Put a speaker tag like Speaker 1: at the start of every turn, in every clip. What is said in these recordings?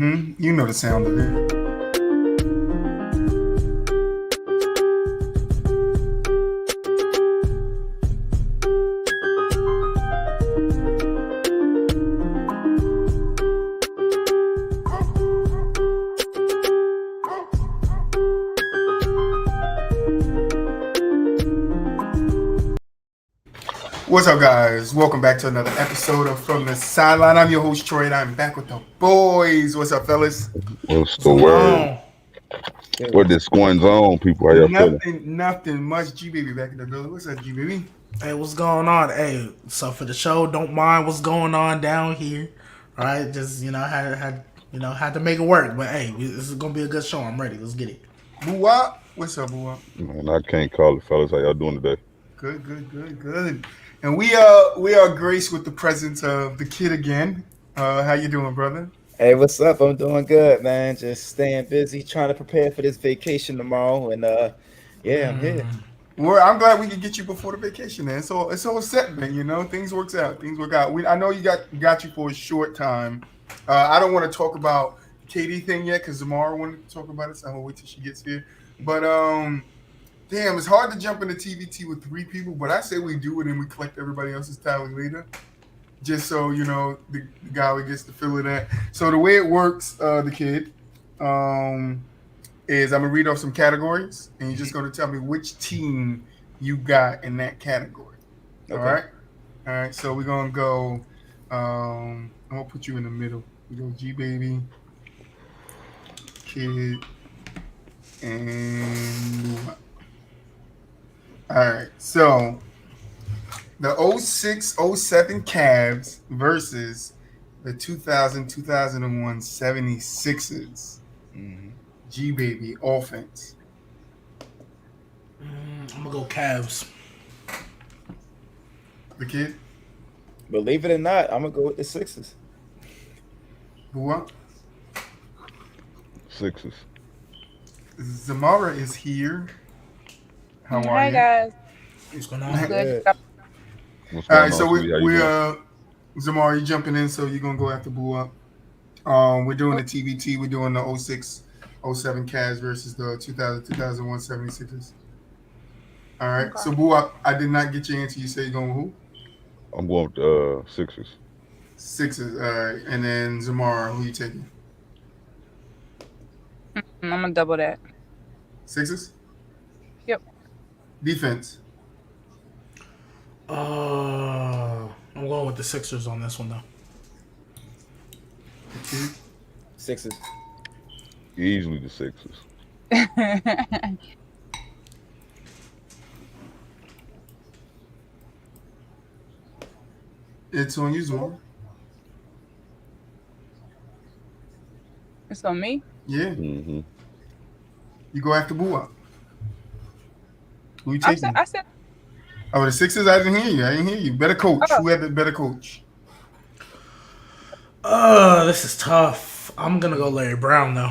Speaker 1: You know the sound of it. What's up, guys? Welcome back to another episode of From the Sideline. I'm your host, Troy, and I'm back with the boys. What's up, fellas?
Speaker 2: What's the word? What is going on, people? How y'all feeling?
Speaker 1: Nothing much. Gbaby back in the building. What's up, Gbaby?
Speaker 3: Hey, what's going on? Hey, so for the show, don't mind what's going on down here. All right, just had to make it work. But hey, this is gonna be a good show. I'm ready. Let's get it.
Speaker 1: BooWop. What's up, BooWop?
Speaker 2: Man, I can't call it, fellas. How y'all doing today?
Speaker 1: Good. And we are graced with the presence of the kid again. How you doing, brother?
Speaker 4: Hey, what's up? I'm doing good, man. Just staying busy, trying to prepare for this vacation tomorrow, and yeah, I'm here.
Speaker 1: Well, I'm glad we could get you before the vacation, man. So it's all set, man. You know, things work out. I know you got you for a short time. I don't want to talk about Katie thing yet because Zamara wanted to talk about it, so I'm gonna wait till she gets here. But damn, it's hard to jump into TVT with 3 people, but I say we do it and we collect everybody else's tally later. Just so, you know, the guy gets to fill it in. So the way it works, the kid, is I'm going to read off some categories, and you're just going to tell me which team you got in that category. Okay. All right, so we're going to go, I'm going to put you in the middle. We go Gbaby, kid, and... All right, so the 06-07 Cavs versus the 2000-2001 76ers. Gbaby offense.
Speaker 3: I'm gonna go Cavs.
Speaker 1: The kid?
Speaker 4: Believe it or not, I'm gonna go with the Sixers.
Speaker 1: What?
Speaker 2: Sixers.
Speaker 1: Zamara is here. How are you?
Speaker 5: Hi guys.
Speaker 3: What's going on?
Speaker 5: Good.
Speaker 2: What's
Speaker 1: All
Speaker 2: going
Speaker 1: right,
Speaker 2: on,
Speaker 1: so
Speaker 2: sweetie? How you doing?
Speaker 1: Zamara, you jumping in, so you're gonna go after BooWop. We're doing the TBT. We're doing the 06-07 Cavs versus the 2000-2001 76ers. All right. Okay. So BooWop, I did not get your answer. You say you're going with who?
Speaker 2: I'm going with Sixers.
Speaker 1: Sixers. All right. And then Zamara, who you taking?
Speaker 5: I'm gonna double that.
Speaker 1: Sixers?
Speaker 5: Yep.
Speaker 1: Defense.
Speaker 3: I'm going with the Sixers on this one though.
Speaker 4: Sixers.
Speaker 2: Easily the Sixers.
Speaker 1: It's on you, Zamara.
Speaker 5: It's on me?
Speaker 1: Yeah.
Speaker 2: Mm-hmm.
Speaker 1: You go after BooWop. Who you taking?
Speaker 5: I said.
Speaker 1: Oh, the Sixers? I didn't hear you. Better coach.
Speaker 5: Oh.
Speaker 1: Who had the better coach?
Speaker 3: This is tough. I'm gonna go Larry Brown though.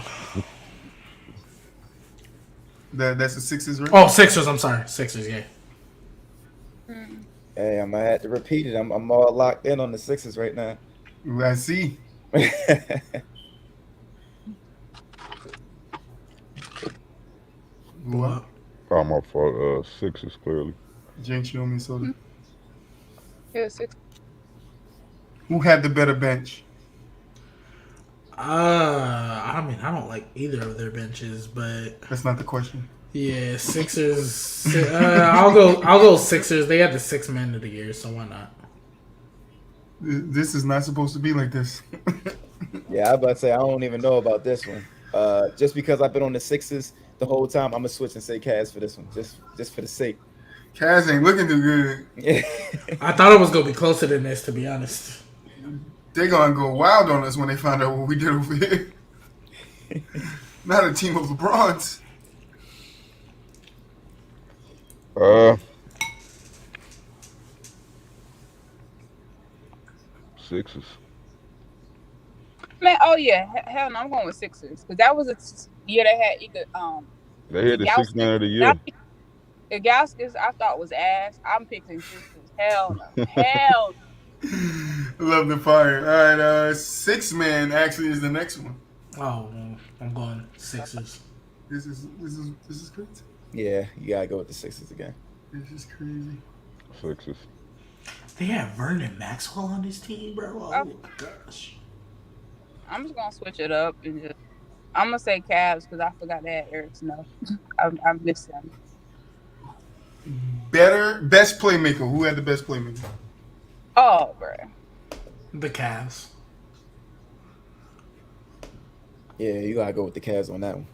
Speaker 1: That's the Sixers, right?
Speaker 3: Oh, Sixers. I'm sorry, Sixers. Yeah.
Speaker 4: Hey, I'm gonna have to repeat it. I'm all locked in on the Sixers right now.
Speaker 1: I see. What?
Speaker 2: I'm up for Sixers, clearly.
Speaker 1: Jinx, you owe me soda.
Speaker 5: Yeah, 6.
Speaker 1: Who had the better bench?
Speaker 3: I mean, I don't like either of their benches, but
Speaker 1: That's not the question.
Speaker 3: yeah, Sixers. I'll go Sixers. They had the 6th man of the year, so why not?
Speaker 1: This is not supposed to be like this.
Speaker 4: Yeah, I was about to say I don't even know about this one. Just because I've been on the Sixers the whole time, I'm gonna switch and say Cavs for this one, just for the sake.
Speaker 1: Cavs ain't looking too good.
Speaker 3: I thought it was gonna be closer than this, to be honest.
Speaker 1: They're gonna go wild on us when they find out what we did over here. Not a team of LeBrons.
Speaker 2: Sixers.
Speaker 5: Man, oh yeah, hell no, I'm going with Sixers because that was a year they had either
Speaker 2: They had the 6th man of the year.
Speaker 5: The Gaskins I thought was ass. I'm picking Sixers. Hell no, hell.
Speaker 1: Love the fire. All right, 6 man actually is the next one.
Speaker 3: Oh, I'm going Sixers.
Speaker 1: This is crazy.
Speaker 4: Yeah, you gotta go with the Sixers again.
Speaker 1: This is crazy.
Speaker 2: Sixes.
Speaker 3: They have Vernon Maxwell on this team, bro. Oh my gosh.
Speaker 5: I'm just gonna switch it up and just. I'm gonna say Cavs because I forgot to add Eric Snow. I missed him.
Speaker 1: Best playmaker. Who had the best playmaker?
Speaker 5: Oh, bro.
Speaker 3: The Cavs.
Speaker 4: Yeah, you gotta go with the Cavs on that one.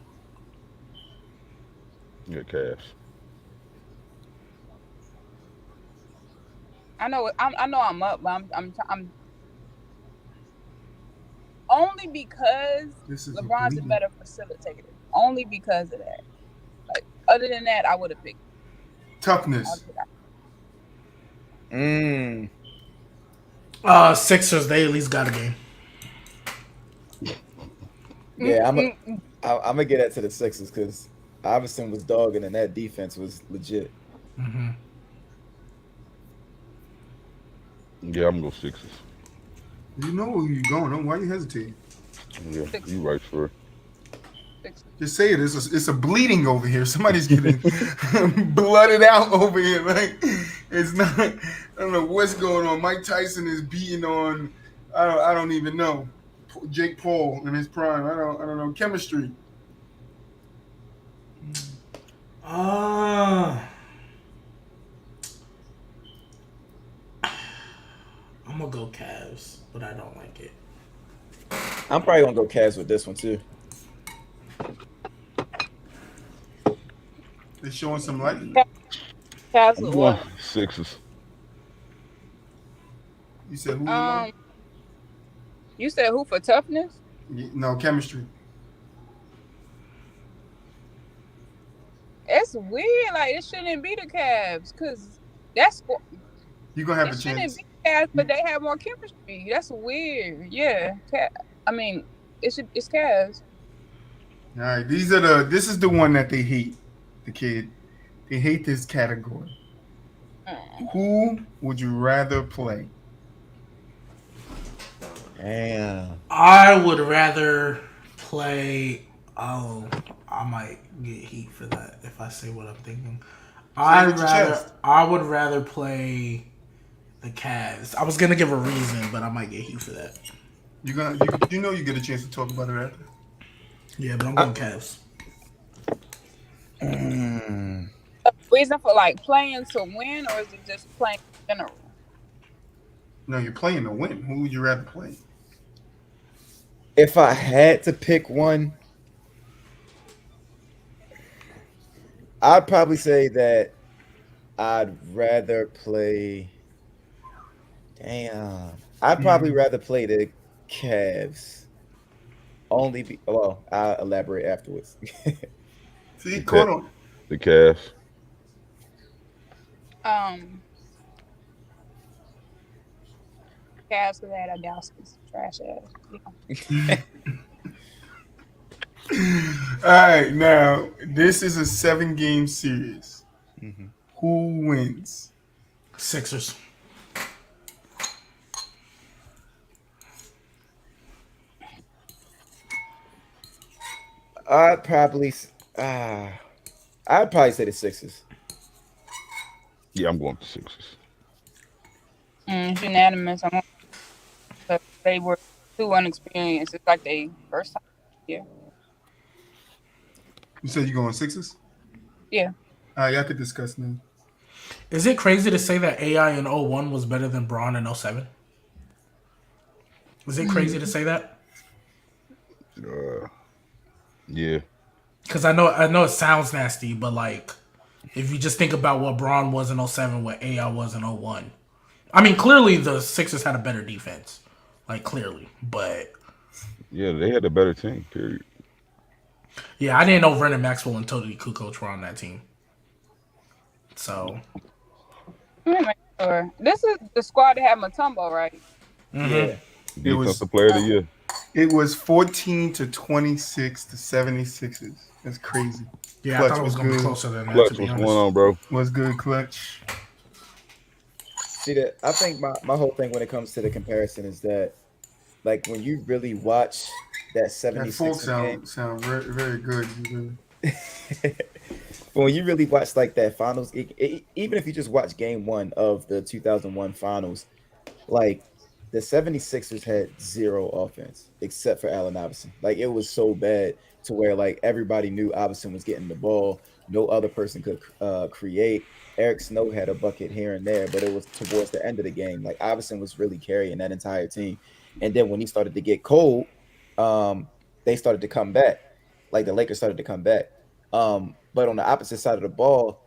Speaker 2: Yeah, Cavs.
Speaker 5: I know I'm up, but I'm only because LeBron's a better facilitator. Only because of that. Like other than that, I would have picked
Speaker 1: toughness.
Speaker 3: Sixers. They at least got a game.
Speaker 4: Yeah, I'm gonna get that to the Sixers because Iverson was dogging and that defense was legit.
Speaker 3: Mm-hmm.
Speaker 2: Yeah, I'm gonna go Sixers.
Speaker 1: You know where you're going. Why are you hesitating?
Speaker 2: Yeah, you right for it.
Speaker 1: Just say it. It's a bleeding over here. Somebody's getting blooded out over here. Like it's not. I don't know what's going on. Mike Tyson is beating on. I don't even know. Jake Paul in his prime. I don't know. Chemistry.
Speaker 3: I'm gonna go Cavs, but I don't like it.
Speaker 4: I'm probably gonna go Cavs with this one too.
Speaker 1: They're showing some light.
Speaker 5: Cavs
Speaker 2: I'm
Speaker 5: with
Speaker 2: going
Speaker 5: what?
Speaker 2: Sixers.
Speaker 1: You said who?
Speaker 5: You said who for toughness?
Speaker 1: No, chemistry.
Speaker 5: It's weird. Like it shouldn't be the Cavs because that's
Speaker 1: you're gonna have a chance.
Speaker 5: It shouldn't be Cavs, but they have more chemistry. That's weird. Yeah, I mean, it's Cavs.
Speaker 1: All right, this is the one that they hate. The kid, they hate this category. Who would you rather play?
Speaker 4: Damn.
Speaker 3: I would rather play. Oh, I might get heat for that if I say what I'm thinking. I would rather play the Cavs. I was gonna give a reason, but I might get heat for that.
Speaker 1: You get a chance to talk about it after.
Speaker 3: Yeah, but I'm going Cavs.
Speaker 5: Reason for like playing to win, or is it just playing in general?
Speaker 1: No, you're playing to win. Who would you rather play?
Speaker 4: If I had to pick one, I'd probably say that I'd rather play. Damn, I'd probably rather play the Cavs. I'll elaborate afterwards.
Speaker 1: See, caught on.
Speaker 2: The Cavs.
Speaker 5: Cavs because they had Adowski's trash ass.
Speaker 1: All right, now this is a 7-game series.
Speaker 4: Mm-hmm.
Speaker 1: Who wins?
Speaker 3: Sixers.
Speaker 4: I'd probably say the Sixers.
Speaker 2: Yeah, I'm going to Sixers.
Speaker 5: It's unanimous. They were too unexperienced. It's like they first time. Yeah.
Speaker 1: You said you're going Sixers?
Speaker 5: Yeah.
Speaker 1: All right, y'all could discuss now.
Speaker 3: Is it crazy to say that AI in 01 was better than Braun in 07? Is it crazy to say that?
Speaker 2: Yeah.
Speaker 3: Because I know it sounds nasty, but like, if you just think about what Braun was in 07, what AI was in 01. I mean, clearly the Sixers had a better defense. Like, clearly. But...
Speaker 2: yeah, they had a better team, period.
Speaker 3: Yeah, I didn't know Vernon Maxwell and Tony Kukoc were on that team. So...
Speaker 5: Sure. This is the squad that had Mutombo, right?
Speaker 3: Mm-hmm.
Speaker 4: Yeah.
Speaker 2: Defensive player of the year.
Speaker 1: It was 14-26 to 76ers. That's crazy.
Speaker 3: Yeah,
Speaker 1: Clutch
Speaker 3: I thought it was going to be closer than that,
Speaker 2: Clutch,
Speaker 3: to be
Speaker 2: what's
Speaker 3: honest.
Speaker 2: going on, bro?
Speaker 1: Was good, Clutch.
Speaker 4: See, I think my whole thing when it comes to the comparison is that, like, when you really watch that
Speaker 1: That folk
Speaker 4: 76ers game.
Speaker 1: sound very, very good.
Speaker 4: But when you really watch like that finals, even if you just watch game one of the 2001 finals, like the 76ers had zero offense except for Allen Iverson. Like it was so bad to where like everybody knew Iverson was getting the ball. No other person could create. Eric Snow had a bucket here and there, but it was towards the end of the game. Like Iverson was really carrying that entire team. And then when he started to get cold, they started to come back. Like the Lakers started to come back. But on the opposite side of the ball,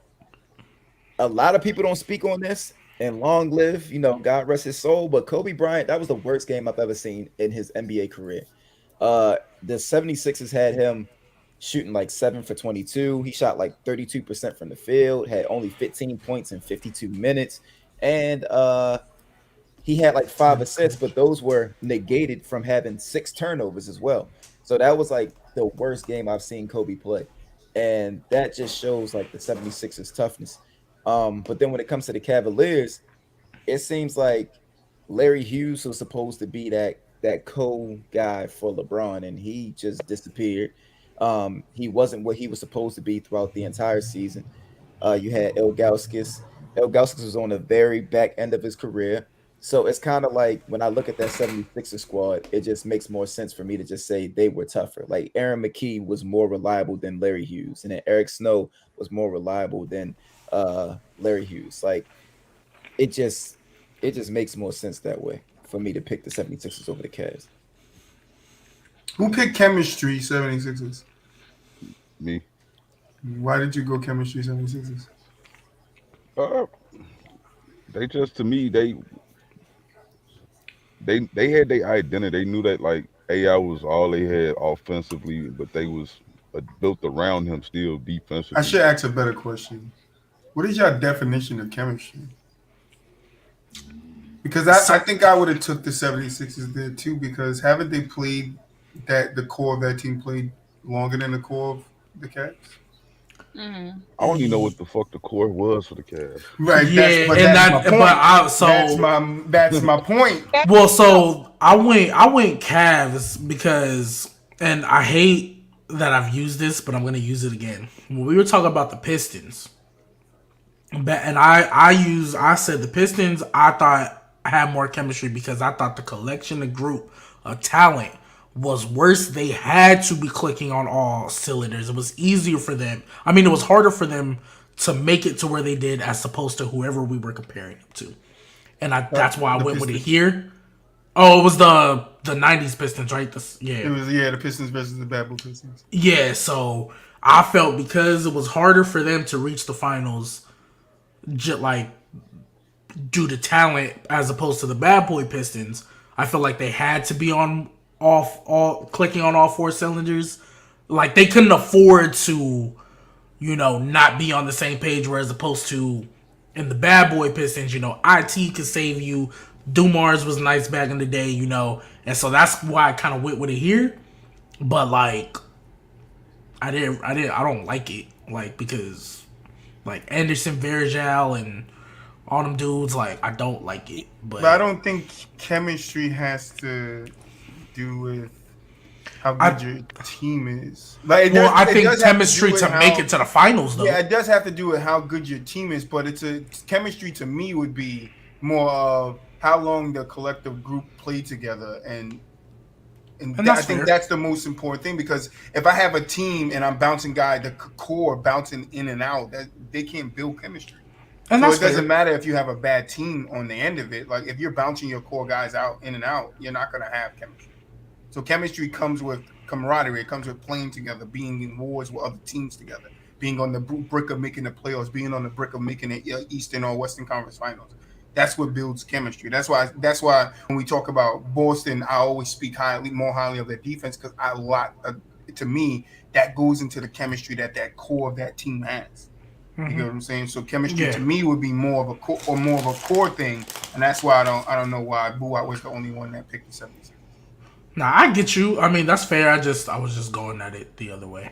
Speaker 4: a lot of people don't speak on this, and long live, God rest his soul. But Kobe Bryant, that was the worst game I've ever seen in his NBA career. The 76ers had him shooting like 7 for 22. He shot like 32% from the field, had only 15 points in 52 minutes. And he had like 5 assists, but those were negated from having 6 turnovers as well. So that was like the worst game I've seen Kobe play. And that just shows like the 76ers toughness. But then when it comes to the Cavaliers, it seems like Larry Hughes was supposed to be that guy for LeBron, and he just disappeared. He wasn't what he was supposed to be throughout the entire season. You had Ilgauskas. Ilgauskas was on the very back end of his career. So it's kind of like when I look at that 76ers squad, it just makes more sense for me to just say they were tougher. Like Aaron McKee was more reliable than Larry Hughes, and then Eric Snow was more reliable than Larry Hughes. Like it just makes more sense that way for me to pick the 76ers over the Cavs.
Speaker 1: Who picked chemistry 76ers?
Speaker 2: Me.
Speaker 1: Why did you go chemistry 76ers?
Speaker 2: They just, to me, they had their identity. They knew that like AI was all they had offensively, but they was built around him still defensively.
Speaker 1: I should ask a better question. What is your definition of chemistry? Because I think I would have took the 76ers there too, because haven't they played the core of that team played longer than the core of the Cavs?
Speaker 5: Mm-hmm.
Speaker 2: I don't even know what the fuck the core was for the Cavs.
Speaker 1: Right.
Speaker 3: Yeah,
Speaker 1: that's my point.
Speaker 3: Well, so I went Cavs because, and I hate that I've used this, but I'm going to use it again. When we were talking about the Pistons, and I said the Pistons, I thought had more chemistry because I thought the collection, the group of talent was worse. They had to be clicking on all cylinders. It was easier for them. I mean, it was harder for them to make it to where they did as opposed to whoever we were comparing them to. And that's why I went with it here. Oh, it was the 90s Pistons, right?
Speaker 1: It was the Pistons versus the Bad Boy Pistons.
Speaker 3: Yeah, so I felt because it was harder for them to reach the finals, like due to talent as opposed to the Bad Boy Pistons, I felt like they had to be clicking on all 4 cylinders. Like they couldn't afford to, not be on the same page. Whereas opposed to in the Bad Boy Pistons, IT could save you. Dumars was nice back in the day, and so that's why I kind of went with it here. But like, I don't like it, like because like Anderson, Varejao, and all them dudes, like I don't like it. But
Speaker 1: I don't think chemistry has to do with how good your team is. Like,
Speaker 3: I think chemistry to make it to the finals, though.
Speaker 1: Yeah, it does have to do with how good your team is, but chemistry to me would be more of how long the collective group played together, and I think that's the most important thing, because if I have a team and I'm bouncing the core bouncing in and out, that they can't build chemistry. And so it doesn't matter if you have a bad team on the end of it. Like if you're bouncing your core guys out in and out, you're not going to have chemistry. So chemistry comes with camaraderie. It comes with playing together, being in wars with other teams together, being on the brick of making the playoffs, being on the brick of making the Eastern or Western Conference Finals. That's what builds chemistry. That's why when we talk about Boston, I always speak more highly of their defense, because to me, that goes into the chemistry that core of that team has. You get what I'm saying? So chemistry to me would be more of a core thing, and that's why I don't know why BooWop was the only one that picked the 76ers.
Speaker 3: Nah, I get you. I mean, that's fair. I was just going at it the other way.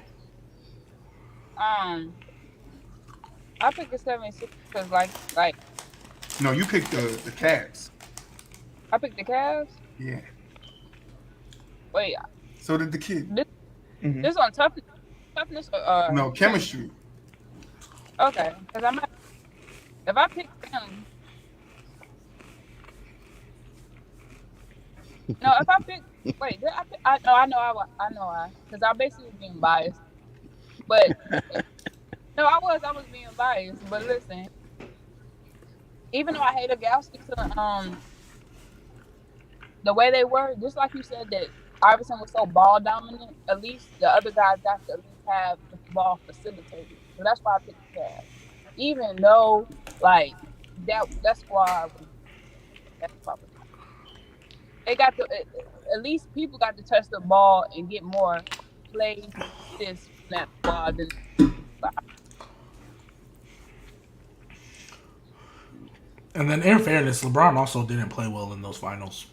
Speaker 5: I picked the 76ers because like.
Speaker 1: No, you picked the Cavs.
Speaker 5: I picked the Cavs?
Speaker 1: Yeah.
Speaker 5: Wait.
Speaker 1: So did the kid.
Speaker 5: This on toughness or
Speaker 1: No, chemistry.
Speaker 5: Okay, because I might if I pick them. No, if I pick, wait, did I pick? No, I know I, because I basically was being biased. But no, I was being biased. But listen, even though I hated Gowski to the way they were, just like you said that Iverson was so ball dominant, at least the other guys got to at least have the ball facilitated. So that's why I picked the Cavs. Even though like that squad was they got to at least people got to touch the ball and get more plays this from that squad than
Speaker 3: And then, in fairness, LeBron also didn't play well in those finals.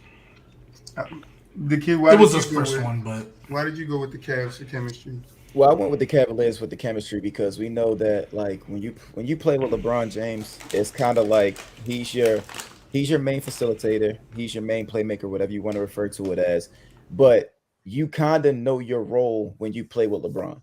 Speaker 1: The kid.
Speaker 3: It was his first one, but
Speaker 1: why did you go with the Cavs for chemistry?
Speaker 4: Well, I went with the Cavaliers with the chemistry because we know that like when you play with LeBron James, it's kind of like he's your main facilitator, he's your main playmaker, whatever you want to refer to it as. But you kind of know your role when you play with LeBron.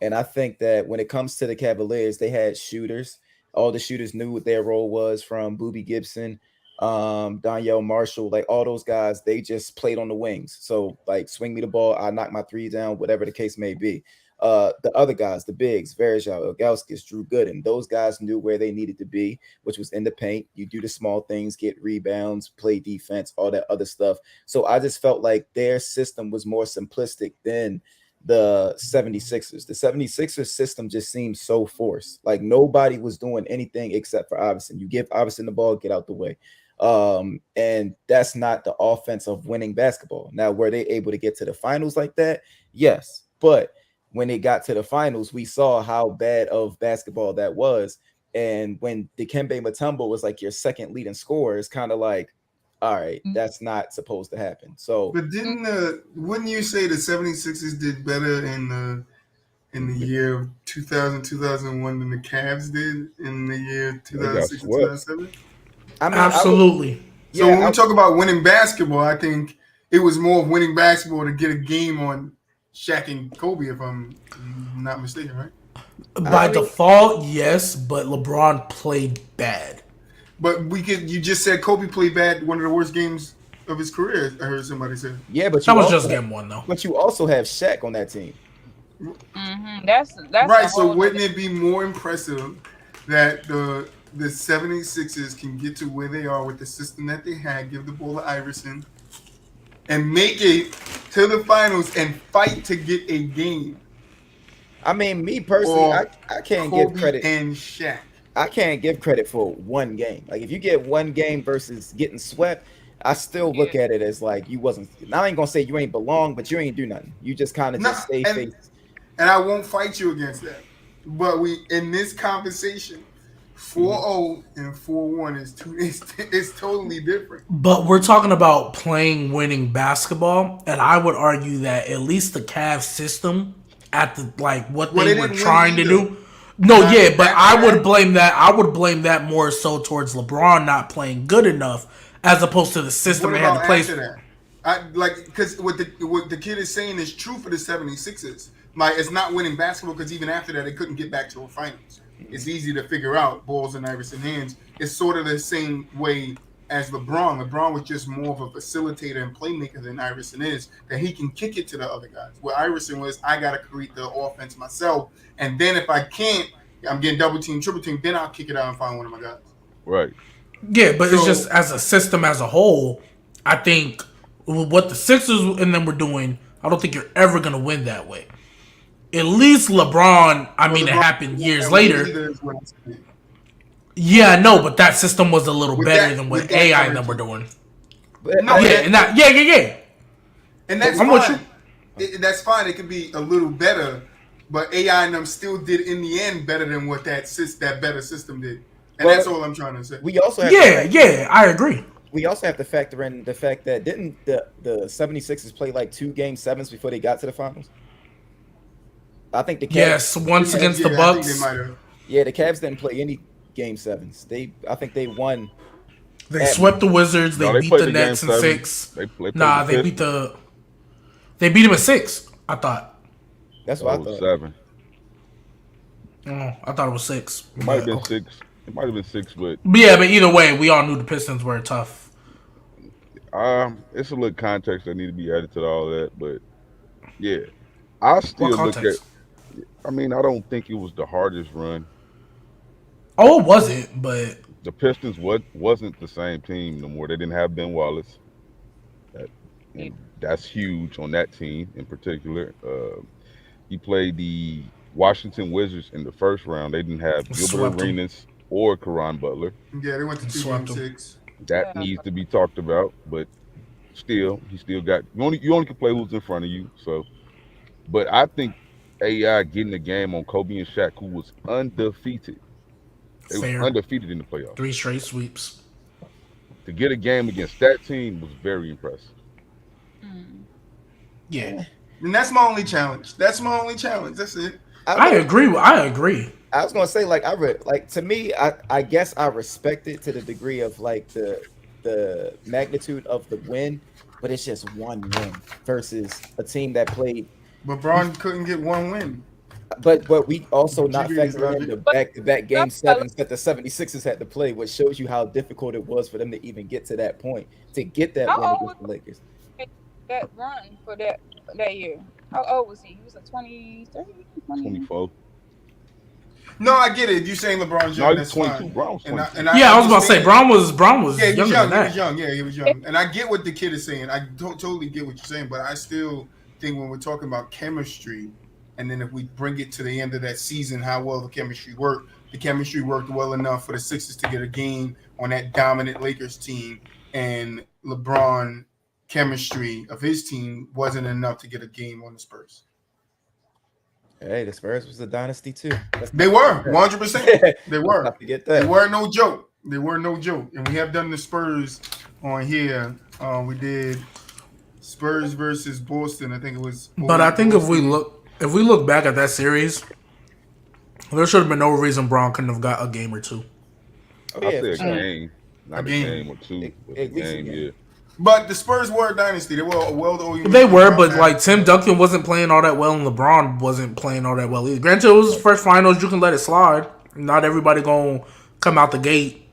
Speaker 4: And I think that when it comes to the Cavaliers, they had shooters. All the shooters knew what their role was, from Boobie Gibson, Donyell Marshall, like all those guys, they just played on the wings. So like swing me the ball, I knock my three down, whatever the case may be. The other guys, the bigs, Verjao, Ilgauskas, Drew Gooden, those guys knew where they needed to be, which was in the paint. You do the small things, get rebounds, play defense, all that other stuff. So I just felt like their system was more simplistic than the 76ers. The 76ers system just seemed so forced. Like nobody was doing anything except for Iverson. You give Iverson the ball, get out the way. And that's not the offense of winning basketball. Now, were they able to get to the finals like that? Yes. But when they got to the finals, we saw how bad of basketball that was. And when Dikembe Mutombo was like your second leading scorer, it's kind of like, all right, that's not supposed to happen. So,
Speaker 1: but wouldn't you say the 76ers did better in the year of 2000, 2001 than the Cavs did in the year 2006 and 2007?
Speaker 4: I mean,
Speaker 3: absolutely.
Speaker 1: So when we talk about winning basketball, I think it was more of winning basketball to get a game on Shaq and Kobe, if I'm not mistaken, right?
Speaker 3: By default, yes, but LeBron played bad.
Speaker 1: But you just said Kobe played bad, one of the worst games of his career, I heard somebody say.
Speaker 4: Yeah, but
Speaker 3: that was just game one, though.
Speaker 4: But you also have Shaq on that team.
Speaker 5: Mm-hmm. That's
Speaker 1: right. So wouldn't it be more impressive that the 76ers can get to where they are with the system that they had, give the ball to Iverson, and make it to the finals and fight to get a game?
Speaker 4: I mean, me personally, I can't
Speaker 1: Kobe
Speaker 4: give credit.
Speaker 1: And Shaq.
Speaker 4: I can't give credit for one game. Like if you get one game versus getting swept, I still look at it as like you wasn't. I ain't gonna say you ain't belong, but you ain't do nothing. You just kind of just stay face.
Speaker 1: And I won't fight you against that. But we in this conversation, 4-0 and 4-1 is totally different.
Speaker 3: But we're talking about playing winning basketball, and I would argue that at least the Cavs system at the what they were trying to do. No, yeah, but I would blame that. I would blame that more so towards LeBron not playing good enough, as opposed to the system they had to play.
Speaker 1: Because what the kid is saying is true for the 76ers. Like, it's not winning basketball because even after that, they couldn't get back to a finals. It's easy to figure out balls in Iverson's hands. It's sort of the same way as LeBron. LeBron was just more of a facilitator and playmaker than Iverson is, that he can kick it to the other guys. Where Iverson was, I got to create the offense myself. And then if I can't, I'm getting double team, triple team, then I'll kick it out and find one of my guys.
Speaker 2: Right.
Speaker 3: Yeah, but it's just as a system as a whole, I think what the Sixers and them were doing, I don't think you're ever going to win that way. At least LeBron, it happened years later. Yeah, no, but that system was a little better than what AI and them were doing.
Speaker 1: No,
Speaker 3: yeah.
Speaker 1: And that's fine. That's fine. It could be a little better, but AI and them still did in the end better than what that better system did. And that's all I'm trying to say.
Speaker 4: We also have
Speaker 3: I agree.
Speaker 4: We also have to factor in the fact that didn't the 76ers play like 2 game 7s before they got to the finals? I think the Cavs,
Speaker 3: once against the Bucks.
Speaker 4: The Cavs didn't play any game 7s. I think they won.
Speaker 3: They swept the Wizards. They beat the Nets in 6.
Speaker 2: They beat
Speaker 3: they beat the. They beat him at 6. I thought.
Speaker 4: That's what I
Speaker 2: Oh,
Speaker 4: thought.
Speaker 2: 7.
Speaker 3: Oh, I thought it was 6.
Speaker 2: It might have been 6. It might have been 6, but
Speaker 3: Yeah, but either way, we all knew the Pistons were tough.
Speaker 2: it's a little context that need to be added to all that. But yeah, I still
Speaker 3: What
Speaker 2: look at.
Speaker 3: context?
Speaker 2: I mean, I don't think it was the hardest run.
Speaker 3: Oh, it wasn't, but
Speaker 2: The Pistons wasn't the same team no more. They didn't have Ben Wallace, and that's huge on that team in particular. He played the Washington Wizards in the first round. They didn't have Gilbert
Speaker 3: Swept 'em.
Speaker 2: Arenas or Karan Butler.
Speaker 1: Yeah, they went to 2
Speaker 3: Swept
Speaker 1: Game
Speaker 3: 'em.
Speaker 1: 6.
Speaker 2: That needs to be talked about, but still, he still got you only can play who's in front of you. So, but I think AI getting the game on Kobe and Shaq, who was undefeated. They was
Speaker 3: fair.
Speaker 2: undefeated in the playoffs.
Speaker 3: 3 straight sweeps.
Speaker 2: To get a game against that team was very impressive.
Speaker 3: Yeah,
Speaker 1: And that's my only challenge. That's it.
Speaker 3: I agree. I agree.
Speaker 4: I was gonna say, like, to me, I guess I respect it to the degree of like the magnitude of the win, but it's just one win versus a team that played.
Speaker 1: But Braun couldn't get one win.
Speaker 4: But we also not
Speaker 1: Jimmy is
Speaker 4: factoring in
Speaker 1: right.
Speaker 4: the back-to-back game 7s that the 76ers had to play, which shows you how difficult it was for them to even get to that point, to get that win against the Lakers.
Speaker 5: That run for that year. How old was he? He was like 23,
Speaker 2: 24.
Speaker 1: No, I get it. You're saying LeBron's
Speaker 2: No,
Speaker 1: young.
Speaker 2: he
Speaker 1: That's
Speaker 2: was 22.
Speaker 1: fine.
Speaker 2: Brown was 22.
Speaker 3: Yeah, I was about to say Braun was
Speaker 1: Yeah, he was
Speaker 3: younger
Speaker 1: young.
Speaker 3: than
Speaker 1: He was
Speaker 3: that.
Speaker 1: young. Yeah, he was young. And I get what the kid is saying. I totally get what you're saying. But I still think when we're talking about chemistry, and then if we bring it to the end of that season, how well the chemistry worked well enough for the Sixers to get a game on that dominant Lakers team, and LeBron chemistry of his team wasn't enough to get a game on the Spurs.
Speaker 4: Hey, the Spurs was a dynasty too.
Speaker 1: They were 100%. They were.
Speaker 4: Not forget that.
Speaker 1: They were no joke. And we have done the Spurs on here. We did Spurs versus Boston. I think it was.
Speaker 3: But I think if we look back at that series, there should have been no reason Braun couldn't have got a game or 2.
Speaker 4: Oh,
Speaker 2: I
Speaker 4: yeah,
Speaker 2: said
Speaker 4: for sure.
Speaker 2: game, not a game or 2. But a game, yeah.
Speaker 1: But the Spurs were a dynasty. They were a well-oiled.
Speaker 3: They were, but like Tim Duncan wasn't playing all that well, and LeBron wasn't playing all that well either. Granted, it was the first finals. You can let it slide. Not everybody gonna come out the gate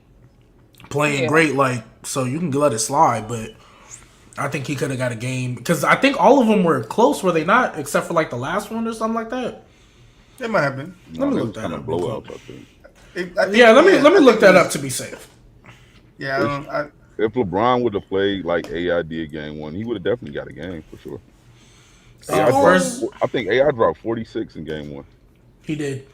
Speaker 3: playing great, like, so you can let it slide. But I think he could have got a game because I think all of them were close, were they not? Except for like the last one or something like that.
Speaker 1: They might have been.
Speaker 3: Let me look that up.
Speaker 2: Blowouts, I think.
Speaker 3: Yeah, let me look that up to be safe.
Speaker 1: Yeah,
Speaker 2: If LeBron would have played like AI did game 1, he would have definitely got a game for sure. I think AI dropped 46 in game 1.
Speaker 3: He did.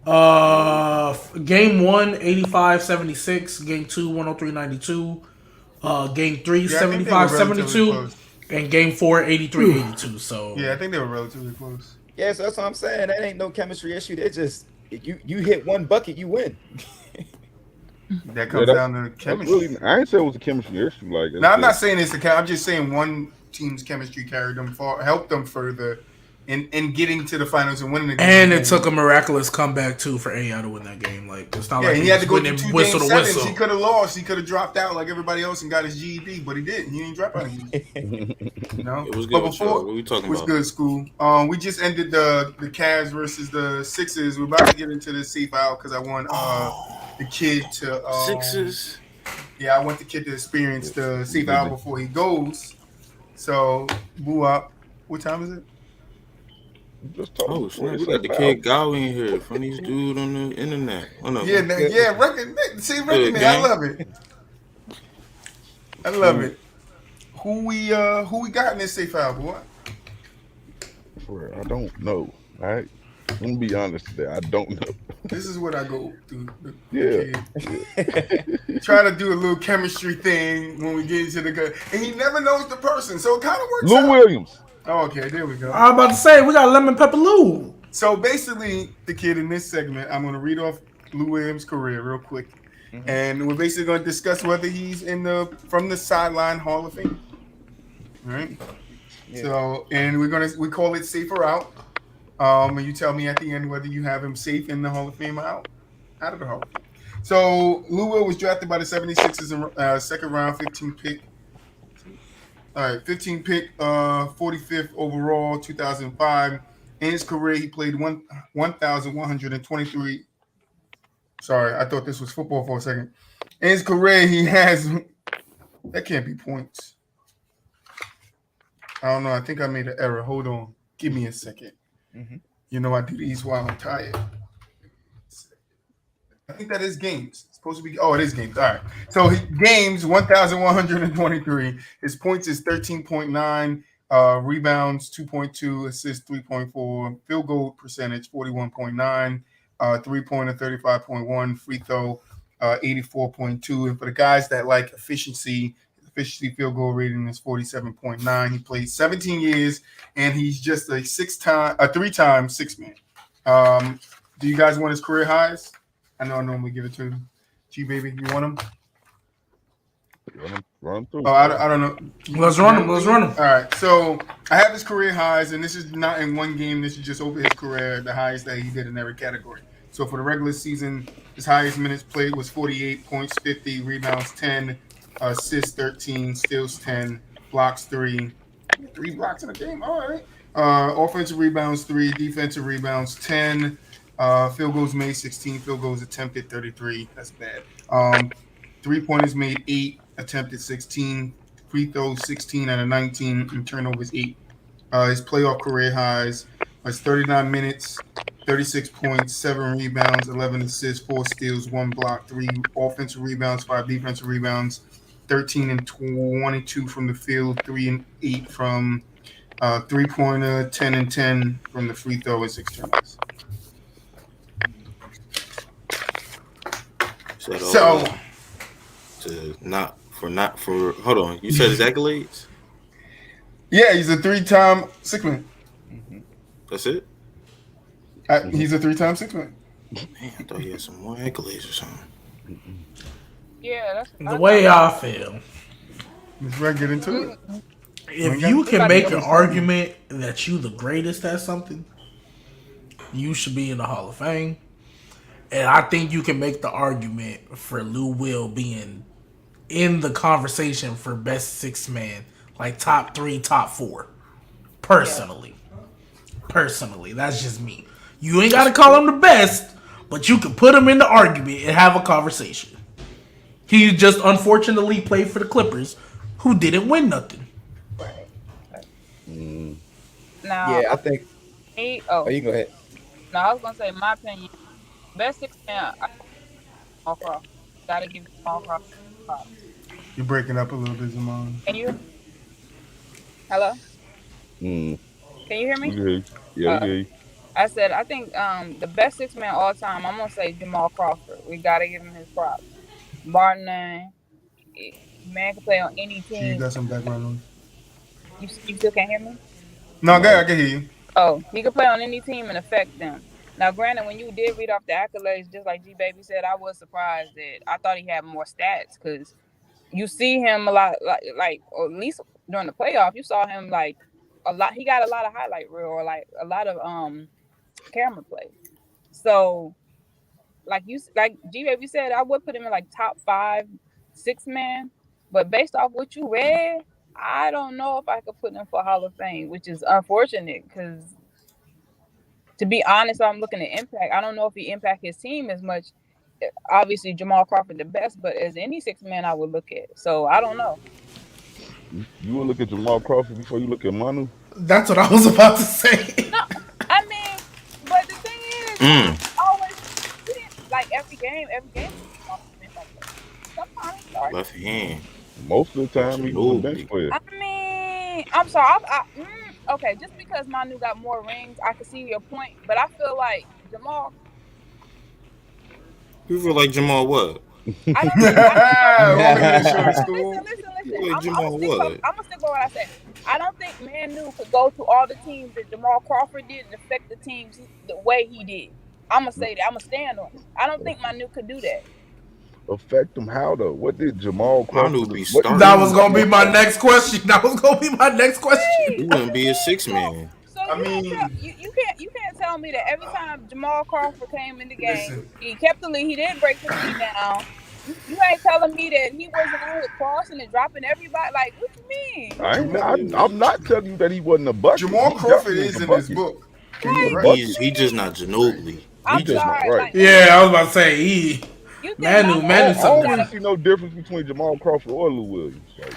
Speaker 3: Game 1, 85-76. Game 2, 103-92. Game 3, 75-72. And game 4, 83-82. So
Speaker 1: yeah, I think they were relatively close.
Speaker 4: Yeah, so that's what I'm saying. That ain't no chemistry issue. They just you hit one bucket, you win.
Speaker 1: That comes down to chemistry.
Speaker 2: Really, I ain't say it was a chemistry issue. Like,
Speaker 1: Now, I'm not saying it's I'm just saying one team's chemistry carried them far, helped them further in getting to the finals and winning the game.
Speaker 3: And it took a miraculous comeback too for AI to win that game. Like, it's not like
Speaker 1: he had to go
Speaker 3: winning
Speaker 1: to 2
Speaker 3: whistle
Speaker 1: game
Speaker 3: to
Speaker 1: 7s.
Speaker 3: whistle.
Speaker 1: He could have lost. He could have dropped out like everybody else and got his GED, but he didn't. He didn't drop out. You know,
Speaker 6: It was good.
Speaker 1: But
Speaker 6: What
Speaker 1: before,
Speaker 6: are we talking
Speaker 1: it was
Speaker 6: about?
Speaker 1: good, school. We just ended the Cavs versus the Sixers. We're about to get into the safe out because I want the kid to
Speaker 6: Sixers.
Speaker 1: Yeah, I want the kid to experience the safe out before he goes. So, BooWop, what time is it?
Speaker 6: Oh, snap. We got the kid Gbaby in here. Funniest dude on the internet. Oh, no.
Speaker 1: Yeah, recognize. I
Speaker 6: gang.
Speaker 1: love it. I love it. Who we got in this safe out, boy?
Speaker 2: I don't know. All right, I'm gonna be honest today. I don't know.
Speaker 1: This is what I go through.
Speaker 2: Yeah.
Speaker 1: Try to do a little chemistry thing when we get into the good, and he never knows the person, so it kind of works.
Speaker 2: Lou Williams.
Speaker 1: Oh, okay, there we go.
Speaker 3: I was about to say we got Lemon Pepper Lou.
Speaker 1: So basically, the kid in this segment, I'm going to read off Lou Williams' career real quick, and we're basically going to discuss whether he's in the From the Sideline Hall of Fame. All right. Yeah. So, and we call it Safe or Out. And you tell me at the end whether you have him safe in the Hall of Fame or out of the Hall of Fame. So Lou Will was drafted by the 76ers in second round, 15th pick. All right, 15 pick, 45th overall, 2005. In his career, he played 1,123. Sorry, I thought this was football for a second. In his career, he has that can't be points. I don't know. I think I made an error. Hold on. Give me a second.
Speaker 4: Mm-hmm.
Speaker 1: You know I do these while I'm tired. I think that is games. It's supposed to be. Oh, it is games. All right. So games 1,123. His points is 13.9. Rebounds 2.2. Assists 3.4. Field goal percentage 41.9. 3-pointer 35.1. Free throw 84.2. And for the guys that like efficiency field goal rating is 47.9. He played 17 years, and he's just a three-time six-man. Do you guys want his career highs? I know I normally give it to Gbaby. You want him?
Speaker 2: Run through.
Speaker 1: Oh, I don't know.
Speaker 3: Let's run him.
Speaker 1: All right. So I have his career highs, and this is not in one game. This is just over his career, the highest that he did in every category. So for the regular season, his highest minutes played was 48 points, 50 rebounds, 10 assists, 13 steals, 10 blocks, 3 blocks in a game. All right. Offensive rebounds, 3 defensive rebounds, 10 field goals made, 16 field goals attempted, 33. That's bad. 3-pointers made, 8 attempted, 16 free throws, 16 out of 19, and turnovers, 8. His playoff career highs was 39 minutes, 36 points, 7 rebounds, 11 assists, 4 steals, 1 block, 3 offensive rebounds, 5 defensive rebounds, 13 and 22 from the field, 3 and 8 from 3-pointer, 10 and 10 from the free throw, and 6 turnovers. So
Speaker 6: hold on. You said his accolades?
Speaker 1: Yeah, he's a 3-time six-man.
Speaker 4: Mm-hmm.
Speaker 6: That's it?
Speaker 1: He's a 3-time six-man.
Speaker 6: Man, I thought he had some more accolades or something.
Speaker 5: Yeah, that's
Speaker 3: The way I feel.
Speaker 1: Let's get into it.
Speaker 3: If you can make an argument that you the greatest at something, you should be in the Hall of Fame. And I think you can make the argument for Lou Will being in the conversation for best six-man, like top 3, top 4. Personally, that's just me. You ain't got to call him the best, but you can put him in the argument and have a conversation. He just unfortunately played for the Clippers, who didn't win nothing.
Speaker 5: right.
Speaker 4: Yeah,
Speaker 5: Now,
Speaker 4: I think.
Speaker 5: he,
Speaker 4: Oh, you go ahead.
Speaker 5: no, I was gonna say my opinion. Best six-man, Jamal Crawford. Gotta give Jamal Crawford props.
Speaker 1: You're breaking up a little bit, Zaman.
Speaker 5: Can you? Hello?
Speaker 2: Mm.
Speaker 5: Can you hear me?
Speaker 2: Okay. Yeah, yeah.
Speaker 5: I said I think the best six-man all time. I'm gonna say Jamal Crawford. We gotta give him his props. Bar none. Man can play on any
Speaker 1: You
Speaker 5: team.
Speaker 1: got some background noise.
Speaker 5: You still can't hear me?
Speaker 1: No, I can hear you.
Speaker 5: Oh, he could play on any team and affect them. Now, granted, when you did read off the accolades, just like Gbaby said, I was surprised that I thought he had more stats because you see him a lot, like or at least during the playoff, you saw him like a lot. He got a lot of highlight reel or like a lot of camera play. So, like Gbaby said, I would put him in like top 5, 6-man. But based off what you read, I don't know if I could put him for Hall of Fame, which is unfortunate because, to be honest, I'm looking at impact. I don't know if he impact his team as much. Obviously, Jamal Crawford the best, but as any six-man I would look at. So I don't know.
Speaker 2: You would look at Jamal Crawford before you look at Manu?
Speaker 3: That's what I was about to say.
Speaker 5: No, I mean, but the thing is, always like every game. Sometimes sorry.
Speaker 6: Left hand.
Speaker 2: Most of the time, he was a bench player.
Speaker 5: I mean, I'm sorry. Okay, just because Manu got more rings, I can see your point, but I feel like Jamal.
Speaker 6: You feel like Jamal what?
Speaker 5: I don't think.
Speaker 1: School.
Speaker 5: Listen.
Speaker 6: Like Jamal
Speaker 5: I'm
Speaker 6: what?
Speaker 5: gonna stick with what I said. I don't think Manu could go to all the teams that Jamal Crawford did and affect the teams the way he did. I'm gonna say that. I'm gonna stand on it. I don't think Manu could do that.
Speaker 2: Affect him how though? What did Jamal Crawford
Speaker 6: Manu be
Speaker 2: what-
Speaker 6: starting.
Speaker 3: That was gonna be my next question.
Speaker 6: He wouldn't be a 6-man.
Speaker 5: So you can't tell me that every time Jamal Crawford came in the game, he kept the lead. He didn't break the lead down. You ain't telling me that he wasn't out here crossing and dropping everybody. Like, what you mean?
Speaker 2: I'm not telling you that he wasn't a bucket.
Speaker 1: Jamal
Speaker 2: He
Speaker 1: Crawford
Speaker 2: definitely
Speaker 1: is
Speaker 2: was a
Speaker 1: in his
Speaker 2: bucket.
Speaker 1: book.
Speaker 2: He was a
Speaker 5: Like,
Speaker 2: bucket.
Speaker 6: He just not Ginobili.
Speaker 5: I'm
Speaker 2: He just not
Speaker 5: sorry.
Speaker 2: right.
Speaker 5: Like,
Speaker 3: Yeah, I was about to say he.
Speaker 5: you think
Speaker 3: Manu
Speaker 2: I don't
Speaker 3: something
Speaker 2: really
Speaker 3: different.
Speaker 2: see no difference between Jamal Crawford or Lou Williams. Like,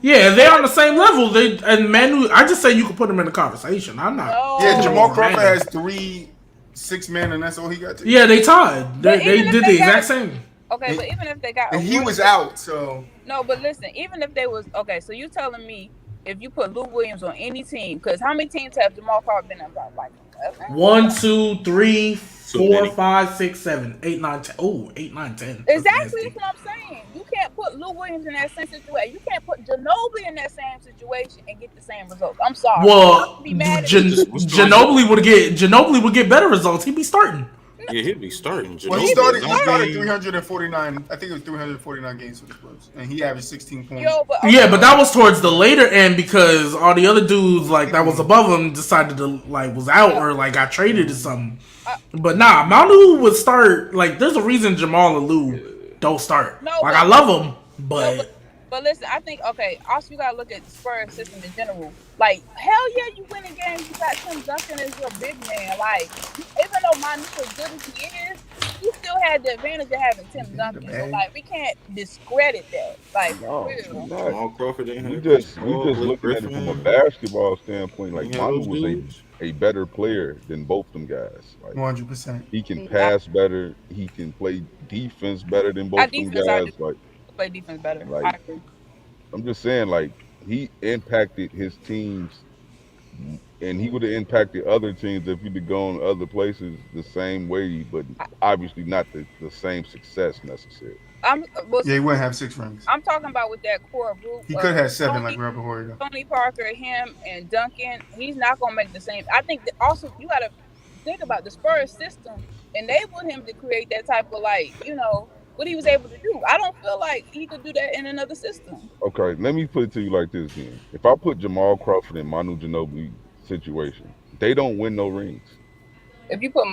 Speaker 3: Yeah, they're on the same level. They and Manu. I just say you can put him in the conversation. I'm not.
Speaker 5: No.
Speaker 1: Yeah, Jamal
Speaker 3: Oh,
Speaker 1: Crawford
Speaker 3: man.
Speaker 1: has 3 6-man, and that's all he got to.
Speaker 3: Yeah, they tied.
Speaker 5: But
Speaker 3: They
Speaker 5: even if
Speaker 3: did
Speaker 5: they
Speaker 3: the
Speaker 5: got-
Speaker 3: exact same.
Speaker 5: Okay, but even if they got
Speaker 1: And he
Speaker 5: awarded-
Speaker 1: was out, so
Speaker 5: No, but listen, even if they was okay, so you telling me if you put Lou Williams on any team, because how many teams have Jamal Crawford been on? Like
Speaker 3: 1, 2, 3,
Speaker 6: Too
Speaker 3: 4,
Speaker 6: many.
Speaker 3: 5, 6, 7, 8, 9, 10. Oh, 8, 9, 10.
Speaker 5: Exactly, that's what I'm saying. You can't put Lou Williams in that same situation. You can't put Ginobili in that same situation and get the same results. I'm sorry.
Speaker 3: Well,
Speaker 5: I'll be mad at
Speaker 3: Ginobili would get better results. He'd be starting.
Speaker 6: Yeah, he'd be starting.
Speaker 1: well, he
Speaker 6: Ginobili
Speaker 1: started
Speaker 6: not
Speaker 1: 349. I think it was 349 games for the Spurs, and he averaged 16 points.
Speaker 5: Yo, but
Speaker 3: Yeah, but that was towards the later end because all the other dudes like that was above him decided to like was out or like got traded or something. But nah, Manu would start. Like, there's a reason Jamal and Lou don't start.
Speaker 5: No,
Speaker 3: like,
Speaker 5: but-
Speaker 3: I love them, but
Speaker 5: But listen, I think also you gotta look at the Spurs system in general. Like, hell yeah, you win a game. You got Tim Duncan as your big man. Like, even though Manu as good as he is, he still had the advantage of having Tim Duncan. So, like, we can't discredit that. Like,
Speaker 2: no,
Speaker 5: for real.
Speaker 2: he's not.
Speaker 6: Jamal Crawford ain't
Speaker 2: We
Speaker 6: had
Speaker 2: just
Speaker 6: Chris Paul,
Speaker 2: looking
Speaker 6: Blake
Speaker 2: at it from a
Speaker 6: Griffin.
Speaker 2: basketball standpoint. Like,
Speaker 6: You had
Speaker 2: Manu
Speaker 6: those
Speaker 2: was
Speaker 6: dudes.
Speaker 2: a better player than both them guys. Like,
Speaker 1: 100%.
Speaker 2: he can pass better. He can play defense better than both them
Speaker 5: defense, I
Speaker 2: guys.
Speaker 5: do.
Speaker 2: Like,
Speaker 5: Play defense better.
Speaker 2: Like-
Speaker 5: I agree.
Speaker 2: I'm just saying, like, he impacted his teams, and he would have impacted other teams if he'd have gone other places the same way, but obviously not the same success necessary.
Speaker 5: Yeah,
Speaker 1: Yeah, he wouldn't have 6 rings.
Speaker 5: I'm talking about with that core group.
Speaker 1: He
Speaker 5: of
Speaker 1: could have 7
Speaker 5: Tony-
Speaker 1: like Robert Horry, though.
Speaker 5: Tony Parker, him, and Duncan. He's not gonna make the same. I think that also you gotta think about the Spurs system enabled him to create that type of what he was able to do. I don't feel like he could do that in another system.
Speaker 2: Okay, let me put it to you like this, then. If I put Jamal Crawford in Manu Ginobili situation, they don't win no rings.
Speaker 5: If you put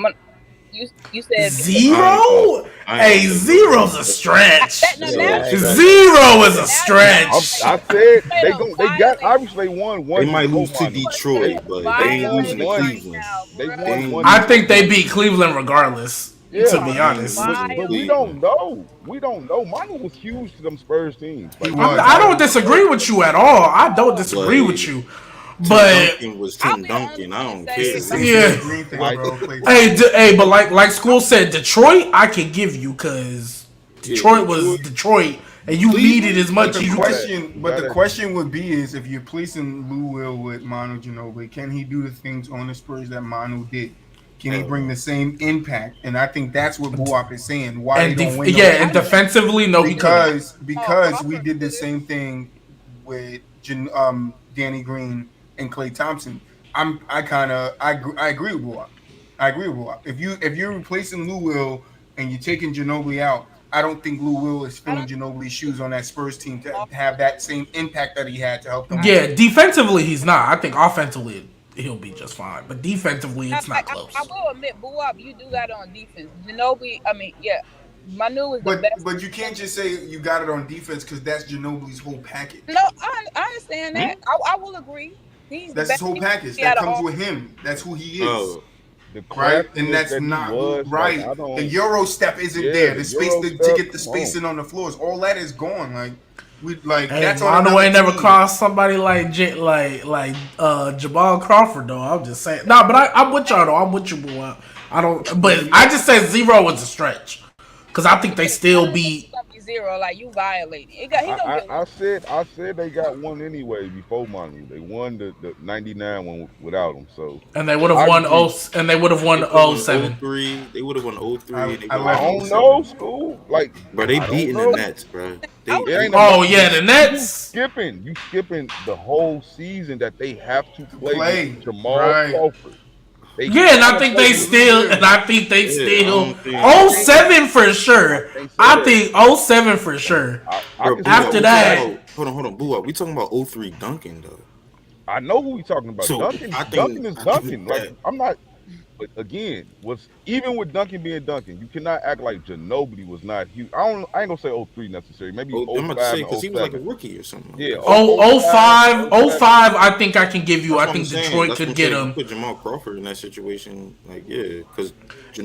Speaker 5: you said
Speaker 3: zero. Hey, zero's a stretch.
Speaker 5: That-
Speaker 3: Zero is a stretch.
Speaker 2: I said they got obviously they won one.
Speaker 6: They might lose to
Speaker 2: Manu.
Speaker 6: Detroit, but they ain't losing to
Speaker 2: One.
Speaker 6: Cleveland.
Speaker 2: They
Speaker 5: bro.
Speaker 2: won one.
Speaker 3: I think they beat Cleveland regardless.
Speaker 2: Yeah,
Speaker 3: to be honest,
Speaker 2: but we don't know. We don't know. Manu was huge to them Spurs teams. Like,
Speaker 1: He was.
Speaker 3: I don't disagree with you at all. I don't disagree with you, but
Speaker 6: Duncan was Tim Duncan. I don't care.
Speaker 3: Yeah.
Speaker 1: Green thing,
Speaker 2: Like-
Speaker 1: bro. Played-
Speaker 3: hey, but like School said, Detroit, I can give you because Detroit was Detroit, and you needed as much as you could.
Speaker 1: But the question would be is if you're placing Lou Will with Manu Ginobili, can he do the things on the Spurs that Manu did? Can he bring the same impact? And I think that's what BooWop is saying. Why
Speaker 3: And
Speaker 1: they don't win?
Speaker 3: and defensively, no, he couldn't.
Speaker 1: because we did the same thing with Danny Green and Klay Thompson. I agree with BooWop. I agree with BooWop. If you're replacing Lou Will and you're taking Ginobili out, I don't think Lou Will is filling Ginobili's shoes on that Spurs team to have that same impact that he had to help them.
Speaker 3: Yeah, defensively, he's not. I think offensively, he'll be just fine. But defensively, it's not close.
Speaker 5: I will admit, BooWop, you do that on defense. Ginobili, Manu is the best.
Speaker 1: But you can't just say you got it on defense because that's Ginobili's whole package.
Speaker 5: No, I understand that. I will agree.
Speaker 1: That's his whole package. That comes with him. That's who he is.
Speaker 6: Oh.
Speaker 1: Right, and that's not right. The Euro step isn't there. The space to get the spacing on the floors, all that is gone. Hey,
Speaker 3: that's on Manu ain't never crossed somebody like Jamal Crawford though. I'm just saying. No, but I'm with y'all though. I'm with you, boy. But I just said zero was a stretch because I think they still beat.
Speaker 5: Zero, like you violating.
Speaker 2: I said they got one anyway before Manu. They won the 99 one without him. So
Speaker 3: and they would have won 07.
Speaker 6: They would have won 03.
Speaker 2: I don't know, School. Like,
Speaker 6: bro, they beating the Nets, bro.
Speaker 3: The Nets.
Speaker 2: You skipping the whole season that they have to play with Jamal Crawford.
Speaker 3: And I think they still 07 for sure. I think 07 for sure. After that,
Speaker 6: hold on, BooWop. We talking about 03 Duncan though.
Speaker 2: I know who we talking about.
Speaker 6: So,
Speaker 2: Duncan is Duncan. Like, I'm not. But again, was even with Duncan being Duncan, you cannot act like Ginobili was not huge. I ain't gonna say '03 necessarily. Maybe
Speaker 6: Oh, I'm about to
Speaker 2: '05
Speaker 6: say
Speaker 2: and
Speaker 6: because he was like a
Speaker 2: '07.
Speaker 6: rookie or something like
Speaker 2: Yeah,
Speaker 6: that.
Speaker 3: Oh, 05,
Speaker 2: 05.
Speaker 3: I think I can give you.
Speaker 6: That's
Speaker 3: I
Speaker 6: what I'm
Speaker 3: think
Speaker 6: saying.
Speaker 3: Detroit
Speaker 6: That's what
Speaker 3: could
Speaker 6: I'm
Speaker 3: get
Speaker 6: saying. You
Speaker 3: him.
Speaker 6: put Jamal Crawford in that situation, like because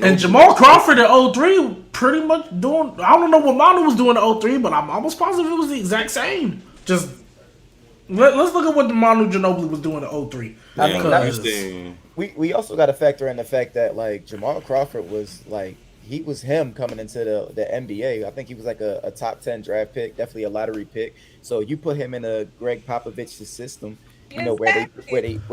Speaker 3: And Jamal Crawford at 03 pretty much doing. I don't know what Manu was doing at 03, but I'm almost positive it was the exact same. Just let's look at what the Manu Ginobili was doing at 03.
Speaker 4: I mean,
Speaker 3: Because
Speaker 4: we also got to factor in the fact that like Jamal Crawford was like he was him coming into the NBA. I think he was like a top 10 draft pick, definitely a lottery pick. So you put him in a Greg Popovich's system, you know, where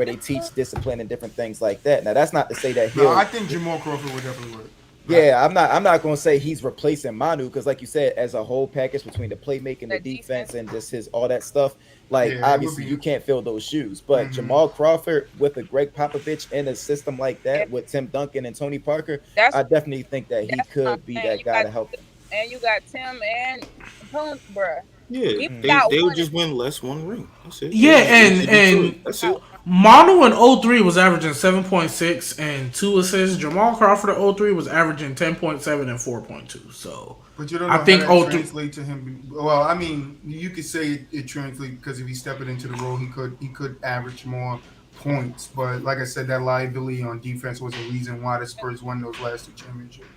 Speaker 4: they teach discipline and different things like that. Now that's not to say that
Speaker 1: No,
Speaker 4: he'll.
Speaker 1: I think Jamal Crawford would definitely work.
Speaker 4: Yeah, I'm not going to say he's replacing Manu because, like you said, as a whole package between the playmaking, the defense, and just his all that stuff, like
Speaker 1: Yeah, it would
Speaker 4: obviously
Speaker 1: be-
Speaker 4: you can't fill those shoes. But Jamal Crawford with a Greg Popovich in a system like that with Tim Duncan and Tony Parker, I definitely think that he could be that guy to help.
Speaker 5: And you got Tim and Punk, bruh.
Speaker 6: Yeah, they would just win less one ring. That's it.
Speaker 3: yeah, and
Speaker 6: that's it.
Speaker 3: Manu in 03 was averaging 7.6 and 2 assists. Jamal Crawford at 03 was averaging 10.7 and 4.2. So
Speaker 1: But you don't know
Speaker 3: I think
Speaker 1: how that translates to him. Well, I mean, you could say it translates because if he stepped it into the role, he could average more points. But like I said, that liability on defense was a reason why the Spurs won those last two championships.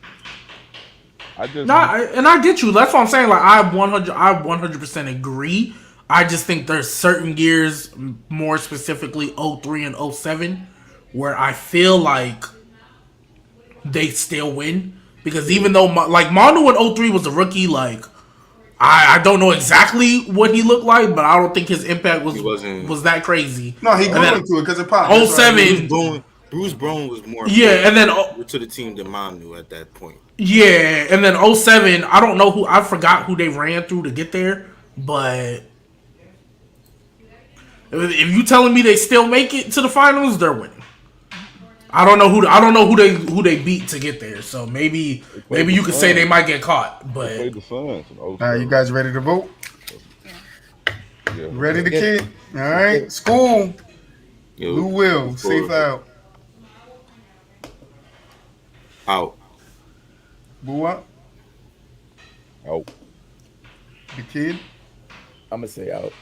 Speaker 3: I get you. That's what I'm saying. Like I 100% agree. I just think there's certain years, more specifically 03 and 07, where I feel like they still win. Because even though, like, Manu in 03 was a rookie, like, I don't know exactly what he looked like, but I don't think his impact was that crazy.
Speaker 1: No, he grew into it because of Pop.
Speaker 3: 07.
Speaker 6: Bruce Brown was more
Speaker 3: and then
Speaker 6: to the team than Manu at that point.
Speaker 3: Yeah, and then 07, I don't know I forgot who they ran through to get there, but if you telling me they still make it to the finals, they're winning. I don't know who they beat to get there, so maybe you could say they might get caught. But
Speaker 2: They played the Suns.
Speaker 1: All right, you guys ready to vote?
Speaker 2: Yeah.
Speaker 1: Ready to kid? All right, school. Lou Will, safe out.
Speaker 6: Out.
Speaker 1: BooWop.
Speaker 2: Out.
Speaker 1: The kid.
Speaker 4: I'm gonna say out.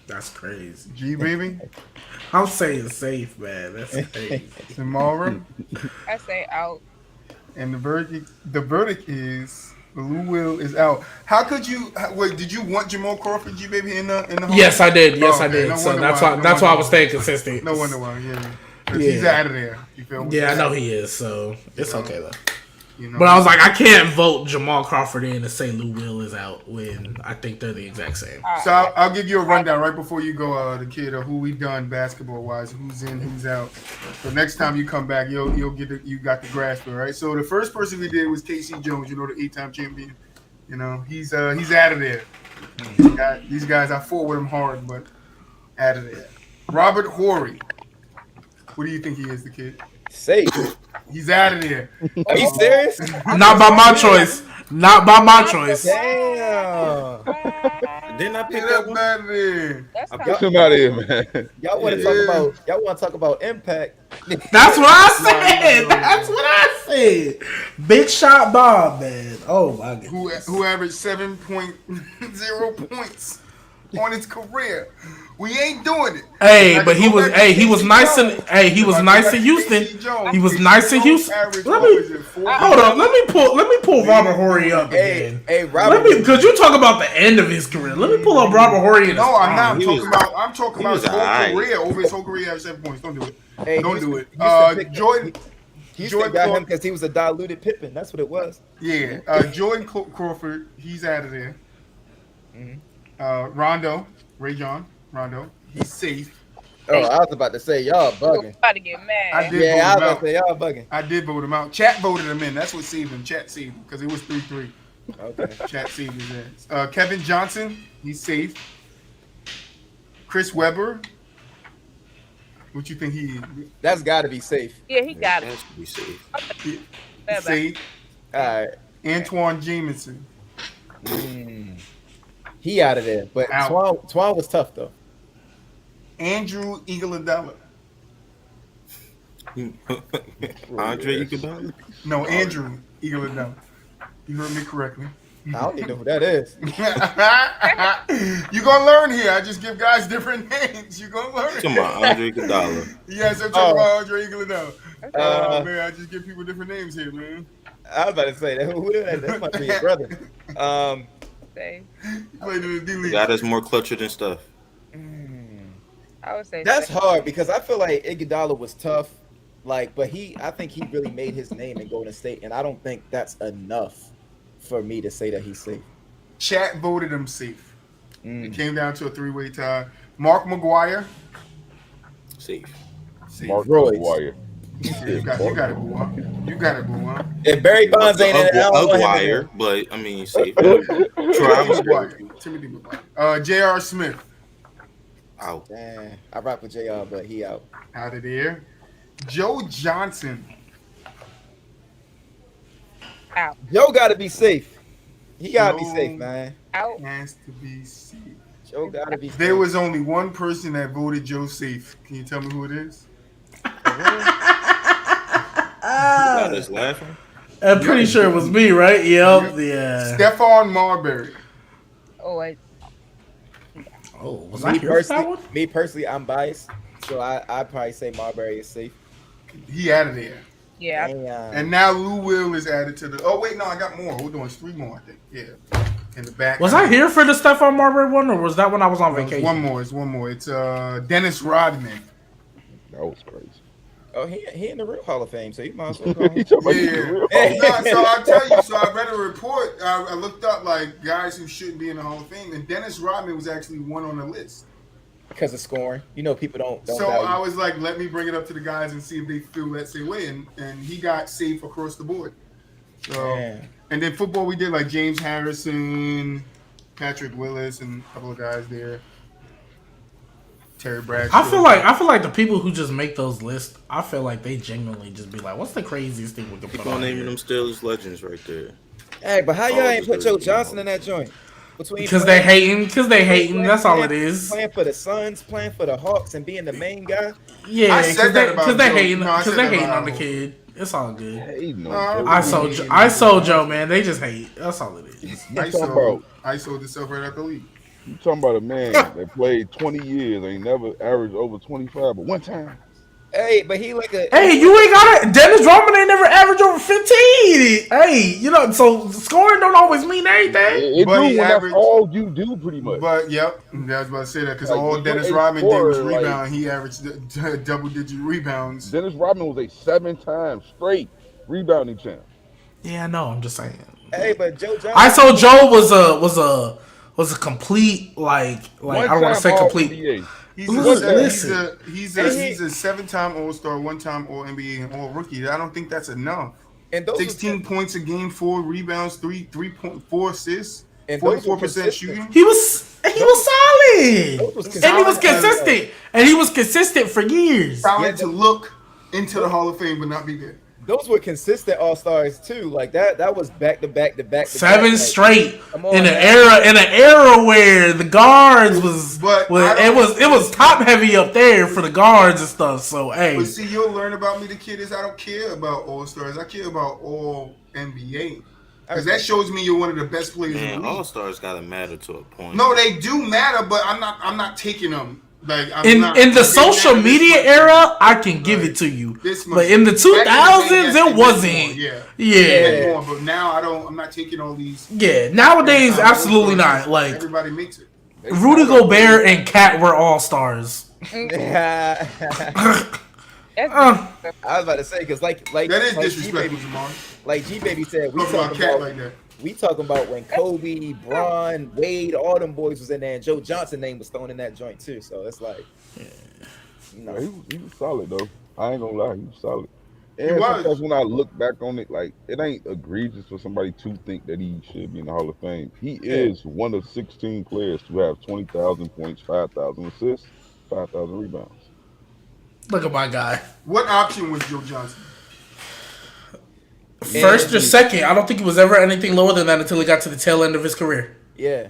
Speaker 3: That's crazy.
Speaker 1: Gbaby.
Speaker 3: I'm saying safe, man. That's crazy.
Speaker 1: Samara.
Speaker 5: I say out.
Speaker 1: And the verdict is Lou Will is out. How could you wait? Did you want Jamal Crawford, Gbaby, in the home?
Speaker 3: Yes, I did. Yes, I
Speaker 1: okay.
Speaker 3: did.
Speaker 1: No
Speaker 3: So
Speaker 1: wonder
Speaker 3: that's why I was
Speaker 1: why.
Speaker 3: staying consistent.
Speaker 1: No wonder why. Yeah. He's out of there. You feel me?
Speaker 3: Yeah, I know he is. So it's okay though.
Speaker 1: You know,
Speaker 3: But I was like, I can't vote Jamal Crawford in to say Lou Will is out when I think they're the exact same.
Speaker 1: So I'll give you a rundown right before you go, the kid, of who we've done basketball wise, who's in, who's out. So next time you come back, you got the grasp, all right? So the first person we did was Casey Jones, you know, the 8-time champion. You know, he's out of there. These guys, I fought with him hard, but out of there. Robert Horry. What do you think he is, the kid?
Speaker 4: Safe.
Speaker 1: He's out of there.
Speaker 4: Are you serious?
Speaker 3: Not by my choice. Not by my choice.
Speaker 4: Damn.
Speaker 6: Didn't I pick
Speaker 1: Get
Speaker 6: that
Speaker 1: up
Speaker 6: one?
Speaker 1: out of there.
Speaker 2: Get him out of here, man.
Speaker 4: Y'all want to talk about impact?
Speaker 3: That's what I said. That's what I said. Big shot Bob, man. Oh my god.
Speaker 1: Who averaged 7.0 points on his career. We ain't doing it.
Speaker 3: Hey, but he was nice in Houston. He was nice in Houston. Hold on. Let me pull Robert Horry up again.
Speaker 4: Hey, Robert.
Speaker 3: Because you talk about the end of his career. Let me pull up Robert Horry in his
Speaker 1: No, I'm
Speaker 3: prime.
Speaker 1: not. I'm talking about his whole career. Over his whole career, he had 7 points. Don't do it.
Speaker 4: Hey,
Speaker 1: Don't do it.
Speaker 4: Jordan
Speaker 1: Jordan
Speaker 4: got him because he was a diluted Pippen. That's what it was.
Speaker 1: Yeah, Jordan Crawford, he's out of there. Rondo, Rondo, he's safe.
Speaker 4: Oh, I was about to say y'all bugging.
Speaker 5: About to get mad.
Speaker 1: I did
Speaker 4: Yeah, I was
Speaker 1: vote him
Speaker 4: about
Speaker 1: out.
Speaker 4: to say y'all bugging.
Speaker 1: I did vote him out. Chat voted him in. That's what saved him. Chat saved him because it was 3-3.
Speaker 4: Okay.
Speaker 1: Chat saved his ass. Kevin Johnson, he's safe. Chris Webber, what you think he is?
Speaker 4: That's got to be safe.
Speaker 5: Yeah, he got it.
Speaker 6: Has to be safe.
Speaker 1: He's safe.
Speaker 4: All right.
Speaker 1: Antoine Jameson.
Speaker 4: He out of there. But
Speaker 1: Out.
Speaker 4: Twan was tough, though.
Speaker 1: Andrew Iguodala.
Speaker 6: Andre Iguodala?
Speaker 1: No, Andrew Iguodala. You heard me correctly.
Speaker 4: I don't even know who that is.
Speaker 1: You gonna learn here. I just give guys different names. You gonna learn.
Speaker 6: Come on, Andre Iguodala.
Speaker 1: Yes, I'm talking about Andre Iguodala. Man, I just give people different names here, man.
Speaker 4: I was about to say that. Who that? That must be your brother.
Speaker 5: Say,
Speaker 1: He played in the D
Speaker 6: The
Speaker 1: League.
Speaker 6: guy that's more clutcher than stuff.
Speaker 5: I would say
Speaker 4: That's
Speaker 5: Steph.
Speaker 4: hard because I feel like Iguodala was tough, like, but I think he really made his name in Golden State, and I don't think that's enough for me to say that he's safe.
Speaker 1: Chat voted him safe. It came down to a 3-way tie. Mark McGuire.
Speaker 6: Safe.
Speaker 1: Safe.
Speaker 2: Mark
Speaker 4: Royce.
Speaker 2: McGuire.
Speaker 1: You got it, BooWop. You got it, BooWop.
Speaker 4: If Barry Bonds ain't in it, I don't want him in
Speaker 6: Aguirre,
Speaker 4: there.
Speaker 6: but I mean, safe. Travis
Speaker 1: Timothy McGuire. J.R. Smith.
Speaker 6: out.
Speaker 4: Damn, I rock with JR, but he out.
Speaker 1: Out of there. Joe Johnson.
Speaker 5: Out.
Speaker 4: Joe got to be safe. He got to be
Speaker 1: Joe
Speaker 4: safe, man.
Speaker 5: Out.
Speaker 1: Has to be safe.
Speaker 4: Joe got to be safe.
Speaker 1: There was only one person that voted Joe safe. Can you tell me who it is?
Speaker 6: Got us laughing.
Speaker 3: I'm pretty sure it was me, right? Yep. Yeah.
Speaker 1: Stephon Marbury.
Speaker 5: Oh, wait.
Speaker 3: Oh, was I here for that one?
Speaker 4: Me personally, I'm biased, so I probably say Marbury is safe.
Speaker 1: He out of there.
Speaker 5: Yeah.
Speaker 1: And now Lou Will is added to the. Oh wait, no, I got more. Hold on, it's 3 more, I think. Yeah, in the back.
Speaker 3: Was I here for the Stephon Marbury one, or was that when I was on
Speaker 1: No, it's
Speaker 3: vacation?
Speaker 1: one more. It's one more. It's Dennis Rodman.
Speaker 2: That was crazy.
Speaker 4: Oh, he in the real Hall of Fame, so you might as well go.
Speaker 2: He talking about
Speaker 1: Yeah.
Speaker 2: the real-
Speaker 1: No, so I'll tell you. So I read a report. I looked up like guys who shouldn't be in the Hall of Fame, and Dennis Rodman was actually one on the list.
Speaker 4: Because of scoring, you know, people don't
Speaker 1: So
Speaker 4: value.
Speaker 1: I was like, let me bring it up to the guys and see if they feel that same way, and he got safe across the board. So
Speaker 4: Man.
Speaker 1: and then football we did like James Harrison, Patrick Willis, and a couple of guys there. Terry Bradshaw.
Speaker 3: I feel like the people who just make those lists, I feel like they genuinely just be like, "What's the craziest thing we can
Speaker 6: Keep
Speaker 3: put
Speaker 6: on
Speaker 3: on
Speaker 6: naming
Speaker 3: here?"
Speaker 6: them Steelers legends right there.
Speaker 4: Hey, but how y'all
Speaker 6: Oh,
Speaker 4: ain't put Joe
Speaker 6: because-
Speaker 4: Johnson in that joint?
Speaker 3: Because they hating. That's all it is.
Speaker 4: Playing for the Suns, playing for the Hawks, and being the main guy.
Speaker 3: Yeah,
Speaker 1: I said that about
Speaker 3: because they
Speaker 1: Joe.
Speaker 3: hating.
Speaker 1: No, I
Speaker 3: Because
Speaker 1: said
Speaker 3: they
Speaker 1: that
Speaker 3: hating
Speaker 1: about
Speaker 3: on the
Speaker 1: Joe.
Speaker 3: kid. It's all good.
Speaker 2: Hey, no,
Speaker 3: I sold Joe, man. They just hate. That's all it is.
Speaker 1: I sold itself right out the league.
Speaker 2: You talking about a man that played 20 years, ain't never averaged over 25, but one time.
Speaker 4: Hey, but he like a.
Speaker 3: Hey, you ain't got it. Dennis Rodman ain't never averaged over 15. Hey, you know, so scoring don't always mean anything.
Speaker 2: It
Speaker 1: But
Speaker 2: do
Speaker 1: he
Speaker 2: when
Speaker 1: averaged-
Speaker 2: that's all you do, pretty much.
Speaker 1: But yep, I was about to say that because
Speaker 2: Like,
Speaker 1: all
Speaker 2: you
Speaker 1: Dennis
Speaker 2: ain't
Speaker 1: Rodman did was
Speaker 2: scorer, like-
Speaker 1: rebound. He averaged double-digit rebounds.
Speaker 2: Dennis Rodman was a 7-time straight rebounding champ.
Speaker 3: Yeah, I know. I'm just saying.
Speaker 4: Hey, but Joe Johnson.
Speaker 3: I saw Joe was a complete like I don't want to say
Speaker 2: One-time
Speaker 3: complete.
Speaker 2: All-NBA.
Speaker 1: He's a 7-time All-Star, 1-time All-NBA, and All-Rookie. I don't think that's enough.
Speaker 4: And those
Speaker 1: 16 points a game, 4 rebounds, 3.4 assists,
Speaker 4: And those were
Speaker 1: 44%
Speaker 4: consistent.
Speaker 1: shooting.
Speaker 3: He was solid,
Speaker 4: Those was
Speaker 3: and he was
Speaker 1: consistent.
Speaker 3: consistent, and he was consistent for years.
Speaker 1: Solid to look into the Hall of Fame, but not be there.
Speaker 4: Those were consistent All Stars too. Like that was back to back to back.
Speaker 3: 7
Speaker 4: Like,
Speaker 3: straight
Speaker 4: come on,
Speaker 3: in an
Speaker 4: man.
Speaker 3: era where the guards was
Speaker 1: But
Speaker 3: it was top heavy up there for the guards and stuff. So hey,
Speaker 1: But see, you'll learn about me. The kid is I don't care about All Stars. I care about All NBA because that shows me you're one of the best players in
Speaker 6: Man,
Speaker 1: the
Speaker 6: all
Speaker 1: league.
Speaker 6: stars gotta matter to a point.
Speaker 1: No, they do matter, but I'm not taking them. Like
Speaker 3: in the social media era, I can give it to you. But in the 2000s, it wasn't. Yeah.
Speaker 1: More, but now I'm not taking all these.
Speaker 3: Yeah. Nowadays, absolutely not. Like
Speaker 1: Everybody makes it.
Speaker 3: Rudy Gobert and Cat were all stars.
Speaker 4: I
Speaker 5: That's
Speaker 4: was about to say because like
Speaker 1: That is
Speaker 4: like
Speaker 1: disrespectful,
Speaker 4: Gbaby,
Speaker 1: Jamal.
Speaker 4: like Gbaby said, we
Speaker 1: Talk about
Speaker 4: talking
Speaker 1: Cat
Speaker 4: about
Speaker 1: like that.
Speaker 4: we talking about when Kobe, Bron, Wade, all them boys was in there, and Joe Johnson name was thrown in that joint too. So it's like, you know,
Speaker 2: He was solid though. I ain't gonna lie, he was solid.
Speaker 1: He
Speaker 2: And
Speaker 1: was.
Speaker 2: sometimes when I look back on it, like it ain't egregious for somebody to think that he should be in the Hall of Fame. He is one of 16 players to have 20,000 points, 5,000 assists, 5,000 rebounds.
Speaker 3: Look at my guy.
Speaker 1: What option was Joe Johnson?
Speaker 3: First or second. I don't think he was ever anything lower than that until he got to the tail end of his career.
Speaker 4: yeah.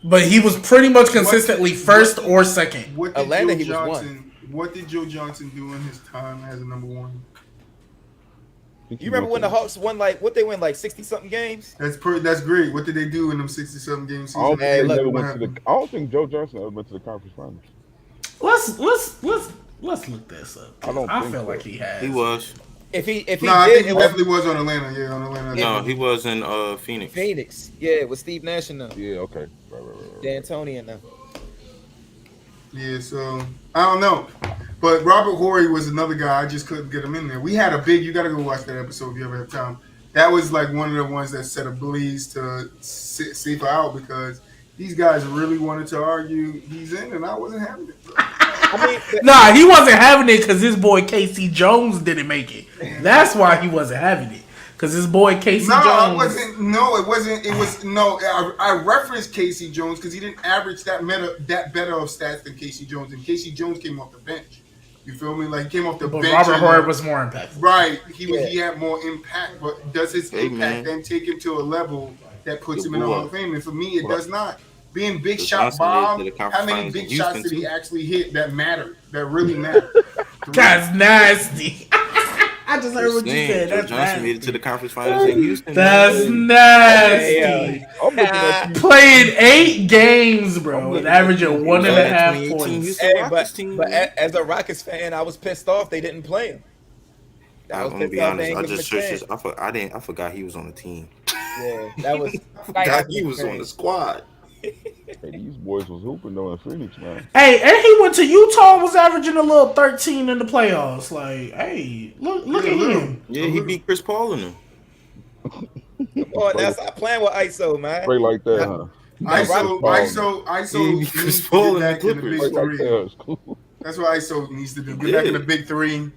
Speaker 3: But he was pretty much consistently first or second.
Speaker 1: What did
Speaker 4: Atlanta,
Speaker 1: Joe
Speaker 4: he was
Speaker 1: Johnson? What did Joe Johnson do in his time as a number one?
Speaker 4: You remember when the Hawks won what they win 60-something games?
Speaker 1: That's great. What did they do in them 60-something game season?
Speaker 2: I don't think they
Speaker 4: Hey,
Speaker 2: never went to the. I don't think Joe Johnson ever went to the conference finals.
Speaker 3: Let's look this up.
Speaker 2: I
Speaker 3: feel
Speaker 2: so.
Speaker 3: like he has.
Speaker 6: He was.
Speaker 4: If he
Speaker 1: I think
Speaker 4: did,
Speaker 1: he definitely was on Atlanta. Yeah, on Atlanta.
Speaker 6: No, he was in Phoenix.
Speaker 4: Phoenix. Yeah, with Steve Nash and them.
Speaker 2: Yeah, okay. Right.
Speaker 4: D'Antoni and them.
Speaker 1: Yeah, so I don't know. But Robert Horry was another guy. I just couldn't get him in there. We had a big. You got to go watch that episode if you ever have time. That was like one of the ones that set a blaze to Safer out because these guys really wanted to argue he's in, and I wasn't having it.
Speaker 3: Nah, he wasn't having it because his boy Casey Jones didn't make it. That's why he wasn't having it. Because his boy Casey Jones.
Speaker 1: It wasn't. No, it wasn't. It was no. I referenced Casey Jones because he didn't average that better of stats than Casey Jones, and Casey Jones came off the bench. You feel me? Like he came off the bench.
Speaker 3: Robert Horry was more impactful.
Speaker 1: Right. He had more impact, but does his impact then take him to a level that puts him in the Hall of Fame? And for me, it does not. Being big shot Bob, how many big shots did he actually hit that mattered? That really mattered.
Speaker 3: That's nasty. I just heard what you said. That's
Speaker 6: Johnson made it to the conference finals in Houston.
Speaker 3: That's nasty. Playing 8 games, bro, and averaging 1.5 points.
Speaker 4: Hey, but as a Rockets fan, I was pissed off they didn't play him.
Speaker 6: I'm gonna be honest. I just searched. I forgot he was on the team.
Speaker 4: Yeah, that was.
Speaker 6: I forgot he was on the squad.
Speaker 2: Hey, these boys was hooping though in Phoenix, man.
Speaker 3: Hey, and he went to Utah and was averaging a little 13 in the playoffs. Like, hey, look at him.
Speaker 6: Yeah, he beat Chris Paul in them.
Speaker 4: Come on, now stop playing with ISO, man.
Speaker 2: Play like that, huh?
Speaker 1: ISO
Speaker 6: Chris Paul in the Clippers.
Speaker 1: That's what ISO needs to do. Get back in the big three.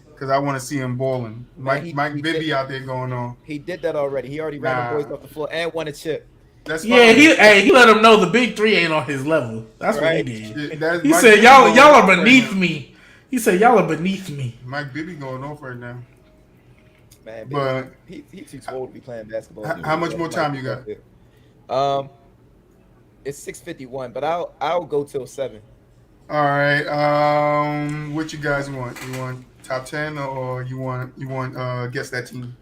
Speaker 1: Because I want to see him balling. Mike Bibby out there going on.
Speaker 4: He did that already. He already ran the boys off the floor and won a chip.
Speaker 1: That's
Speaker 3: he let him know the big three ain't on his level. That's right. What he did. He
Speaker 1: Mike
Speaker 3: said,
Speaker 1: Bibby
Speaker 3: y'all are beneath me. He said, y'all are beneath me.
Speaker 1: Mike Bibby going off right now.
Speaker 4: Man,
Speaker 1: but
Speaker 4: he's too old to be playing basketball.
Speaker 1: How much more time you got?
Speaker 4: It's 6:51, but I'll go till 7.
Speaker 1: All right. What you guys want? You want top 10 or you want guess that team?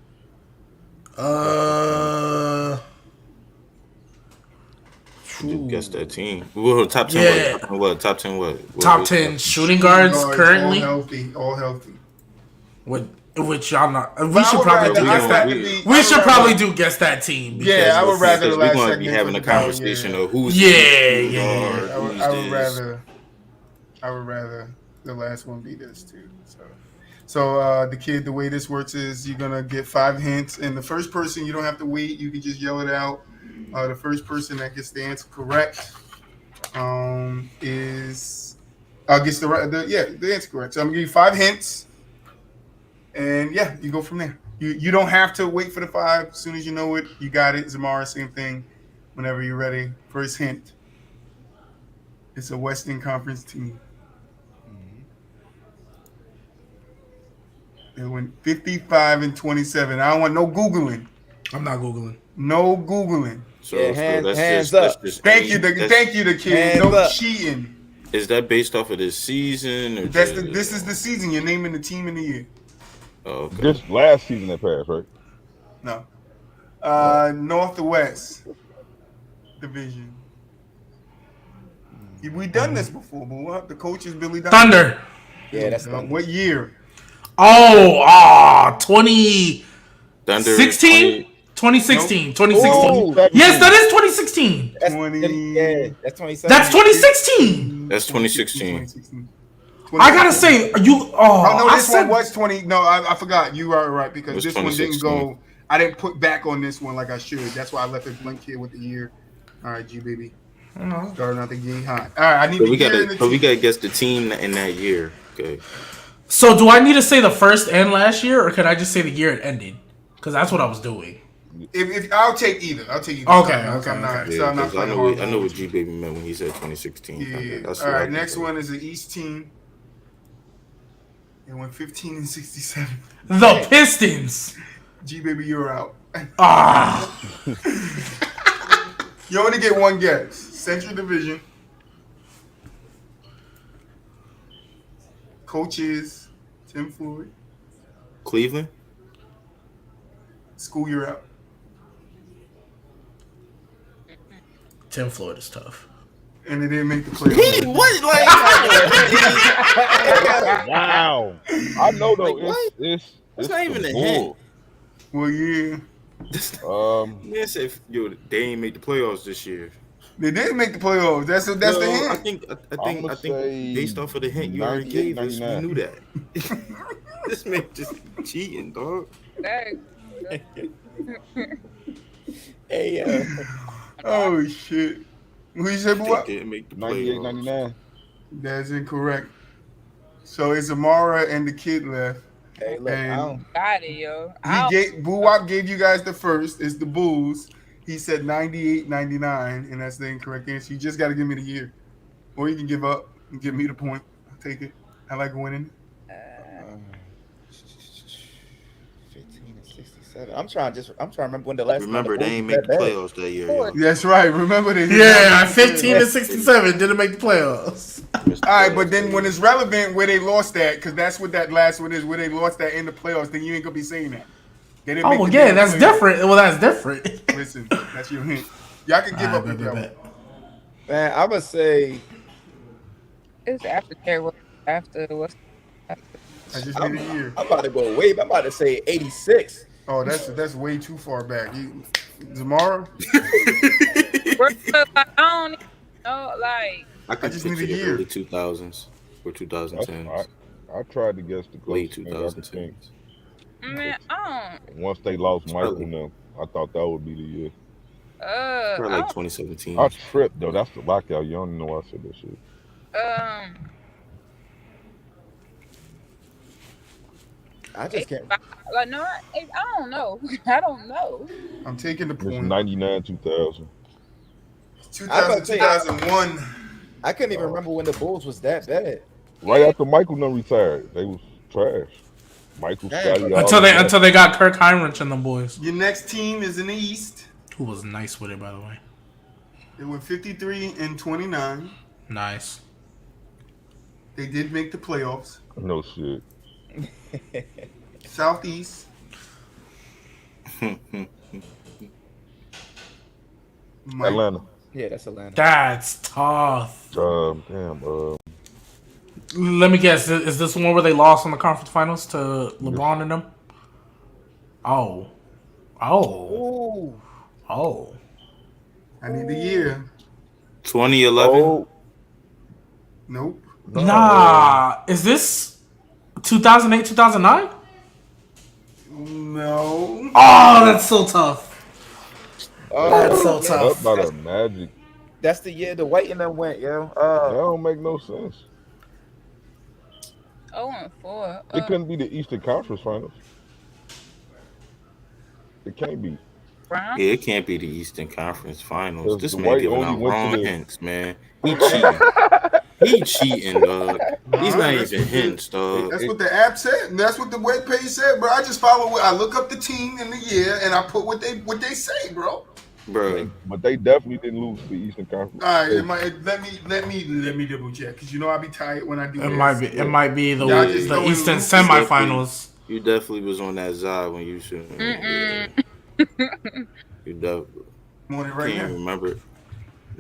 Speaker 6: Guess that team. Well, top 10.
Speaker 3: Yeah.
Speaker 6: What? Top 10. What?
Speaker 3: Top 10 shooting guards currently.
Speaker 1: All healthy.
Speaker 3: Which y'all not. We should probably do guess that. We should probably do guess that team.
Speaker 1: Yeah, I would rather the last
Speaker 6: segment. We're going to be having a conversation of who's.
Speaker 1: I would rather the last one be this too. So the way this works is you're gonna get 5 hints, and the first person, you don't have to wait. You can just yell it out. The first person that gets the answer correct gets the answer correct. So I'm gonna give you 5 hints, and you go from there. You don't have to wait for the 5. As soon as you know it, you got it. Zamara, same thing. Whenever you're ready. First hint. It's a Western Conference team. They went 55-27. I don't want no Googling.
Speaker 3: I'm not Googling.
Speaker 1: No Googling.
Speaker 6: So,
Speaker 4: hands up.
Speaker 1: Thank you, the kid. No cheating.
Speaker 6: Is that based off of this season? Or
Speaker 1: this is the season. You're naming the team in the year.
Speaker 6: Oh, okay.
Speaker 2: This last season that passed, right?
Speaker 1: No. North to West division. We've done this before, but the coach is Billy Donovan.
Speaker 3: Thunder.
Speaker 4: Yeah, that's
Speaker 1: what year?
Speaker 3: 2016?
Speaker 6: Thunder.
Speaker 3: 2016.
Speaker 1: Nope.
Speaker 3: 2016. Yes, that is 2016.
Speaker 4: That's 2017.
Speaker 3: That's 2016.
Speaker 6: That's 2016.
Speaker 3: I gotta say,
Speaker 1: this one was 20. No, I forgot. You are right because this one didn't go. I didn't put back on this one like I should. That's why I left it blank here with the year. All right, Gbaby. Starting out the game hot. All right, I need
Speaker 6: we gotta guess the team in that year. Okay.
Speaker 3: So do I need to say the first and last year, or can I just say the year it ended? Because that's what I was doing.
Speaker 1: If I'll take either.
Speaker 3: Okay.
Speaker 6: I know what Gbaby meant when he said 2016.
Speaker 1: Yeah. All right. Next one is the East team. They went 15-67.
Speaker 3: The Pistons.
Speaker 1: Gbaby, you're out. You only get one guess. Central Division. Coach is Tim Floyd.
Speaker 6: Cleveland.
Speaker 1: School year out.
Speaker 3: Tim Floyd is tough.
Speaker 1: And they didn't make the playoffs.
Speaker 6: What? Like,
Speaker 2: Wow. I know though.
Speaker 6: Like,
Speaker 2: it's
Speaker 6: not even
Speaker 2: the
Speaker 6: a hint.
Speaker 2: Bulls.
Speaker 1: Well, yeah.
Speaker 6: Man said, they ain't make the playoffs this year.
Speaker 1: They didn't make the playoffs. That's the hint.
Speaker 6: I think based off of the hint you already
Speaker 2: 98,
Speaker 6: gave us, we
Speaker 2: 99.
Speaker 6: knew that. This man just cheating, dog.
Speaker 4: Hey,
Speaker 1: Oh shit. Who you said, what?
Speaker 6: Didn't make the
Speaker 2: 98,
Speaker 6: playoffs.
Speaker 2: 99.
Speaker 1: That's incorrect. So it's Amara and the kid left.
Speaker 4: hey, look, I don't.
Speaker 5: Got it, yo.
Speaker 1: BooWop gave you guys the first. It's the Bulls. He said 98, 99, and that's the incorrect answer. You just got to give me the year. Or you can give up and give me the point. I'll take it. I like winning.
Speaker 4: 15 and 67. I'm trying to remember when the last.
Speaker 6: Remember,
Speaker 4: time
Speaker 6: they ain't
Speaker 4: Bulls
Speaker 6: make the
Speaker 4: was that bad.
Speaker 6: playoffs that year. Yo.
Speaker 1: That's right. Remember they
Speaker 3: Yeah, 15 to 67 didn't make the playoffs.
Speaker 1: All right, but then when it's relevant where they lost that, because that's what that last one is, where they lost that in the playoffs, then you ain't going to be saying that. They didn't
Speaker 3: Oh,
Speaker 1: make
Speaker 3: well,
Speaker 1: the
Speaker 3: yeah,
Speaker 1: damn
Speaker 3: that's
Speaker 1: playoffs.
Speaker 3: different. Well, that's different.
Speaker 1: Listen, that's your hint. Y'all can give up with that one.
Speaker 4: Man, I would say
Speaker 5: It's after Terry. After what's
Speaker 1: I just need a year.
Speaker 4: I'm about to go way. I'm about to say 86.
Speaker 1: Oh, that's way too far back. Zamara?
Speaker 5: I don't even know, like.
Speaker 6: I could
Speaker 1: just need
Speaker 6: picture
Speaker 1: a
Speaker 6: the
Speaker 1: year.
Speaker 6: early 2000s or 2010s.
Speaker 2: I tried to guess the
Speaker 6: Late
Speaker 2: closest thing I could
Speaker 6: 2010s.
Speaker 2: think.
Speaker 5: Man, I
Speaker 2: Once they lost Michael
Speaker 6: Probably.
Speaker 2: now, I thought that would be the year.
Speaker 5: don't.
Speaker 6: Probably like 2017.
Speaker 2: I tripped though. That's the lockout. You don't know I said that shit.
Speaker 4: I just can't.
Speaker 5: Like no, I don't know. I don't know.
Speaker 1: I'm taking the
Speaker 2: It's
Speaker 1: point.
Speaker 2: 99, 2000.
Speaker 1: 2000, 2001.
Speaker 4: I couldn't even remember when the Bulls was that bad.
Speaker 2: Right after Michael done retired, they was trash. Michael, Scotty,
Speaker 3: Until they got Kirk Heinrich and them boys.
Speaker 1: Your next team is in the East.
Speaker 3: Who was nice with it, by the way.
Speaker 1: They went 53 and 29.
Speaker 3: Nice.
Speaker 1: They did make the playoffs.
Speaker 2: No shit.
Speaker 1: Southeast. Mike.
Speaker 2: Atlanta.
Speaker 4: Yeah, that's Atlanta.
Speaker 3: That's tough. Let me guess. Is this one where they lost in the conference finals to LeBron and them? Oh.
Speaker 4: Ooh.
Speaker 1: I need the year.
Speaker 6: 2011.
Speaker 2: Oh,
Speaker 1: Nope.
Speaker 3: Nah. Is this 2008, 2009?
Speaker 1: No.
Speaker 3: Oh, that's so tough. That's so
Speaker 2: Up
Speaker 3: tough.
Speaker 2: by the Magic.
Speaker 4: That's the year the White and them went, yo.
Speaker 2: That don't make no sense.
Speaker 5: 0-4.
Speaker 2: It couldn't be the Eastern Conference Finals. It can't be.
Speaker 5: Brown?
Speaker 6: Yeah, it can't be the Eastern Conference Finals.
Speaker 2: Because
Speaker 6: This
Speaker 2: the
Speaker 6: man
Speaker 2: White
Speaker 6: giving
Speaker 2: only
Speaker 6: out
Speaker 2: went to
Speaker 6: wrong
Speaker 2: the-
Speaker 6: hints, man. He cheating. He cheating, dog. These not even hints, dog.
Speaker 1: That's what the app said, and that's what the web page said, bro. I just follow. I look up the team and the year, and I put what they say, bro.
Speaker 6: Bro,
Speaker 2: But they definitely didn't lose to the Eastern Conference.
Speaker 1: All right, let me double check because you know I be tired when I do.
Speaker 3: It
Speaker 1: this.
Speaker 3: might be the
Speaker 1: Y'all just go
Speaker 3: Eastern
Speaker 1: and-
Speaker 3: semifinals.
Speaker 6: you definitely was on that side when you should. You definitely
Speaker 1: I'm on it right
Speaker 6: can't
Speaker 1: now.
Speaker 6: remember.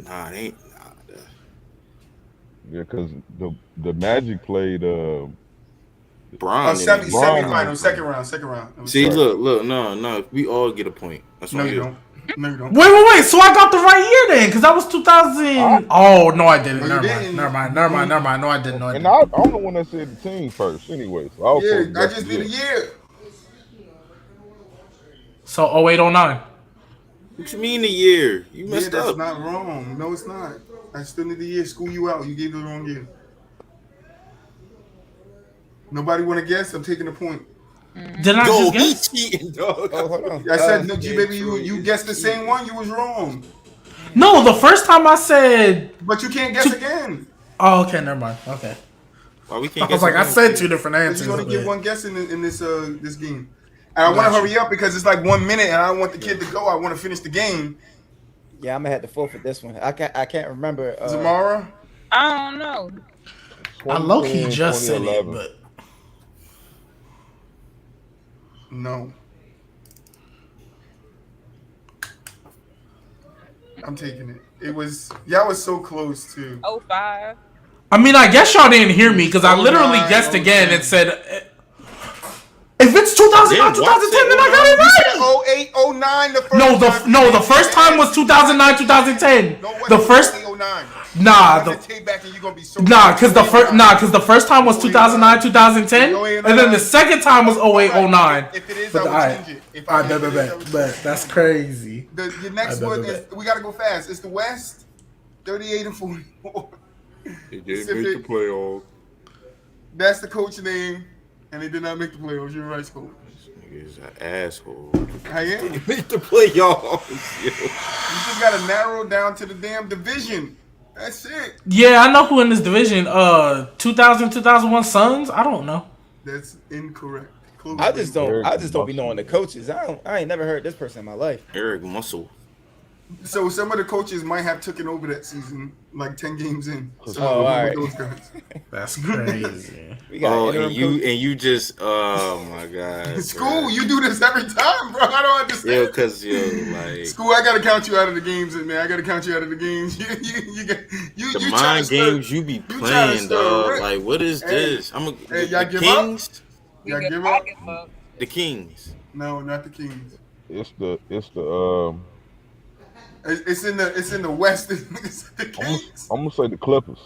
Speaker 6: Nah, it ain't.
Speaker 2: Yeah, because the Magic played.
Speaker 6: Bron.
Speaker 1: Semifinal, second round.
Speaker 6: See, look, no. We all get a point. That's
Speaker 1: No,
Speaker 6: on
Speaker 1: you
Speaker 6: you.
Speaker 1: don't. No, you don't.
Speaker 3: Wait. So I got the right year then, because that was 2000. Oh no, I didn't.
Speaker 1: No, you
Speaker 3: Never mind. No, I didn't.
Speaker 2: And I'm the one that said the team first, anyway. So I was
Speaker 1: Yeah,
Speaker 2: supposed to
Speaker 1: I
Speaker 2: guess
Speaker 1: just
Speaker 2: the
Speaker 1: need a year.
Speaker 3: So 08, 09.
Speaker 6: What you mean a year? You
Speaker 1: Yeah,
Speaker 6: messed
Speaker 1: that's
Speaker 6: up.
Speaker 1: not wrong. No, it's not. I still need the year. School you out. You gave the wrong year. Nobody want to guess? I'm taking the point.
Speaker 3: Didn't I
Speaker 6: Yo,
Speaker 3: just
Speaker 6: he
Speaker 3: guess?
Speaker 6: cheating, dog.
Speaker 4: Oh, hold on.
Speaker 1: I said, no, Gbaby, you guessed the same one. You was wrong.
Speaker 3: No, the first time I said.
Speaker 1: But you can't guess again.
Speaker 3: Oh, okay, never mind. Okay.
Speaker 6: Why we can't
Speaker 3: I was
Speaker 6: guess
Speaker 3: like, I
Speaker 6: again?
Speaker 3: said two different
Speaker 1: 'Cause
Speaker 3: answers.
Speaker 1: you only
Speaker 3: but-
Speaker 1: get one guess in this game. And I want to hurry up because it's like 1 minute, and I don't want the kid to go. I want to finish the game.
Speaker 4: Yeah, I'm gonna have to forfeit this one. I can't remember.
Speaker 1: Zamara,
Speaker 5: I don't know.
Speaker 3: I low key
Speaker 2: 2010,
Speaker 3: just said it,
Speaker 2: 2011.
Speaker 3: but
Speaker 1: No. I'm taking it. It was y'all was so close too.
Speaker 5: 05.
Speaker 3: I mean, I guess y'all didn't hear me because I literally
Speaker 1: 09,
Speaker 3: guessed again
Speaker 1: 07.
Speaker 3: and said, if it's 2009,
Speaker 6: Damn,
Speaker 3: 2010, then I got it
Speaker 1: You
Speaker 3: right.
Speaker 1: said 08, 09 the first time.
Speaker 3: No, the first time was 2009, 2010.
Speaker 1: No, it
Speaker 3: The
Speaker 1: wasn't
Speaker 3: first,
Speaker 1: 09.
Speaker 3: nah,
Speaker 1: Run
Speaker 3: the
Speaker 1: the tape back and you're gonna be so
Speaker 3: because the first time was 2009, 2010, and then the second time was 08, 09.
Speaker 1: If it is,
Speaker 3: But
Speaker 1: I will change it. If
Speaker 3: I
Speaker 1: if it is, I will
Speaker 3: bet.
Speaker 1: change it.
Speaker 3: That's crazy.
Speaker 1: The next
Speaker 3: I
Speaker 1: one
Speaker 3: bet,
Speaker 1: is
Speaker 3: bet.
Speaker 1: we gotta go fast. It's the West, 38 and 44.
Speaker 6: They didn't make
Speaker 1: Pacific.
Speaker 6: the playoffs.
Speaker 1: That's the coach name, and they did not make the playoffs. You're right, Scope.
Speaker 6: This nigga's an asshole.
Speaker 1: I am.
Speaker 6: Make the playoffs.
Speaker 1: You just gotta narrow down to the damn division. That's it.
Speaker 3: Yeah, I know who in this division. 2000, 2001 Suns. I don't know.
Speaker 1: That's incorrect. Close.
Speaker 4: I just don't be
Speaker 2: Eric
Speaker 4: knowing the coaches. I ain't never heard this person in my life.
Speaker 6: Eric Muscle.
Speaker 1: So some of the coaches might have taken over that season, like 10 games in. So
Speaker 4: Oh, all right.
Speaker 1: those guys.
Speaker 3: That's crazy.
Speaker 4: We got
Speaker 6: Oh,
Speaker 4: interim
Speaker 6: and
Speaker 4: coach.
Speaker 6: you just oh my god.
Speaker 1: School, you do this every time, bro. I don't understand.
Speaker 6: Yeah, cause like
Speaker 1: School, I gotta count you out of the games, man. I gotta count you out of the games. You
Speaker 6: the
Speaker 1: tryna
Speaker 6: mind
Speaker 1: stir-
Speaker 6: games you be
Speaker 1: tryna
Speaker 6: playing,
Speaker 1: stir
Speaker 6: dog.
Speaker 1: Rick.
Speaker 6: Like what is
Speaker 1: Hey,
Speaker 6: this? I'm a
Speaker 1: hey, y'all
Speaker 6: the
Speaker 1: give up?
Speaker 6: Kings.
Speaker 1: Y'all
Speaker 5: Nigga,
Speaker 1: give
Speaker 5: I
Speaker 1: up?
Speaker 5: give up.
Speaker 6: The Kings.
Speaker 1: No, not the Kings.
Speaker 2: It's the
Speaker 1: It's in the West. It's the Kings.
Speaker 2: I'm gonna say the Clippers.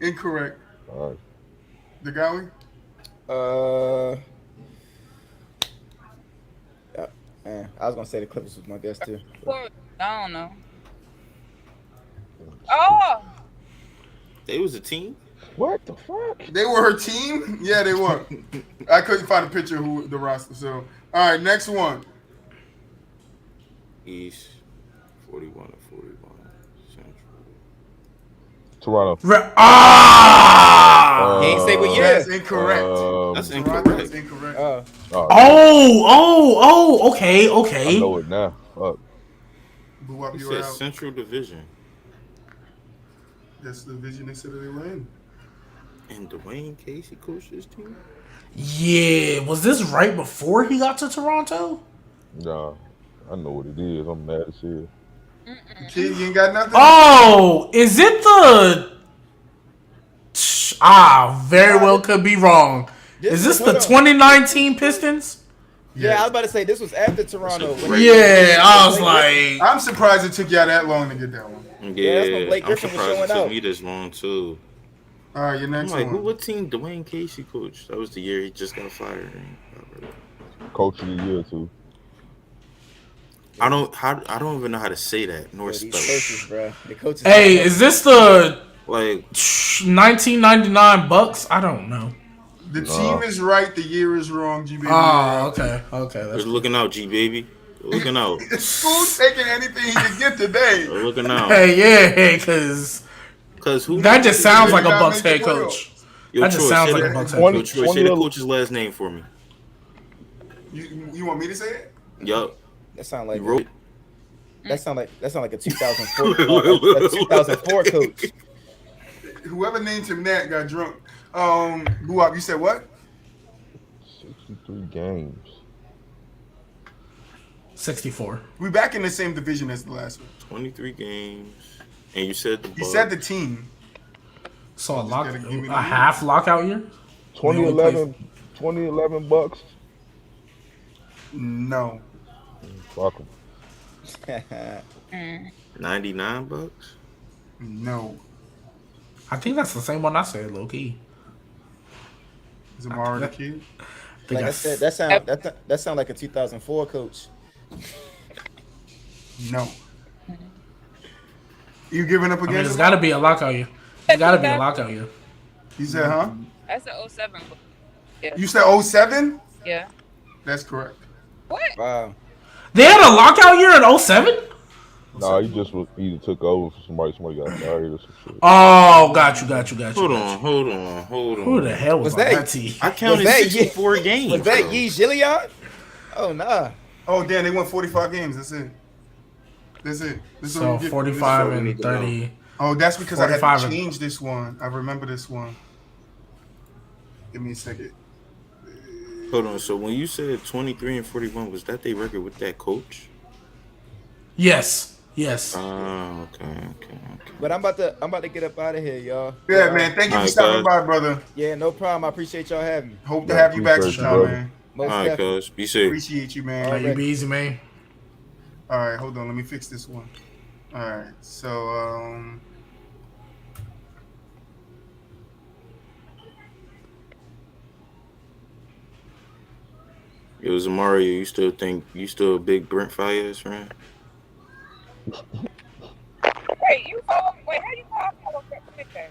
Speaker 1: Incorrect.
Speaker 2: All right.
Speaker 1: The Gowie?
Speaker 4: I was gonna say the Clippers was my guess too.
Speaker 5: I don't know. Oh,
Speaker 6: They was a team.
Speaker 2: What the fuck?
Speaker 1: They were her team? Yeah, they were. I couldn't find a picture of who the roster. So, all right, next one.
Speaker 6: East, 41 and 41. Central.
Speaker 2: Toronto.
Speaker 3: Ah!
Speaker 4: He ain't say what year.
Speaker 1: That's incorrect.
Speaker 6: That's
Speaker 1: Toronto's
Speaker 6: incorrect.
Speaker 1: incorrect.
Speaker 3: Okay.
Speaker 2: I know it now. Fuck.
Speaker 1: BooWop,
Speaker 6: He
Speaker 1: you were
Speaker 6: said
Speaker 1: out.
Speaker 6: Central Division.
Speaker 1: That's the division they said they were in.
Speaker 6: And Dwayne Casey coached this team.
Speaker 3: Yeah, was this right before he got to Toronto?
Speaker 2: Nah, I know what it is. I'm mad as hell.
Speaker 1: Kid, you ain't got nothing?
Speaker 3: Oh, is it the? Very well could be wrong. Is this the 2019 Pistons?
Speaker 4: Yeah, I was about to say this was after Toronto.
Speaker 3: Yeah, I was like,
Speaker 1: I'm surprised it took y'all that long to get that one.
Speaker 6: Yeah,
Speaker 4: that's when Blake
Speaker 6: I'm
Speaker 4: Griffin was
Speaker 6: surprised it
Speaker 4: showing
Speaker 6: took
Speaker 4: out.
Speaker 6: me this long too.
Speaker 1: All right, your
Speaker 6: I'm
Speaker 1: next
Speaker 6: like,
Speaker 1: one.
Speaker 6: what team Dwayne Casey coached? That was the year he just got fired.
Speaker 2: Coach of the year too.
Speaker 6: I don't even know how to say that nor
Speaker 4: These
Speaker 6: spell it.
Speaker 4: coaches, bro. The coaches.
Speaker 3: hey, is this the
Speaker 6: Like
Speaker 3: 1999 Bucks? I don't know.
Speaker 1: The team is right, the year is wrong, Gbaby.
Speaker 3: Oh, okay.
Speaker 6: we're
Speaker 3: That's
Speaker 6: looking out, Gbaby. We're looking out.
Speaker 1: School's taking anything he can get today.
Speaker 6: We're looking out.
Speaker 3: hey, yeah, because
Speaker 6: Cause who?
Speaker 3: that just sounds like a
Speaker 1: Did not
Speaker 3: Bucks
Speaker 1: make the
Speaker 3: head coach.
Speaker 6: Yo,
Speaker 3: That just
Speaker 6: Troy,
Speaker 3: sounds
Speaker 6: say
Speaker 3: like
Speaker 6: the-
Speaker 3: a Bucks
Speaker 6: Yo,
Speaker 3: head
Speaker 2: Twenty-
Speaker 3: coach.
Speaker 6: Troy, say the
Speaker 2: 20
Speaker 6: coach's last name for me.
Speaker 1: You want me to say it?
Speaker 6: Yup.
Speaker 4: That sound like
Speaker 6: You wrote.
Speaker 4: that sound like a 2004 a 2004 coach.
Speaker 1: Whoever named him that got drunk. BooWop, you said what?
Speaker 2: 63 games.
Speaker 3: 64.
Speaker 1: We back in the same division as the last one.
Speaker 6: 23 games. And you said the
Speaker 1: He
Speaker 6: Bucks.
Speaker 1: said the team.
Speaker 3: So
Speaker 1: gotta give me
Speaker 3: a
Speaker 1: the-
Speaker 3: half lockout year?
Speaker 2: 2011 Bucks.
Speaker 1: No.
Speaker 2: Fuck 'em.
Speaker 6: 99 Bucks.
Speaker 1: No.
Speaker 3: I think that's the same one I said, low key.
Speaker 1: Is Amara the kid?
Speaker 4: Like I said, that sound like a 2004 coach.
Speaker 1: No. You giving up
Speaker 3: I mean,
Speaker 1: again?
Speaker 3: it's got to be a lockout year. It's got to be a lockout year.
Speaker 1: You said, huh?
Speaker 5: that's an 07 book. Yeah.
Speaker 1: You said 07?
Speaker 5: Yeah.
Speaker 1: That's correct.
Speaker 5: What?
Speaker 4: Wow.
Speaker 3: They had a lockout year in 07?
Speaker 2: Nah, he just either took over for somebody got fired or some shit.
Speaker 3: Oh, got you.
Speaker 6: Hold on.
Speaker 3: Who the hell was
Speaker 4: Was
Speaker 3: on
Speaker 4: that-
Speaker 3: that team?
Speaker 6: I counted
Speaker 4: that
Speaker 6: 64 games.
Speaker 4: Was that
Speaker 6: bro.
Speaker 4: Yi Jillian? Oh nah.
Speaker 1: Oh, damn, they won 45 games. That's it. This is
Speaker 3: So
Speaker 1: what you get.
Speaker 3: 45
Speaker 6: we
Speaker 3: and
Speaker 6: need to know.
Speaker 3: 30.
Speaker 1: Oh, that's because I had
Speaker 3: 45
Speaker 1: to
Speaker 3: and-
Speaker 1: change this one. I remember this one. Give me a second.
Speaker 6: Hold on. So when you said 23-41, was that their record with that coach?
Speaker 3: Yes. Yes.
Speaker 6: Okay.
Speaker 4: But I'm about to get up out of here, y'all.
Speaker 1: Yeah, man. Thank you
Speaker 6: All
Speaker 1: for
Speaker 6: right,
Speaker 1: stopping
Speaker 6: cuz.
Speaker 1: by, brother.
Speaker 4: Yeah, no problem. I appreciate y'all having me.
Speaker 1: Hope to
Speaker 2: Man,
Speaker 1: have you back
Speaker 2: appreciate you,
Speaker 1: sometime,
Speaker 2: brother.
Speaker 1: man.
Speaker 4: Most
Speaker 6: All right,
Speaker 4: definitely.
Speaker 6: cuz. Be safe.
Speaker 1: Appreciate you, man.
Speaker 3: You be easy, man.
Speaker 1: All right, hold on. Let me fix this one. All right. So,
Speaker 6: It was Mario. You still think you still a big Brent Fayez fan?
Speaker 5: Wait, you follow? Wait, how you follow Twitter?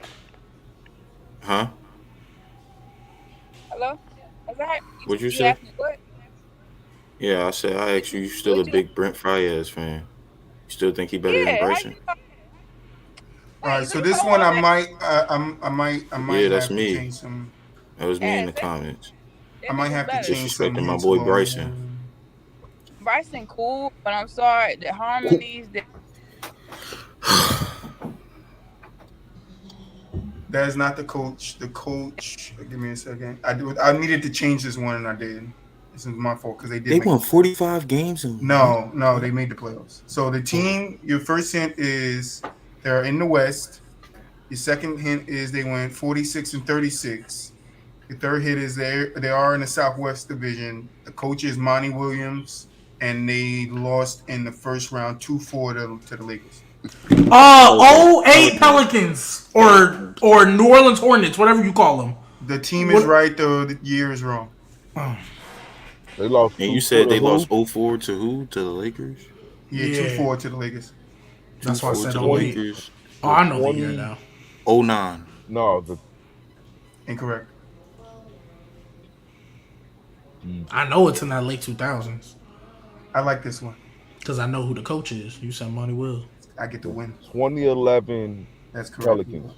Speaker 6: Huh?
Speaker 5: Hello? Is that
Speaker 6: What'd you
Speaker 5: you
Speaker 6: say?
Speaker 5: asked me what?
Speaker 6: Yeah, I said I asked you. You still a
Speaker 5: What you?
Speaker 6: big Brent Fayez fan? You still think he better than
Speaker 5: Yeah, how
Speaker 6: Bryson?
Speaker 5: you?
Speaker 1: all right.
Speaker 5: Wait,
Speaker 1: So
Speaker 5: you
Speaker 1: this
Speaker 5: follow
Speaker 1: one,
Speaker 5: all that?
Speaker 1: I might
Speaker 6: Yeah, that's
Speaker 1: have to
Speaker 6: me.
Speaker 1: change some.
Speaker 6: That was me in
Speaker 5: Yeah,
Speaker 6: the comments.
Speaker 1: I might have to
Speaker 5: better.
Speaker 1: change some
Speaker 6: Disrespecting my
Speaker 1: hints
Speaker 6: boy
Speaker 1: along
Speaker 6: Bryson.
Speaker 5: Bryson cool, but I'm sorry, the harmonies that
Speaker 1: That is not the coach. The coach. Give me a second. I needed to change this one, and I did. This is my fault because they did.
Speaker 6: They
Speaker 1: make
Speaker 6: won
Speaker 1: the playoffs.
Speaker 6: 45 games and
Speaker 1: No, they made the playoffs. So the team. Your first hint is they're in the West. Your second hint is they went 46-36. The third hit is they are in the Southwest Division. The coach is Monty Williams, and they lost in the first round 2-4 to the Lakers.
Speaker 3: 08 Pelicans or New Orleans Hornets, whatever you call them.
Speaker 1: The team is right, though the year is wrong.
Speaker 2: They lost.
Speaker 6: And
Speaker 2: 2
Speaker 6: you said
Speaker 2: to
Speaker 6: they
Speaker 2: who?
Speaker 6: lost 0-4 to who? To the Lakers?
Speaker 1: Yeah, 2-4 to the Lakers.
Speaker 3: That's why I
Speaker 6: 2-4
Speaker 3: said
Speaker 6: to the
Speaker 3: 08.
Speaker 6: Lakers.
Speaker 3: Oh, I know the year now.
Speaker 6: 09.
Speaker 2: No, the
Speaker 1: Incorrect.
Speaker 3: I know it's in that late 2000s
Speaker 1: I like this one.
Speaker 3: because I know who the coach is. You said Monty Will.
Speaker 1: I get the win.
Speaker 2: 2011
Speaker 1: That's correct.
Speaker 2: Pelicans.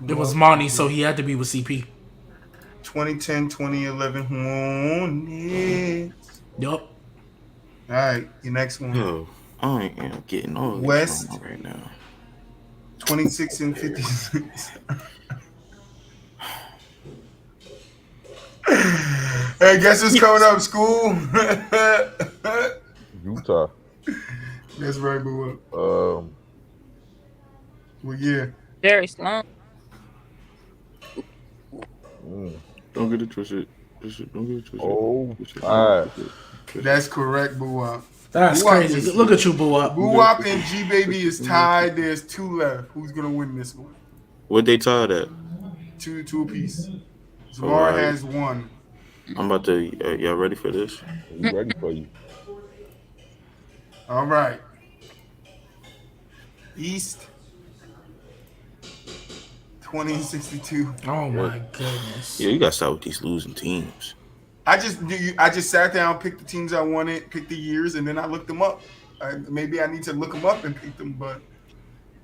Speaker 3: It was Monty, so he had to be with CP.
Speaker 1: 2010, 2011 Hornets.
Speaker 3: Yup.
Speaker 1: All right, your next one.
Speaker 6: Yo, I am getting all this
Speaker 1: West.
Speaker 6: wrong right now.
Speaker 1: 26-56. Hey, guess who's coming up, school?
Speaker 2: Utah.
Speaker 1: That's right, boo. Well, yeah.
Speaker 5: Jerry Sloan.
Speaker 6: Don't get it twisted. Don't get it twisted.
Speaker 2: Oh, all right.
Speaker 1: That's correct, BooWop.
Speaker 3: That's
Speaker 1: BooWop
Speaker 3: crazy.
Speaker 1: is-
Speaker 3: Look at you, BooWop.
Speaker 1: BooWop and Gbaby is tied. There's 2 left. Who's gonna win this one?
Speaker 6: What they tied at?
Speaker 1: 2 apiece. Zamar
Speaker 6: Alright.
Speaker 1: has 1.
Speaker 6: I'm about to. Y'all ready for this?
Speaker 2: We ready for you.
Speaker 1: All right. East 2062.
Speaker 3: Oh my goodness.
Speaker 6: Yeah, you gotta start with these losing teams.
Speaker 1: I just sat down, picked the teams I wanted, picked the years, and then I looked them up. Maybe I need to look them up and pick them, but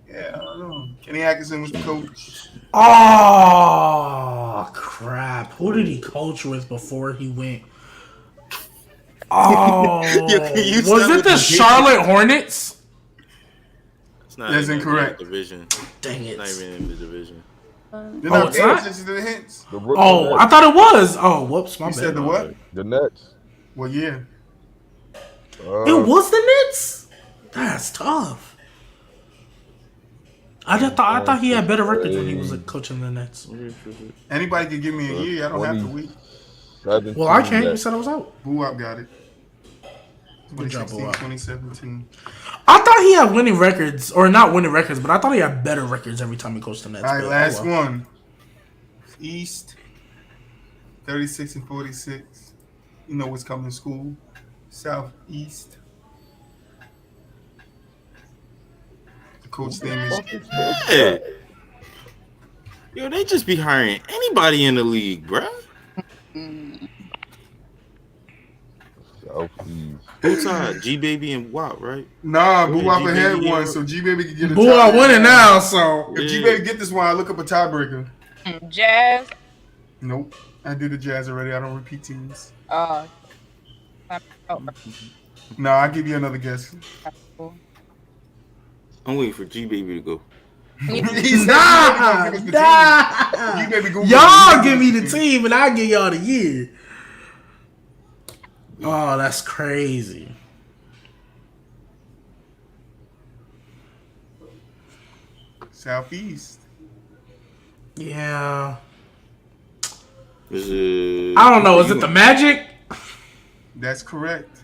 Speaker 1: yeah, I don't know. Kenny Atkinson was the coach.
Speaker 3: Oh crap! Who did he coach with before he went? Oh,
Speaker 6: You
Speaker 3: was
Speaker 6: start
Speaker 3: it
Speaker 6: with
Speaker 3: the
Speaker 6: the
Speaker 3: Charlotte Hornets?
Speaker 6: It's not
Speaker 1: That's
Speaker 6: even
Speaker 1: incorrect.
Speaker 6: In the division.
Speaker 3: Dang
Speaker 6: It's not
Speaker 3: it!
Speaker 6: even in the division.
Speaker 1: They're
Speaker 3: Oh,
Speaker 1: not
Speaker 3: it's
Speaker 1: paying
Speaker 3: not?
Speaker 1: attention to the hints.
Speaker 2: The Brooklyn
Speaker 3: Oh, I
Speaker 2: Nets.
Speaker 3: thought it was. Oh, whoops, my
Speaker 1: You
Speaker 3: bad.
Speaker 1: said the what?
Speaker 2: The Nets.
Speaker 1: Well, yeah.
Speaker 3: It was the Knicks. That's tough. I thought he had better records when he was coaching the Nets.
Speaker 1: Anybody could give me a year. I don't have to wait.
Speaker 3: Well, I can't. You said I was out.
Speaker 1: BooWop got it.
Speaker 3: Good job,
Speaker 1: 2016,
Speaker 3: BooWop.
Speaker 1: 2017.
Speaker 3: I thought he had winning records, or not winning records, but I thought he had better records every time he coached the Nets.
Speaker 1: All right,
Speaker 3: but,
Speaker 1: last
Speaker 3: oh well.
Speaker 1: one. East 36-46. You know what's coming to school. Southeast. The coach name is
Speaker 6: Yeah. Yo, they just be hiring anybody in the league, bruh.
Speaker 2: Southeast.
Speaker 6: Who tied? Gbaby and WOP, right?
Speaker 1: Nah,
Speaker 6: Did
Speaker 1: BooWop
Speaker 6: Gbaby
Speaker 1: had
Speaker 6: get
Speaker 1: one,
Speaker 6: it?
Speaker 1: so Gbaby can get a
Speaker 3: Boy,
Speaker 1: tie.
Speaker 3: I'm winning now, so.
Speaker 1: If
Speaker 6: Yeah.
Speaker 1: Gbaby get this one, I look up a tiebreaker.
Speaker 5: Jazz.
Speaker 1: Nope, I did the Jazz already. I don't repeat teams.
Speaker 5: Oh,
Speaker 1: No, I'll give you another guess.
Speaker 5: cool.
Speaker 6: I'm waiting for Gbaby to go.
Speaker 1: He said
Speaker 3: Nah,
Speaker 1: you maybe gonna give us the team. You maybe Google
Speaker 3: y'all
Speaker 1: it.
Speaker 3: give me the team, and I give y'all the year. Oh, that's crazy.
Speaker 1: Southeast.
Speaker 3: Yeah.
Speaker 6: Is it,
Speaker 3: I don't know. Is it the Magic?
Speaker 1: That's correct.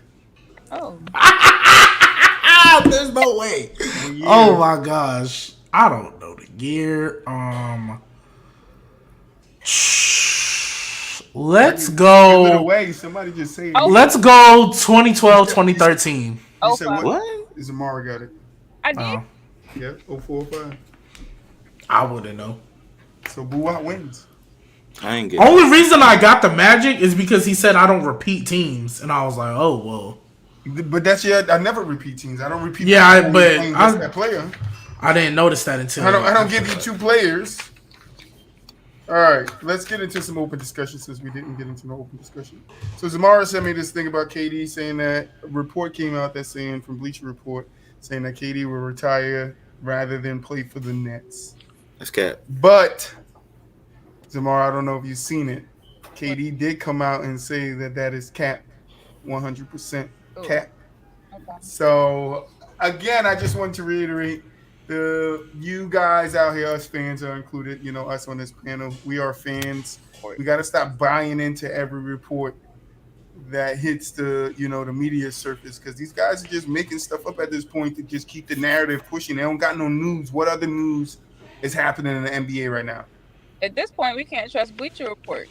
Speaker 5: Oh.
Speaker 3: There's no way.
Speaker 1: Yeah.
Speaker 3: Oh my gosh. I don't know the year. Let's go.
Speaker 1: Give it away. Somebody just say it.
Speaker 5: Oh.
Speaker 3: Let's go 2012, 2013.
Speaker 1: You
Speaker 5: Oh,
Speaker 1: said
Speaker 5: five.
Speaker 6: what?
Speaker 1: Is Amara got it?
Speaker 5: I did.
Speaker 1: Yep. 0405.
Speaker 3: I wouldn't know.
Speaker 1: So BooWop wins.
Speaker 6: I ain't get
Speaker 3: Only reason I got the Magic is because he said I don't repeat teams, and I was like, oh well.
Speaker 1: But that's I never repeat teams. I don't repeat.
Speaker 3: Yeah, but
Speaker 1: that player.
Speaker 3: I didn't notice that until
Speaker 1: I don't give you two players. All right, let's get into some open discussion since we didn't get into no open discussion. So Zamara sent me this thing about KD saying that a report came out that's saying from Bleacher Report saying that KD will retire rather than play for the Nets.
Speaker 6: That's cap.
Speaker 1: But Zamara, I don't know if you've seen it. KD did come out and say that is cap, 100% cap.
Speaker 5: Okay.
Speaker 1: So again, I just want to reiterate. You guys out here, us fans are included, us on this panel. We are fans. We got to stop buying into every report that hits the media surface because these guys are just making stuff up at this point to just keep the narrative pushing. They don't got no news. What other news is happening in the NBA right now?
Speaker 5: At this point, we can't trust Bleacher Report.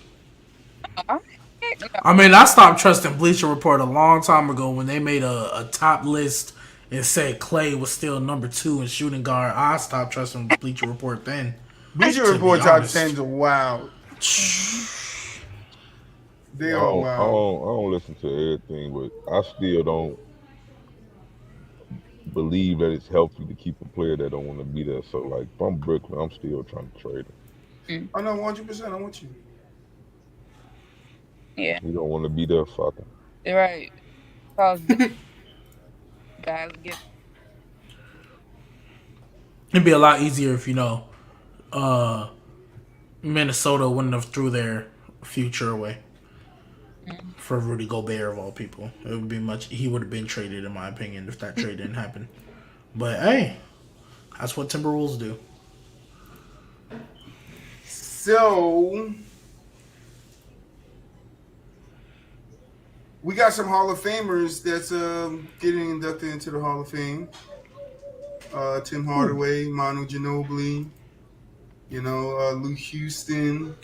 Speaker 3: I mean, I stopped trusting Bleacher Report a long time ago when they made a top list and said Clay was still number 2 in shooting guard. I stopped trusting Bleacher Report then.
Speaker 1: Bleacher Report top 10s are wild. They
Speaker 2: I
Speaker 1: are
Speaker 2: don't,
Speaker 1: wild.
Speaker 2: I don't listen to everything, but I still don't believe that it's healthy to keep a player that don't want to be there. So, like, if I'm Brooklyn, I'm still trying to trade him.
Speaker 1: I know 100%. I'm with you.
Speaker 5: Yeah,
Speaker 2: He don't want to be there, fuck him.
Speaker 5: you're right. Cause guys get
Speaker 3: It'd be a lot easier if Minnesota wouldn't have threw their future away for Rudy Gobert of all people. It would be he would have been traded, in my opinion, if that trade didn't happen. But hey, that's what Timberwolves do.
Speaker 1: So we got some Hall of Famers that's getting inducted into the Hall of Fame. Tim Hardaway, Manu Ginobili, Lou Houston,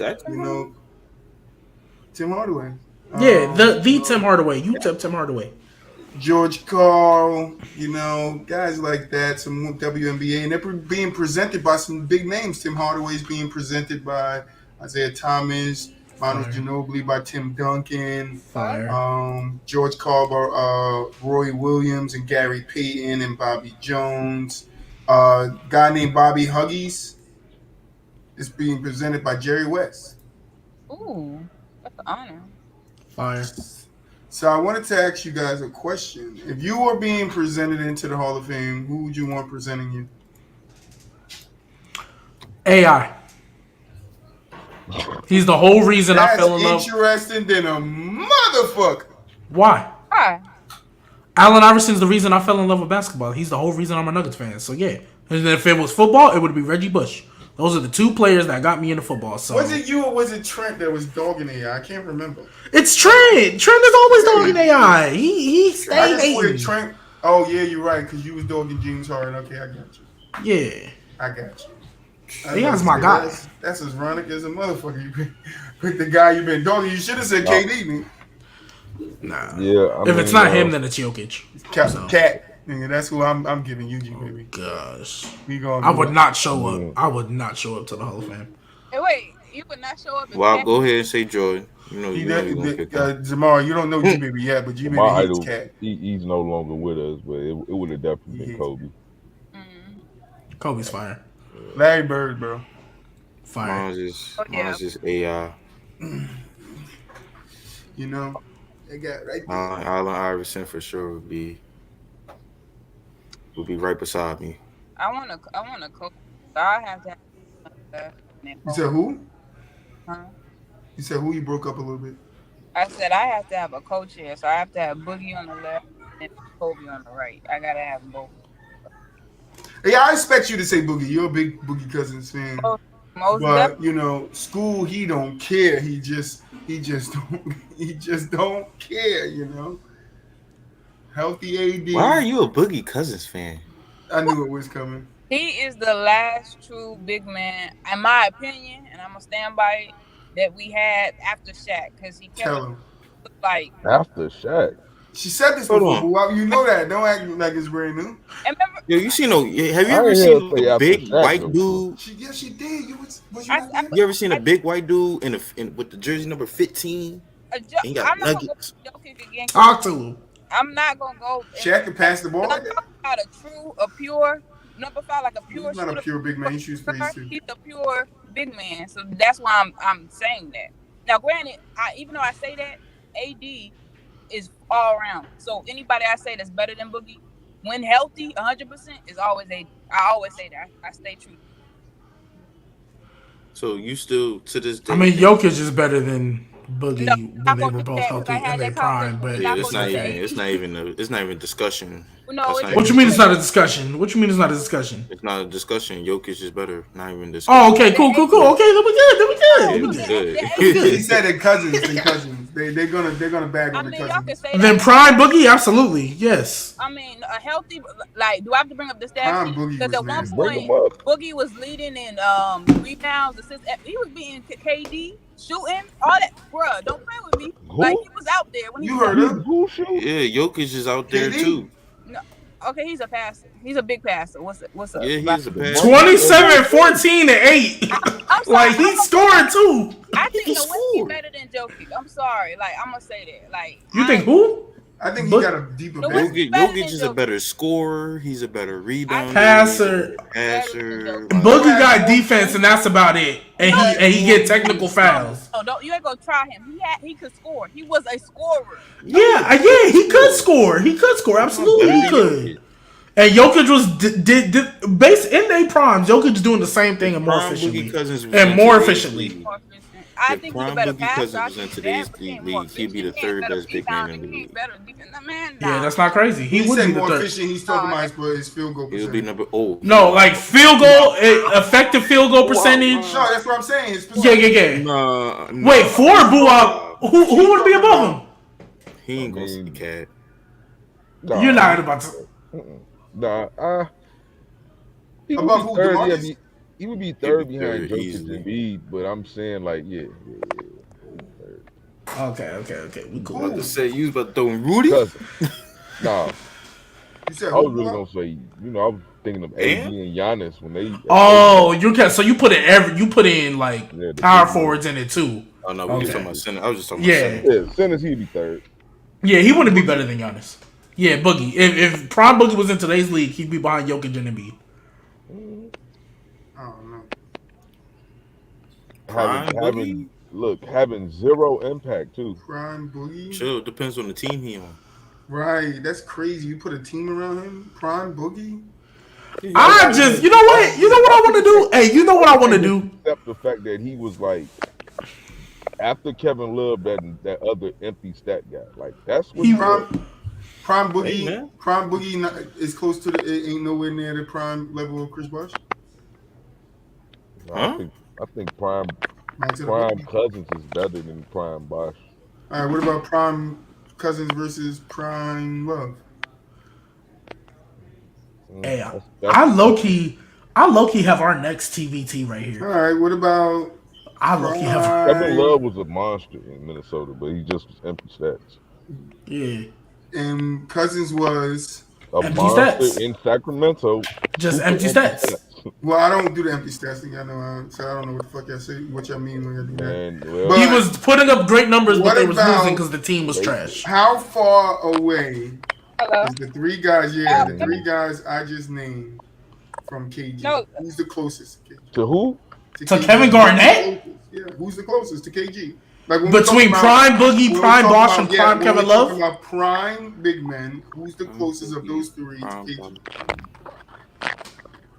Speaker 1: Tim Hardaway.
Speaker 3: Yeah, the Tim Hardaway. You took Tim Hardaway.
Speaker 1: George Karl, guys like that, some WNBA, and they're being presented by some big names. Tim Hardaway's being presented by Isaiah Thomas, Manu Ginobili by Tim Duncan, George Karl by Roy Williams and Gary Payton and Bobby Jones. Guy named Bobby Huggies is being presented by Jerry West.
Speaker 5: ooh, that's an honor.
Speaker 3: Fire.
Speaker 1: So I wanted to ask you guys a question. If you were being presented into the Hall of Fame, who would you want presenting you?
Speaker 3: AI. He's the whole reason I fell in love.
Speaker 1: That's interesting than a motherfucker.
Speaker 3: Why?
Speaker 5: Hi.
Speaker 3: Allen Iverson's the reason I fell in love with basketball. He's the whole reason I'm a Nuggets fan. So yeah. And if it was football, it would be Reggie Bush. Those are the two players that got me into football. So
Speaker 1: was it you or was it Trent that was dogging AI? I can't remember.
Speaker 3: It's Trent. Trent is always dogging AI. He stayed hating.
Speaker 1: Trent. Oh yeah, you're right because you was dogging James Harden. Okay, I got you.
Speaker 3: Yeah.
Speaker 1: I got you.
Speaker 3: AI's my guy.
Speaker 1: That's as ironic as a motherfucker. You pick the guy you've been dogging. You should have said KD. Man.
Speaker 3: Nah.
Speaker 2: Yeah.
Speaker 3: If it's not him, then it's Jokic.
Speaker 1: Cat. Nigga, that's who I'm giving you, Gbaby.
Speaker 3: Gosh.
Speaker 1: I
Speaker 3: would not show up. I would not show up to the Hall of Fame.
Speaker 5: Hey, wait, you would not show up.
Speaker 6: Well, go ahead and say Jordan. You know gonna pick
Speaker 1: Zamar, you don't know Gbaby yet, but Gbaby hates Cat.
Speaker 2: He's no longer with us, but it would have definitely been Kobe.
Speaker 3: Kobe's fire.
Speaker 1: Larry Bird, bro.
Speaker 3: Fire.
Speaker 6: Mine's just AI.
Speaker 1: They got right there.
Speaker 6: Allen Iverson for sure would be right beside me.
Speaker 5: I want a coach. So I have to have
Speaker 1: You said who?
Speaker 5: Huh?
Speaker 1: You said who? You broke up a little bit.
Speaker 5: I said I have to have a co-chair, so I have to have Boogie on the left and Kobe on the right. I gotta have both.
Speaker 1: Yeah, I expect you to say Boogie. You're a big Boogie Cousins fan.
Speaker 5: Most
Speaker 1: But you know, school, he don't care. He just don't care. You know, healthy AD.
Speaker 6: Why are you a Boogie Cousins fan?
Speaker 1: I knew it was coming.
Speaker 5: He is the last true big man, in my opinion, and I'm gonna stand by it, that we had after Shaq, because he kept like
Speaker 2: after Shaq.
Speaker 1: She said this before, but you know that. Don't act like it's brand new.
Speaker 5: And remember,
Speaker 6: yo, you seen have you ever seen a big white dude?
Speaker 1: Yes, she did.
Speaker 6: You ever seen a big white dude with the jersey number 15? He got nuggets.
Speaker 3: Talk to him.
Speaker 5: I'm not gonna go.
Speaker 1: Shaq can pass the ball.
Speaker 5: I'm talking about a pure number 5, like a pure.
Speaker 1: He's not a pure big man. He shoots threes too.
Speaker 5: He's a pure big man, so that's why I'm saying that. Now, granted, even though I say that, AD is all around. So anybody I say that's better than Boogie, when healthy, 100% is always AD. I always say that. I stay true.
Speaker 6: So you still to this day?
Speaker 3: I mean, Jokic is better than Boogie when they were both healthy in their prime, but
Speaker 6: yeah, it's not even a discussion.
Speaker 5: No,
Speaker 3: what you mean it's not a discussion? What you mean it's not a discussion?
Speaker 6: It's not a discussion. Jokic is better. Not even discussion.
Speaker 3: Oh, okay, cool. Okay, then we good.
Speaker 1: He said it cousins. They're gonna bag on the cousins.
Speaker 3: Then prime Boogie, absolutely, yes.
Speaker 5: I mean, a healthy, like, do I have to bring up the stats? Because at one point, Boogie was leading in rebounds, assists. He was beating KD, shooting, all that. Bruh, don't play with me. Like, he was out there when he
Speaker 1: heard him.
Speaker 6: Yeah, Jokic is out there too.
Speaker 5: No. Okay, he's a passer. He's a big passer. What's up?
Speaker 6: Yeah, he's a passer.
Speaker 3: 27, 14, and 8. Like, he's scoring too.
Speaker 5: I think Nowitzki better than Jokic. I'm sorry. Like, I'm gonna say that. Like,
Speaker 3: you think who?
Speaker 1: I think he got a deeper bench.
Speaker 6: Jokic is a better scorer. He's a better rebounder.
Speaker 3: Passer. Boogie got defense, and that's about it. And he get technical fouls.
Speaker 5: No, you ain't gonna try him. He could score. He was a scorer.
Speaker 3: Yeah, he could score. He could score. Absolutely, he could. And Jokic was based in their primes. Jokic is doing the same thing and more efficiently. And more efficiently.
Speaker 5: I think he's a better passer.
Speaker 6: Was in today's league, he'd be the third best big man in the league.
Speaker 3: Yeah, that's not crazy. He would be the
Speaker 1: more
Speaker 3: third.
Speaker 1: efficient. He's talking about his field goal percentage.
Speaker 6: He'll be number. Oh
Speaker 3: no, like field goal, effective field goal percentage.
Speaker 1: No, that's what I'm saying.
Speaker 3: Yeah.
Speaker 6: No.
Speaker 3: Wait, for BooWop, who would be above him?
Speaker 6: He ain't gonna see Cat.
Speaker 3: You're not about to.
Speaker 1: Above who? DeMarcus?
Speaker 2: He would be third behind Jokic and Embiid, but I'm saying like, yeah.
Speaker 3: Okay. We cool.
Speaker 6: I was about to say you was about to throw in Rudy.
Speaker 2: Nah.
Speaker 1: You said
Speaker 2: I was really gonna say, I was thinking of AD and Giannis when they.
Speaker 3: Oh, so you put in like power forwards in it too.
Speaker 6: Oh no, we were talking about center. I was just talking about center.
Speaker 2: Yeah, centers he'd be third.
Speaker 3: Yeah, he wouldn't be better than Giannis. Yeah, Boogie. If prime Boogie was in today's league, he'd be behind Jokic and Embiid.
Speaker 2: Having zero impact too.
Speaker 1: Prime Boogie.
Speaker 6: Sure, depends on the team he on.
Speaker 1: Right, that's crazy. You put a team around him, Prime Boogie.
Speaker 3: You know what I want to do? Hey, you know what I want to do?
Speaker 2: Except the fact that he was like, after Kevin Love, that other empty stat guy. Like that's what
Speaker 1: Prime Boogie. Hey, Prime Boogie is close to ain't nowhere near the prime level of Chris Bosh.
Speaker 2: I think Prime Cousins is better than Prime Bosh.
Speaker 1: All right, what about Prime Cousins versus Prime Love?
Speaker 3: Hey, I low key have our next TBT right here.
Speaker 1: All right, what about?
Speaker 3: I low key have.
Speaker 2: Kevin Love was a monster in Minnesota, but he just was empty stats.
Speaker 3: Yeah.
Speaker 1: And Cousins was
Speaker 2: a monster stats. In Sacramento.
Speaker 3: Just empty stats.
Speaker 1: Well, I don't do the empty stats thing. I know, so I don't know what the fuck y'all say. What y'all mean when y'all do that?
Speaker 3: Well, he was putting up great numbers, but they was losing because the team was trash.
Speaker 1: How far away is the three guys? Yeah, the three guys I just named from KG. No. Who's the closest to KG?
Speaker 2: To who?
Speaker 3: To Kevin Garnett?
Speaker 1: Yeah, who's the closest to KG? Like
Speaker 3: between Prime Boogie, Prime Bosh, and Prime Kevin Love?
Speaker 1: About Prime big men, who's the closest of those three to KG?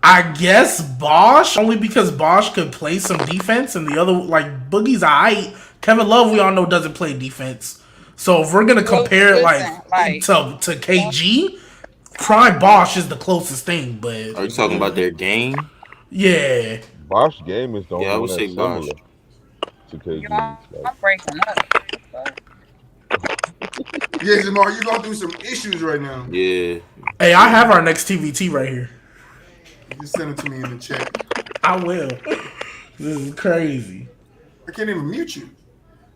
Speaker 3: I guess Bosch, only because Bosch could play some defense, and the other like Boogie's alright. Kevin Love, we all know doesn't play defense. So if we're gonna compare it to KG, Prime Bosch is the closest thing. But
Speaker 6: Are you talking about their game?
Speaker 3: Yeah.
Speaker 2: Bosch game is the only
Speaker 6: Yeah, I
Speaker 2: one
Speaker 6: would
Speaker 2: that's
Speaker 6: say
Speaker 2: similar
Speaker 6: Bosch.
Speaker 2: to KG.
Speaker 5: I'm breaking up.
Speaker 1: Yeah, Jamar, you're going through some issues right now.
Speaker 6: Yeah.
Speaker 3: Hey, I have our next TVT right here.
Speaker 1: Just send it to me in the chat.
Speaker 3: I will. This is crazy.
Speaker 1: I can't even mute you.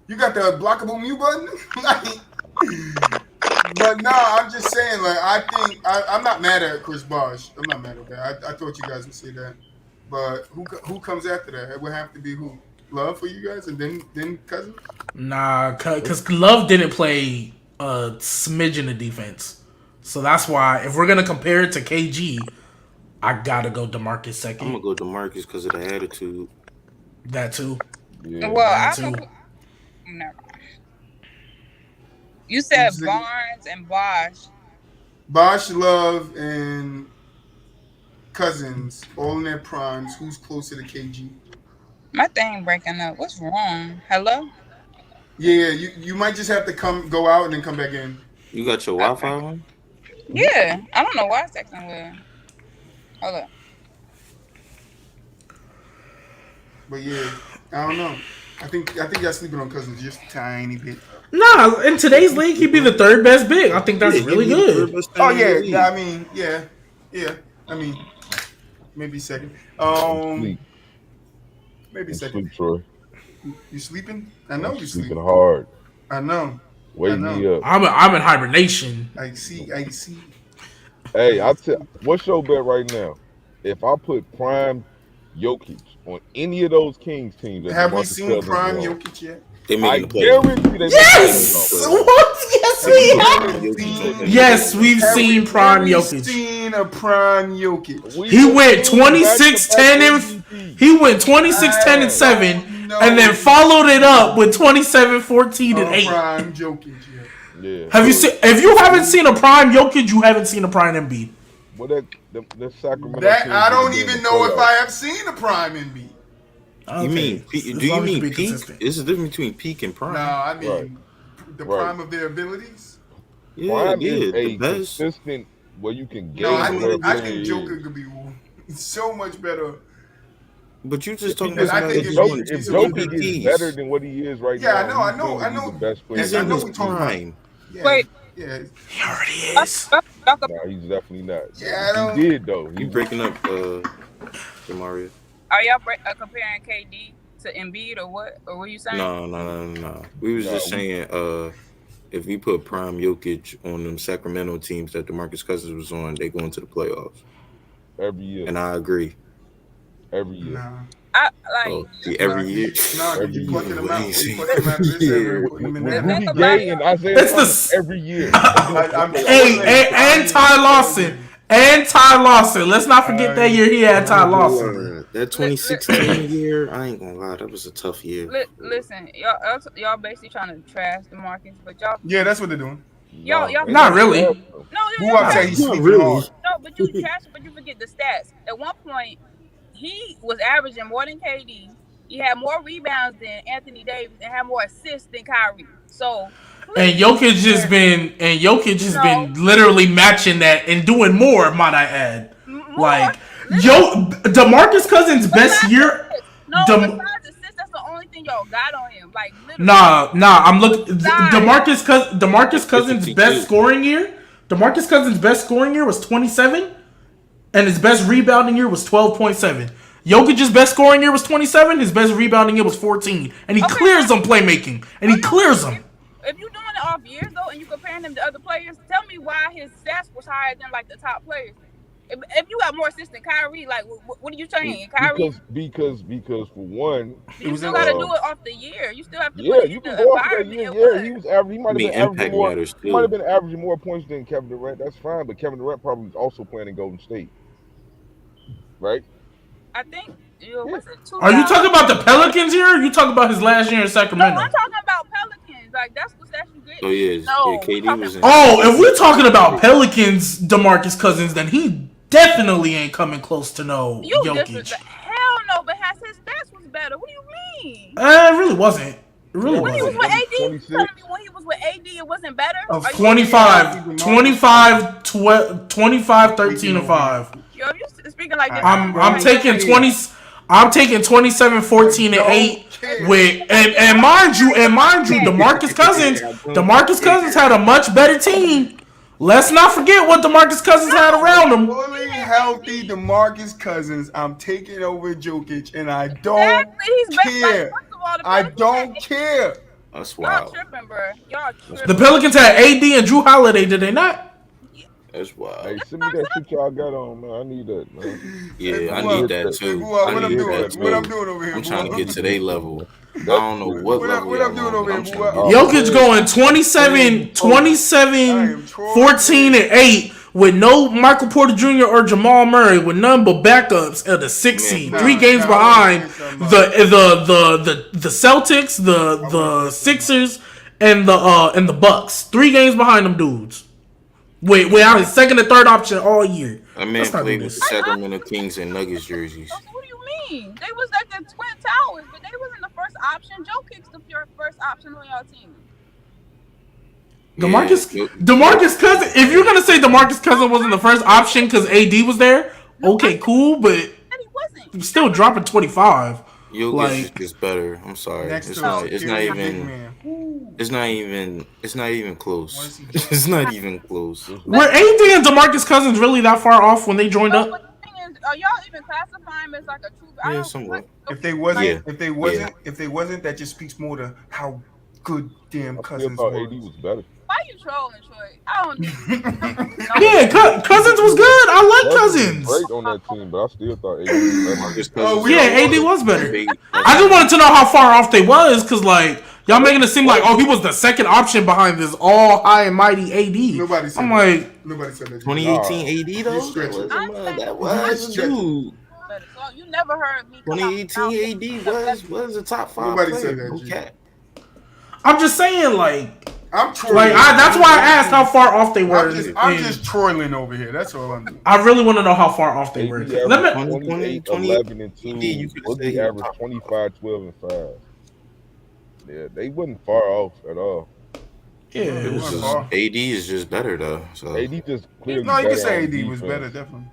Speaker 1: You got the blockable mute button? But no, I'm just saying, like, I think I'm not mad at Chris Bosh. I'm not mad at that. I thought you guys would say that. But who comes after that? It would have to be who? Love for you guys, and then Cousins?
Speaker 3: Nah, because Love didn't play a smidgen of defense. So that's why, if we're going to compare it to KG, I got to go DeMarcus second.
Speaker 6: I'm going to go DeMarcus because of the attitude.
Speaker 3: That too.
Speaker 5: Yeah, well, never mind. You said Barnes and Bosch.
Speaker 1: Bosch, Love, and Cousins, all in their primes. Who's closer to KG?
Speaker 5: My thing breaking up. What's wrong? Hello?
Speaker 1: Yeah, you might just have to go out and then come back in.
Speaker 6: You got your Wi-Fi on?
Speaker 5: Yeah, I don't know why it's acting weird. Hold up.
Speaker 1: But yeah, I don't know. I think y'all sleeping on Cousins just a tiny bit.
Speaker 3: Nah, in today's league, he'd be the third best big. I think that's really good.
Speaker 1: Oh yeah, I mean, yeah. I mean, maybe second. Maybe second.
Speaker 2: Sleep, Troy.
Speaker 1: You sleeping? I know you sleeping
Speaker 2: hard.
Speaker 1: I know.
Speaker 2: Wake me up.
Speaker 3: I'm in hibernation.
Speaker 1: I see.
Speaker 2: Hey, what's your bet right now? If I put Prime Jokic on any of those Kings teams,
Speaker 1: have we seen Prime Jokic yet?
Speaker 6: They making the
Speaker 2: guarantee they
Speaker 3: yes! What? Yes, we have. Yes, we've seen Prime Jokic.
Speaker 1: Seen a Prime Jokic.
Speaker 3: He went 26-10 and he went 26-10 and 7, and then followed it up with 27-14 and 8.
Speaker 1: Prime Jokic.
Speaker 2: Yeah.
Speaker 3: Have you seen? If you haven't seen a Prime Jokic, you haven't seen a Prime Embiid.
Speaker 2: Well, the Sacramento.
Speaker 1: I don't even know if I have seen a Prime Embiid.
Speaker 6: Okay. Do you mean peak? Is the difference between peak and prime?
Speaker 1: No, I mean the prime of their abilities.
Speaker 2: Yeah, prime is a consistent where you can gauge.
Speaker 1: No, I think Joker could be so much better.
Speaker 6: But you just talking about
Speaker 2: if Joker is better than what he is right now.
Speaker 1: Yeah, I know.
Speaker 2: The best player.
Speaker 6: He's in his prime.
Speaker 5: Wait.
Speaker 1: Yeah.
Speaker 3: He already is.
Speaker 2: No, he's definitely not.
Speaker 1: Yeah,
Speaker 2: he did though.
Speaker 6: You breaking up, Mario?
Speaker 5: Are y'all comparing KD to Embiid or what? Or what are you saying?
Speaker 6: No. We was just saying, if we put Prime Jokic on them Sacramento teams that DeMarcus Cousins was on, they go into the playoffs
Speaker 2: every year.
Speaker 6: And I agree.
Speaker 2: Every year.
Speaker 1: Nah.
Speaker 6: Every year.
Speaker 1: No, you plucking them out. You plucking them out of this area, putting them in
Speaker 2: Rudy Gay and Isaiah every year.
Speaker 3: And Ty Lawson. And Ty Lawson. Let's not forget that year he had Ty Lawson.
Speaker 6: That 2016 year, I ain't gonna lie, that was a tough year.
Speaker 5: Listen, y'all basically trying to trash DeMarcus, but y'all.
Speaker 1: Yeah, that's what they're doing.
Speaker 5: Y'all
Speaker 3: not really.
Speaker 5: No,
Speaker 1: BooWop said he's sleeping hard.
Speaker 5: No, but you trash, but you forget the stats. At one point, he was averaging more than KD. He had more rebounds than Anthony Davis and had more assists than Kyrie. So.
Speaker 3: And Jokic has been literally matching that and doing more, might I add. Like DeMarcus Cousins' best year.
Speaker 5: No, besides assists, that's the only thing y'all got on him. Like literally.
Speaker 3: Nah. I'm looking. DeMarcus Cousins' best scoring year. DeMarcus Cousins' best scoring year was 27, and his best rebounding year was 12.7. Jokic's best scoring year was 27. His best rebounding year was 14, and he clears them playmaking, and he clears them.
Speaker 5: If you're doing it off years though, and you comparing him to other players, tell me why his stats was higher than like the top players. If you got more assists than Kyrie, like what are you saying? Kyrie?
Speaker 2: Because for one,
Speaker 5: you still got to do it off the year. You still have to.
Speaker 2: Yeah, you can go off that year. Yeah, he was average. He might have been averaging more points than Kevin Durant. That's fine, but Kevin Durant probably was also playing in Golden State, right?
Speaker 5: I think.
Speaker 3: Are you talking about the Pelicans here? Or are you talking about his last year in Sacramento?
Speaker 5: No, I'm talking about Pelicans. Like that's the stats you get.
Speaker 6: Oh yeah, KD was in.
Speaker 3: Oh, if we're talking about Pelicans, DeMarcus Cousins, then he definitely ain't coming close to no
Speaker 5: You
Speaker 3: Jokic.
Speaker 5: different. Hell no, but his stats was better. What do you mean?
Speaker 3: It really wasn't. It really
Speaker 5: When he was
Speaker 3: wasn't.
Speaker 5: with AD, you
Speaker 2: 26.
Speaker 5: telling me when he was with AD, it wasn't better?
Speaker 1: Of
Speaker 5: Are you
Speaker 3: 25, 13, and 5.
Speaker 5: Yo, you speaking like this.
Speaker 3: I'm taking 20. I'm taking 27, 14, and 8 with and mind you, DeMarcus Cousins had a much better team. Let's not forget what DeMarcus Cousins had around him.
Speaker 1: Fully healthy DeMarcus Cousins. I'm taking over Jokic, and I don't
Speaker 5: Exactly. He's better.
Speaker 1: care.
Speaker 5: Like, first of all, the
Speaker 1: I
Speaker 5: Pelicans
Speaker 1: don't
Speaker 5: had-
Speaker 1: care.
Speaker 6: That's
Speaker 5: Y'all
Speaker 6: wild.
Speaker 5: tripping, bro. Y'all tripping.
Speaker 3: The Pelicans had AD and Drew Holiday, did they not?
Speaker 6: That's wild.
Speaker 2: Hey, send me that shit y'all got on, man. I need that, man.
Speaker 6: Yeah, I
Speaker 1: Hey,
Speaker 6: need that too.
Speaker 1: What
Speaker 6: I
Speaker 1: I'm
Speaker 6: need
Speaker 1: doing?
Speaker 6: that too.
Speaker 1: What I'm doing over here?
Speaker 6: I'm trying to get to
Speaker 1: their
Speaker 6: their level. I don't know what level
Speaker 1: what I'm
Speaker 6: y'all
Speaker 1: doing
Speaker 6: on,
Speaker 1: over
Speaker 6: but I'm
Speaker 1: here,
Speaker 6: trying to
Speaker 1: boy.
Speaker 6: get
Speaker 3: Jokic going 27, 14, and 8 with no Michael Porter Jr. or Jamal Murray, with none but backups at the 6th seed,
Speaker 6: Man,
Speaker 3: 3 games
Speaker 1: nah,
Speaker 3: behind
Speaker 1: I wanna say
Speaker 3: the Celtics, the Sixers, and the Bucks. 3 games behind them dudes. Without his second and third option all year.
Speaker 6: That man
Speaker 3: Let's not do
Speaker 6: played with
Speaker 3: this.
Speaker 6: the Sacramento Kings and Nuggets jerseys.
Speaker 5: So what do you mean? They was like the Twin Towers, but they wasn't the first option. Jokic's the first option on y'all team.
Speaker 3: DeMarcus Cousins. If you're gonna say DeMarcus Cousins wasn't the first option because AD was there, okay, cool, but
Speaker 5: And he wasn't.
Speaker 3: still dropping 25.
Speaker 6: Jokic is
Speaker 3: Like,
Speaker 6: just better. I'm sorry.
Speaker 1: Next
Speaker 6: It's
Speaker 1: to
Speaker 6: not.
Speaker 1: us,
Speaker 6: It's
Speaker 1: Gary
Speaker 6: not
Speaker 1: Big
Speaker 6: even.
Speaker 1: Man.
Speaker 6: It's not even. It's not even
Speaker 1: What
Speaker 6: close.
Speaker 1: is he?
Speaker 6: It's not even close.
Speaker 3: were AD and DeMarcus Cousins really that far off when they joined
Speaker 5: No,
Speaker 3: up?
Speaker 5: but the thing is, are y'all even classifying him as like a true? I
Speaker 6: Yeah,
Speaker 5: don't
Speaker 6: somewhat.
Speaker 1: If they wasn't,
Speaker 6: Yeah.
Speaker 1: if they wasn't, that just speaks more to how good damn
Speaker 2: I still
Speaker 1: Cousins
Speaker 2: thought
Speaker 1: was.
Speaker 2: AD was better.
Speaker 5: Why you trolling, Troy? I don't.
Speaker 3: Yeah, Cousins was good. I like Cousins.
Speaker 2: Great on that team, but I still thought AD was better.
Speaker 6: Just
Speaker 1: Oh,
Speaker 6: 'cause
Speaker 1: we
Speaker 3: Yeah,
Speaker 1: don't-
Speaker 3: AD was better.
Speaker 6: debate.
Speaker 3: I just wanted to know how far off they was, because, like, y'all making it seem like, oh, he was the second option behind this all high and mighty AD.
Speaker 1: Nobody said
Speaker 3: I'm
Speaker 1: that.
Speaker 3: like,
Speaker 1: Nobody said that.
Speaker 6: 2018 AD though.
Speaker 1: stretching.
Speaker 6: That was a dude.
Speaker 5: So you never heard me. come out
Speaker 6: 2018 AD was a top 5
Speaker 1: Nobody
Speaker 6: player.
Speaker 1: said that,
Speaker 6: No
Speaker 1: G.
Speaker 6: cap.
Speaker 3: I'm just saying, like,
Speaker 1: I'm trolling.
Speaker 3: that's why I asked how far off they were.
Speaker 1: I'm just trolling over here. That's all I'm doing.
Speaker 3: I really want to know how far off they were.
Speaker 2: AD
Speaker 3: Let me,
Speaker 2: averaged 28, 11, and 2.
Speaker 6: You could say
Speaker 2: Boogie
Speaker 6: he
Speaker 2: averaged
Speaker 6: top
Speaker 2: 25, 12, and 5. Yeah, they wasn't far off at all.
Speaker 3: yeah,
Speaker 6: It was just,
Speaker 1: far.
Speaker 6: AD is just better though. So
Speaker 2: AD just clearly
Speaker 1: No, you can
Speaker 2: better
Speaker 1: say
Speaker 2: on
Speaker 1: AD was
Speaker 2: defense.
Speaker 1: better, definitely.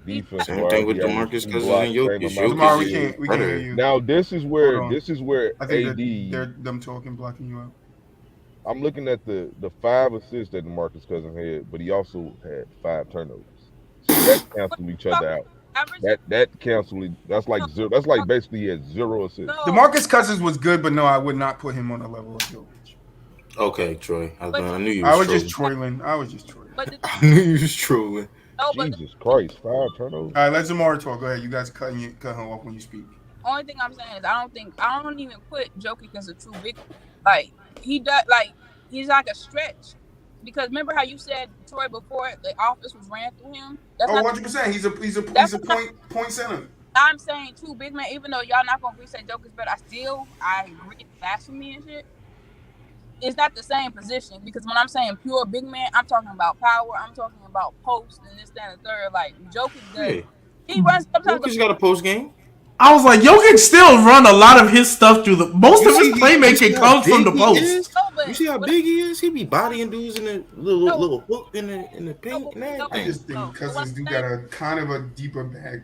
Speaker 2: Defense.
Speaker 6: Same thing with DeMarcus Cousins and Jokic.
Speaker 1: Tomorrow we
Speaker 6: Jokic
Speaker 1: can't
Speaker 6: is
Speaker 1: hear
Speaker 6: better.
Speaker 1: you.
Speaker 2: Now this is where
Speaker 1: Hold on. I think
Speaker 2: AD.
Speaker 1: they're them talking, blocking you out.
Speaker 2: I'm looking at the 5 assists that DeMarcus Cousins had, but he also had 5 turnovers. So that cancel each other out.
Speaker 5: Average.
Speaker 2: That cancel. That's like zero. That's like basically he had 0 assists.
Speaker 5: No.
Speaker 1: DeMarcus Cousins was good, but no, I would not put him on the level of Jokic.
Speaker 6: Okay, Troy. I knew you
Speaker 1: I
Speaker 6: was
Speaker 1: was
Speaker 6: trolling.
Speaker 1: just trolling.
Speaker 5: But the,
Speaker 6: I knew you was trolling.
Speaker 5: no, but
Speaker 2: Jesus Christ, 5 turnovers.
Speaker 1: All right, let Zamari talk. Go ahead. You guys cut him off when you speak.
Speaker 5: the only thing I'm saying is I don't even put Jokic as a true big. Like he does. Like he's like a stretch. Because remember how you said Troy before the office was ran through him. That's
Speaker 1: Oh,
Speaker 5: not
Speaker 1: 100%. He's a point center.
Speaker 5: I'm saying too, big man. Even though y'all not gonna say Jokic's better, I agree it's blasphemy and shit. It's not the same position because when I'm saying pure big man, I'm talking about power. I'm talking about post and this, that, and the third. Like Jokic does.
Speaker 6: Yeah.
Speaker 5: He runs sometimes.
Speaker 6: Jokic got a post game.
Speaker 3: I was like, Jokic still run a lot of his stuff through the. Most of his playmaking comes from the post.
Speaker 6: You see how big he is? He be bodying dudes in the little hook in the paint and
Speaker 1: I
Speaker 6: everything.
Speaker 1: just think Cousins do got a kind of a deeper bag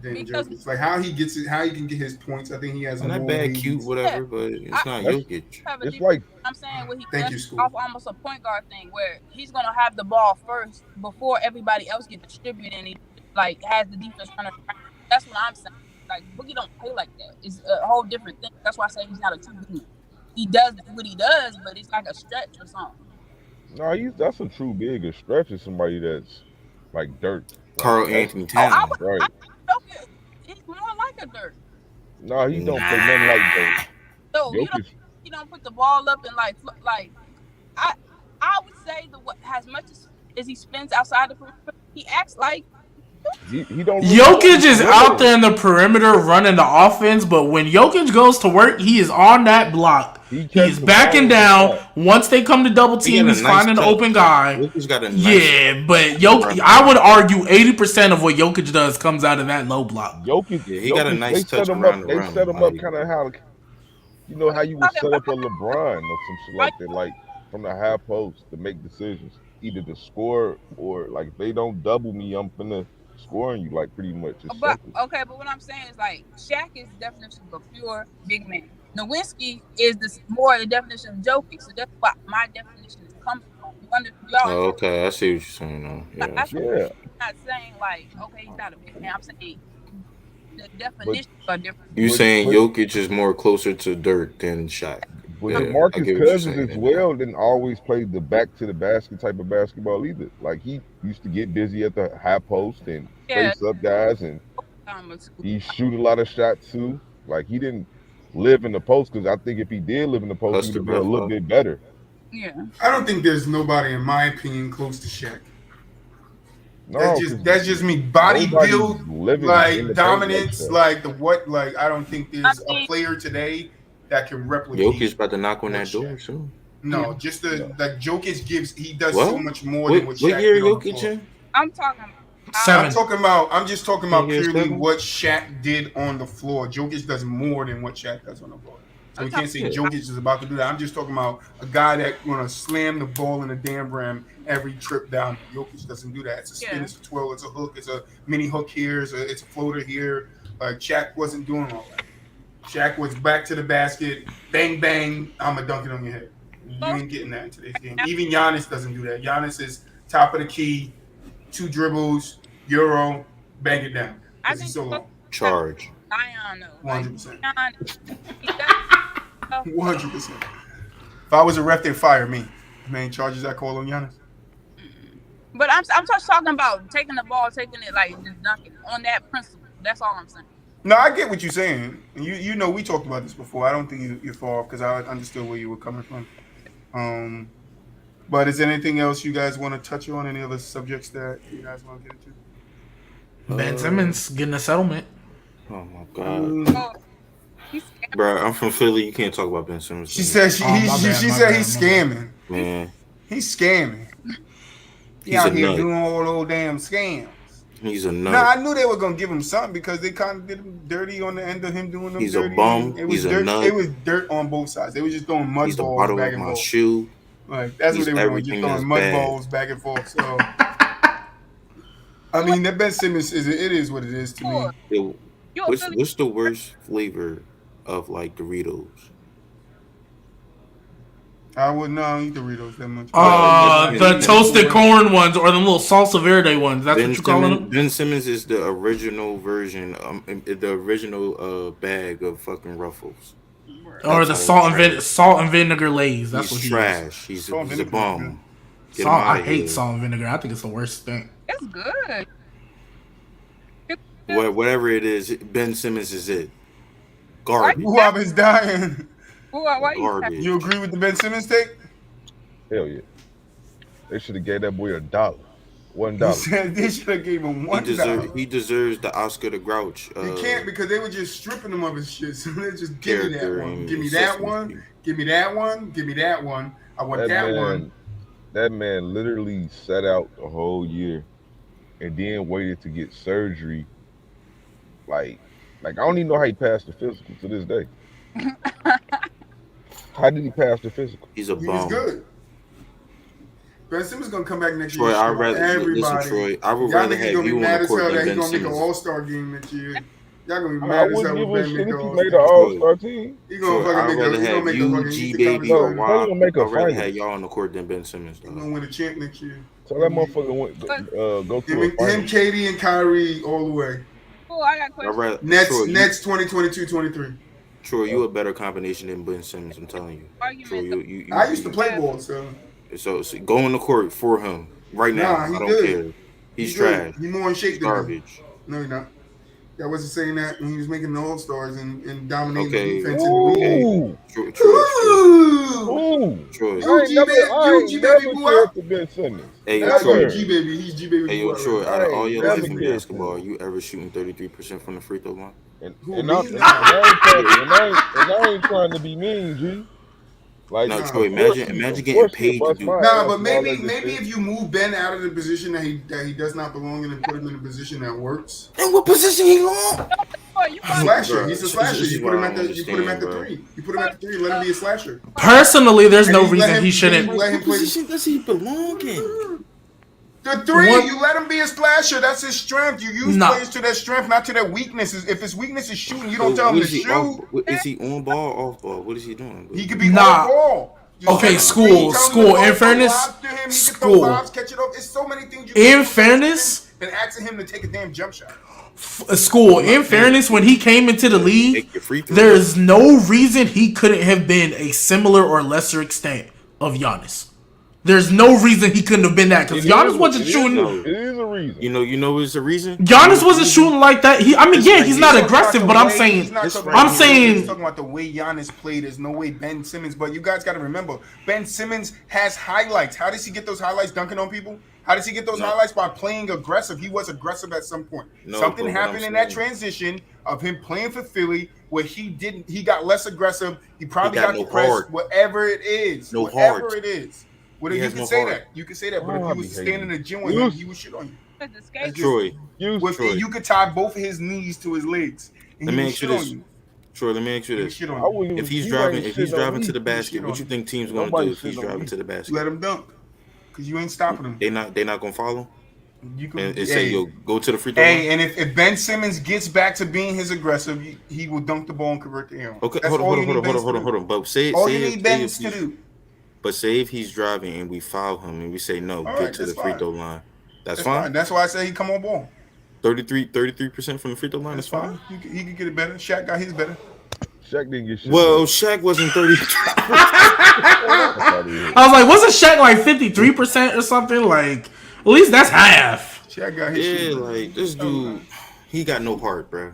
Speaker 1: than
Speaker 5: Because-
Speaker 1: Jokic. Like how he gets it, how he can get his points. I think he has a
Speaker 6: Not
Speaker 1: more
Speaker 6: bad,
Speaker 1: leads.
Speaker 6: cute, whatever, but it's not Jokic.
Speaker 2: It's like
Speaker 5: I'm saying what he
Speaker 1: Thank you,
Speaker 5: does
Speaker 1: Scoop.
Speaker 5: off almost a point guard thing where he's gonna have the ball first before everybody else get distributed and he like has the defense running around. That's what I'm saying. Like Boogie don't play like that. It's a whole different thing. That's why I say he's not a true big man. He does what he does, but it's like a stretch or something.
Speaker 2: no, that's a true big. A stretch is somebody that's like dirt.
Speaker 6: Carl
Speaker 2: Like,
Speaker 6: Anthony Towns.
Speaker 2: Right.
Speaker 5: Jokic, he's more like a dirt.
Speaker 2: No, he don't play nothing like dirt.
Speaker 5: So
Speaker 2: Jokic.
Speaker 5: he don't put the ball up and like I would say as much as he spends outside the perimeter, he acts like
Speaker 2: He don't. Really
Speaker 3: Jokic is out there in the perimeter running the offense, but when Jokic goes to work, he is on that block He's backing down. Once they come to double team, he's finding an open guy.
Speaker 6: Jokic got a nice
Speaker 3: but Jokic, I would argue 80% of what Jokic does comes out of that low block.
Speaker 2: Jokic,
Speaker 6: he got a nice touch
Speaker 2: around
Speaker 6: the
Speaker 2: rim.
Speaker 6: They
Speaker 2: set him up kind of how, how you would set up a LeBron or some shit like that, like from the high post to make decisions, either to score or like if they don't double me, I'm finna scoring you like pretty much.
Speaker 5: But what I'm saying is like Shaq is the definition of a pure big man. Nowinski is more the definition of Jokic, so that's what my definition is coming from.
Speaker 6: Okay, I see what you're saying now. Yeah,
Speaker 5: I'm not saying like he's not a big man. I'm saying the definitions are different.
Speaker 6: You saying Jokic is more closer to Dirk than Shaq?
Speaker 2: But DeMarcus Cousins as well didn't always play the back to the basket type of basketball either. Like he used to get busy at the high post and face up guys, and he shoot a lot of shots too. Like he didn't live in the post, because I think if he did live in the post, he would be a little bit better.
Speaker 5: Yeah,
Speaker 1: I don't think there's nobody, in my opinion, close to Shaq.
Speaker 2: No,
Speaker 1: that's just me. Body build, like dominance, like the what? Like I don't think there's a player today that can replicate.
Speaker 6: Jokic about to knock on that door soon.
Speaker 1: No, just like Jokic does so much more than what Shaq
Speaker 6: What year Jokic in?
Speaker 5: I'm talking.
Speaker 1: I'm just talking about purely what Shaq did on the floor. Jokic does more than what Shaq does on the floor. So we can't say Jokic is about to do that. I'm just talking about a guy that's gonna slam the ball in the damn rim every trip down. Jokic doesn't do that. It's a spin, it's a twirl, it's a hook, it's a mini hook here, it's a floater here. Like Shaq wasn't doing all that. Shaq was back to the basket, bang bang, I'm a dunk it on your head. You ain't getting that in today's game. Even Giannis doesn't do that. Giannis is top of the key, 2 dribbles, Euro, bang it down.
Speaker 5: I think
Speaker 1: he's so long.
Speaker 6: Charge.
Speaker 5: Zion,
Speaker 1: 100%. 100%. If I was a ref, they'd fire me. Main charges I call on Giannis.
Speaker 5: But I'm just talking about taking the ball, taking it like just dunking on that principle. That's all I'm saying.
Speaker 1: No, I get what you're saying. You know we talked about this before. I don't think you're far off because I understood where you were coming from. But is there anything else you guys want to touch on? Any other subjects that you guys want to get into?
Speaker 3: Ben Simmons getting a settlement.
Speaker 6: Oh my god. Bro, I'm from Philly. You can't talk about Ben Simmons.
Speaker 1: She said he's scamming.
Speaker 6: Man,
Speaker 1: he's scamming. He's out here doing all those damn scams.
Speaker 6: He's a nut.
Speaker 1: No, I knew they were gonna give him something because they kind of did him dirty on the end of him doing them.
Speaker 6: He's
Speaker 1: dirty.
Speaker 6: A bum.
Speaker 1: He's
Speaker 6: a nut.
Speaker 1: It was dirt on both sides. They were just throwing mud balls back and forth.
Speaker 6: Shoe.
Speaker 1: Like that's what they were doing, just throwing mud balls back and forth. So, I mean, that Ben Simmons is what it is to me.
Speaker 6: What's the worst flavor of like Doritos?
Speaker 1: I would not eat Doritos that much.
Speaker 3: The toasted corn ones or the little salsa verde ones. That's what you call them.
Speaker 6: Ben Simmons is the original version, the original bag of fucking Ruffles.
Speaker 3: Or the salt and vinegar Lays. That's what he's
Speaker 6: trash. He's a bum.
Speaker 3: I hate salt and vinegar. I think it's the worst thing.
Speaker 5: It's good.
Speaker 6: Whatever it is, Ben Simmons is it. Garbage.
Speaker 1: BooWop is dying.
Speaker 5: Why
Speaker 1: you agree with the Ben Simmons take?
Speaker 2: Hell yeah. They should have gave that boy $1. $1.
Speaker 1: They should have gave him $1.
Speaker 6: He deserves the Oscar the Grouch.
Speaker 1: He can't because they were just stripping him of his shit. So they just give me that one. Give me that one. Give me that one. Give me that one. I want that one.
Speaker 2: That man literally sat out the whole year and then waited to get surgery. Like I don't even know how he passed the physical to this day. How did he pass the physical?
Speaker 6: He's a bum.
Speaker 1: He was good. Ben Simmons gonna come back next
Speaker 6: Troy,
Speaker 1: year.
Speaker 6: Listen, Troy, I would rather have you on the court than Ben Simmons.
Speaker 1: He's gonna make an All-Star game next year. Y'all gonna be mad as hell when Ben
Speaker 2: made an All-Star team.
Speaker 1: He gonna fucking make a
Speaker 6: Gbaby or Rob. I'd rather have y'all on the court than Ben Simmons.
Speaker 1: He's gonna win a champ next year.
Speaker 2: So that motherfucker go to a final.
Speaker 1: Him, Katie, and Kyrie all the way.
Speaker 5: Oh, I got questions.
Speaker 1: Nets 2022-23.
Speaker 6: Troy, you a better combination than Ben Simmons. I'm telling you. Troy, you
Speaker 1: I used to play ball, so
Speaker 6: go on the court for him right now. I don't care. He's trash.
Speaker 1: He's more in shape than
Speaker 6: garbage.
Speaker 1: No, he's not. I wasn't saying that when he was making the All-Stars and dominating
Speaker 6: the
Speaker 1: defense.
Speaker 6: Troy.
Speaker 1: You Gbaby BooWop.
Speaker 2: Ben Simmons.
Speaker 6: Hey,
Speaker 1: Troy. Gbaby. He's Gbaby.
Speaker 6: Hey, Troy. Out of all your life in basketball, you ever shooting 33% from the free throw line?
Speaker 2: And I ain't trying to be mean, G. Like,
Speaker 6: No,
Speaker 1: Nah.
Speaker 6: Troy,
Speaker 2: of course
Speaker 6: imagine
Speaker 2: of
Speaker 6: getting
Speaker 2: course he'll
Speaker 6: paid to
Speaker 2: bust
Speaker 6: do
Speaker 2: my
Speaker 6: that.
Speaker 1: Nah,
Speaker 2: ass
Speaker 1: but
Speaker 2: and all
Speaker 1: maybe
Speaker 2: that good shit.
Speaker 1: if you move Ben out of the position that he does not belong in and put him in a position that works.
Speaker 6: And what position he on?
Speaker 5: Boy, you watch
Speaker 1: Slasher.
Speaker 6: Bro,
Speaker 1: He's a
Speaker 6: this
Speaker 1: slasher.
Speaker 6: is
Speaker 1: You
Speaker 6: why
Speaker 1: put him
Speaker 6: I
Speaker 1: at
Speaker 6: don't
Speaker 1: the 3. You put him at the 3. Let him be a slasher.
Speaker 3: Personally, there's
Speaker 1: And
Speaker 3: no
Speaker 1: you let
Speaker 3: reason
Speaker 1: him-
Speaker 3: he shouldn't.
Speaker 1: you let him
Speaker 6: What
Speaker 1: play
Speaker 6: position does he belong in?
Speaker 1: the 3.
Speaker 3: What?
Speaker 1: You let him be a slasher. That's his strength. You use
Speaker 3: Nah.
Speaker 1: players to their strength, not to their weaknesses. If his weakness is shooting, you don't
Speaker 6: So
Speaker 1: tell him
Speaker 6: what
Speaker 1: to
Speaker 6: is he
Speaker 1: shoot.
Speaker 6: off? Is he on ball, off ball? What is he doing?
Speaker 1: He could be
Speaker 3: Nah.
Speaker 1: off ball. Just
Speaker 3: Okay,
Speaker 1: set the screen,
Speaker 3: school.
Speaker 1: tell him to
Speaker 3: In
Speaker 1: throw
Speaker 3: fairness,
Speaker 1: lobs to him. He can throw
Speaker 3: school.
Speaker 1: lobs, catch it up. It's so many things you
Speaker 3: In
Speaker 1: can do
Speaker 3: fairness,
Speaker 1: than asking him to take a damn jump shot.
Speaker 3: School. In fairness, when he came into the league,
Speaker 6: Make your free throws.
Speaker 3: there is no reason he couldn't have been a similar or lesser extent of Giannis. There's no reason he couldn't have been that because Giannis wasn't shooting.
Speaker 2: It is a reason.
Speaker 6: You know, it's a reason.
Speaker 3: Giannis wasn't shooting like that. He's not aggressive, but I'm
Speaker 1: He's
Speaker 3: saying,
Speaker 1: not
Speaker 6: This
Speaker 1: talking
Speaker 6: right
Speaker 3: I'm
Speaker 1: about
Speaker 6: here.
Speaker 3: saying,
Speaker 1: he's talking about the way Giannis played. There's no way Ben Simmons. But you guys got to remember, Ben Simmons has highlights. How does he get those highlights? Dunking on people. How does he get those
Speaker 6: No.
Speaker 1: highlights? By playing aggressive. He was aggressive at some point.
Speaker 6: No,
Speaker 1: Something
Speaker 6: but what
Speaker 1: happened
Speaker 6: I'm
Speaker 1: in that
Speaker 6: saying-
Speaker 1: transition of him playing for Philly where he got less aggressive. He probably
Speaker 6: got
Speaker 1: got
Speaker 6: no
Speaker 1: depressed.
Speaker 6: heart.
Speaker 1: Whatever it is.
Speaker 6: No
Speaker 1: whatever
Speaker 6: heart.
Speaker 1: it is.
Speaker 6: He
Speaker 1: You
Speaker 6: has
Speaker 1: can
Speaker 6: no
Speaker 1: say
Speaker 6: heart.
Speaker 1: that. You can say that. But
Speaker 2: Oh,
Speaker 1: if
Speaker 2: I
Speaker 1: you was
Speaker 2: be
Speaker 1: standing in
Speaker 2: hating
Speaker 1: the gym with him,
Speaker 2: you.
Speaker 1: he would shit on you.
Speaker 5: That's
Speaker 1: That's just-
Speaker 6: Troy,
Speaker 1: With
Speaker 6: Troy.
Speaker 1: you could tie both of his knees to his legs, and
Speaker 6: Let
Speaker 1: he
Speaker 6: me
Speaker 1: would
Speaker 6: ask you
Speaker 1: shit on
Speaker 6: this.
Speaker 1: you.
Speaker 6: Troy, let me ask you
Speaker 1: He would
Speaker 6: this.
Speaker 1: shit
Speaker 2: I
Speaker 1: on you.
Speaker 2: wouldn't
Speaker 6: If
Speaker 2: even-
Speaker 6: he's
Speaker 2: you
Speaker 6: driving,
Speaker 2: ain't
Speaker 6: if he's
Speaker 2: shitting on
Speaker 6: driving
Speaker 2: me.
Speaker 6: to the
Speaker 1: shit
Speaker 6: basket,
Speaker 1: on
Speaker 6: what you
Speaker 1: you.
Speaker 6: think teams gonna
Speaker 2: Nobody
Speaker 6: do if he's
Speaker 2: shitting on
Speaker 6: driving
Speaker 2: me.
Speaker 6: to the basket?
Speaker 1: Let him dunk, cause you ain't stopping him.
Speaker 6: They not gonna follow
Speaker 1: You can
Speaker 6: and say, yo, go to the free throw
Speaker 1: Hey,
Speaker 6: line.
Speaker 1: and if Ben Simmons gets back to being his aggressive, he will dunk the ball and convert the error.
Speaker 6: Okay,
Speaker 1: That's
Speaker 6: hold
Speaker 1: all you need
Speaker 6: on.
Speaker 1: Benz to do.
Speaker 6: But say
Speaker 1: All
Speaker 6: say
Speaker 1: you
Speaker 6: if-
Speaker 1: need
Speaker 6: say
Speaker 1: Ben
Speaker 6: if
Speaker 1: to
Speaker 6: he's-
Speaker 1: do.
Speaker 6: But say if he's driving and we foul him and we say no,
Speaker 1: All
Speaker 6: get
Speaker 1: right,
Speaker 6: to the
Speaker 1: that's
Speaker 6: free
Speaker 1: fine.
Speaker 6: throw line. That's
Speaker 1: That's
Speaker 6: fine.
Speaker 1: fine. That's why I say he come on ball.
Speaker 6: 33% from the free throw line
Speaker 1: That's
Speaker 6: is fine.
Speaker 1: fine. He can get it better. Shaq got his better.
Speaker 2: Shaq didn't get shit.
Speaker 6: Well, Shaq wasn't 30.
Speaker 3: I was like, wasn't Shaq like 53% or something? Like, at least that's half.
Speaker 1: Shaq got his
Speaker 6: Yeah,
Speaker 1: shit.
Speaker 6: like this dude, he got no heart, bro.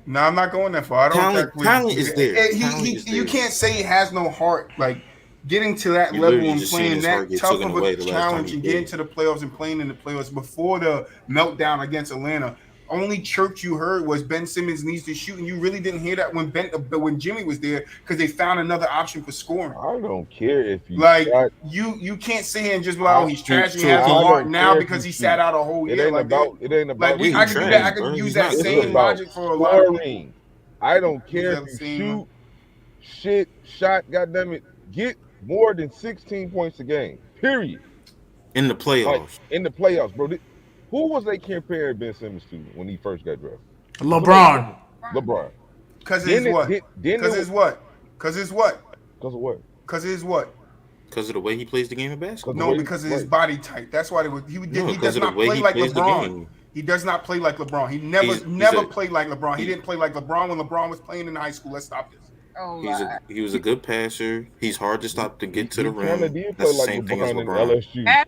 Speaker 1: No, I'm not going that far. I don't.
Speaker 6: Talent is there.
Speaker 1: You can't say he has no heart. Like getting to that
Speaker 6: You
Speaker 1: level
Speaker 6: literally
Speaker 1: and
Speaker 6: just seen
Speaker 1: playing
Speaker 6: his
Speaker 1: that
Speaker 6: heart get
Speaker 1: tough
Speaker 6: taken
Speaker 1: of
Speaker 6: away
Speaker 1: a
Speaker 6: the last time
Speaker 1: challenge
Speaker 6: he
Speaker 1: and
Speaker 6: played.
Speaker 1: getting to the playoffs and playing in the playoffs before the meltdown against Atlanta. Only chirp you heard was Ben Simmons needs to shoot, and you really didn't hear that when Jimmy was there because they found another option for scoring.
Speaker 2: I don't care if you
Speaker 1: Like
Speaker 2: shot.
Speaker 1: you can't sit here and just be like, oh, he's trash and he
Speaker 6: True.
Speaker 1: has no
Speaker 2: I
Speaker 1: heart
Speaker 2: don't
Speaker 1: now
Speaker 2: care if
Speaker 1: because
Speaker 2: you
Speaker 1: he sat
Speaker 2: shoot.
Speaker 1: out a whole
Speaker 2: It
Speaker 1: year.
Speaker 2: ain't
Speaker 1: Like
Speaker 2: about. It ain't about.
Speaker 1: like I could do
Speaker 6: trash,
Speaker 1: that. I
Speaker 6: bro.
Speaker 1: could use
Speaker 6: He's
Speaker 1: that
Speaker 6: not
Speaker 2: It's
Speaker 1: same
Speaker 6: good.
Speaker 2: about
Speaker 1: logic for a lot of people.
Speaker 2: scoring. I don't care if
Speaker 1: Use
Speaker 2: you
Speaker 1: that same
Speaker 2: shoot, shit, shot. Goddamn it, get more than 16 points a game. Period.
Speaker 6: In the
Speaker 2: Like
Speaker 6: playoffs.
Speaker 2: in the playoffs, bro. Who was they comparing Ben Simmons to when he first got drafted?
Speaker 3: LeBron.
Speaker 2: LeBron.
Speaker 1: Because
Speaker 2: Then
Speaker 1: it's
Speaker 2: it-
Speaker 1: what?
Speaker 2: then
Speaker 1: Because
Speaker 2: it-
Speaker 1: it's what? Because it's what?
Speaker 2: Because of what?
Speaker 1: Because it's what?
Speaker 6: Because of the way he plays the game of basketball.
Speaker 1: No,
Speaker 2: way-
Speaker 1: because of his
Speaker 2: right.
Speaker 1: body type. That's why he
Speaker 6: No,
Speaker 1: does
Speaker 6: because of the
Speaker 1: not
Speaker 6: way
Speaker 1: play
Speaker 6: he
Speaker 1: like
Speaker 6: plays the
Speaker 1: LeBron.
Speaker 6: game.
Speaker 1: He does not play like LeBron. He never
Speaker 6: He's a-
Speaker 1: played like LeBron. He
Speaker 6: he-
Speaker 1: didn't play like LeBron when LeBron was playing in high school. Let's stop this.
Speaker 5: Oh
Speaker 6: He was a good passer. He's hard to stop to get to the
Speaker 2: He kind
Speaker 6: rim.
Speaker 2: of did play
Speaker 6: That's the
Speaker 2: like
Speaker 6: same thing as
Speaker 2: LeBron in
Speaker 6: LeBron.
Speaker 2: LSU.
Speaker 5: At-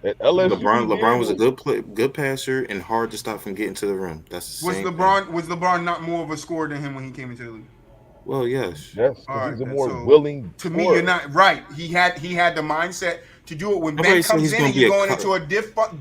Speaker 2: At LSU,
Speaker 6: LeBron was a
Speaker 2: yeah.
Speaker 6: good passer and hard to stop from getting to the rim. That's the
Speaker 1: Was
Speaker 6: same thing.
Speaker 1: LeBron not more of a scorer than him when he came into the league?
Speaker 6: Well, yes.
Speaker 2: Yes,
Speaker 1: All
Speaker 2: because
Speaker 1: right,
Speaker 2: he's a
Speaker 1: then,
Speaker 2: more
Speaker 1: so
Speaker 2: willing.
Speaker 1: To me,
Speaker 2: scorer.
Speaker 1: you're not right. He had the mindset to do it. When
Speaker 6: Nobody
Speaker 1: Ben
Speaker 6: said
Speaker 1: comes
Speaker 6: he's
Speaker 1: in
Speaker 6: gonna
Speaker 1: and
Speaker 6: be
Speaker 1: you're
Speaker 6: a
Speaker 1: going
Speaker 6: co-
Speaker 1: into a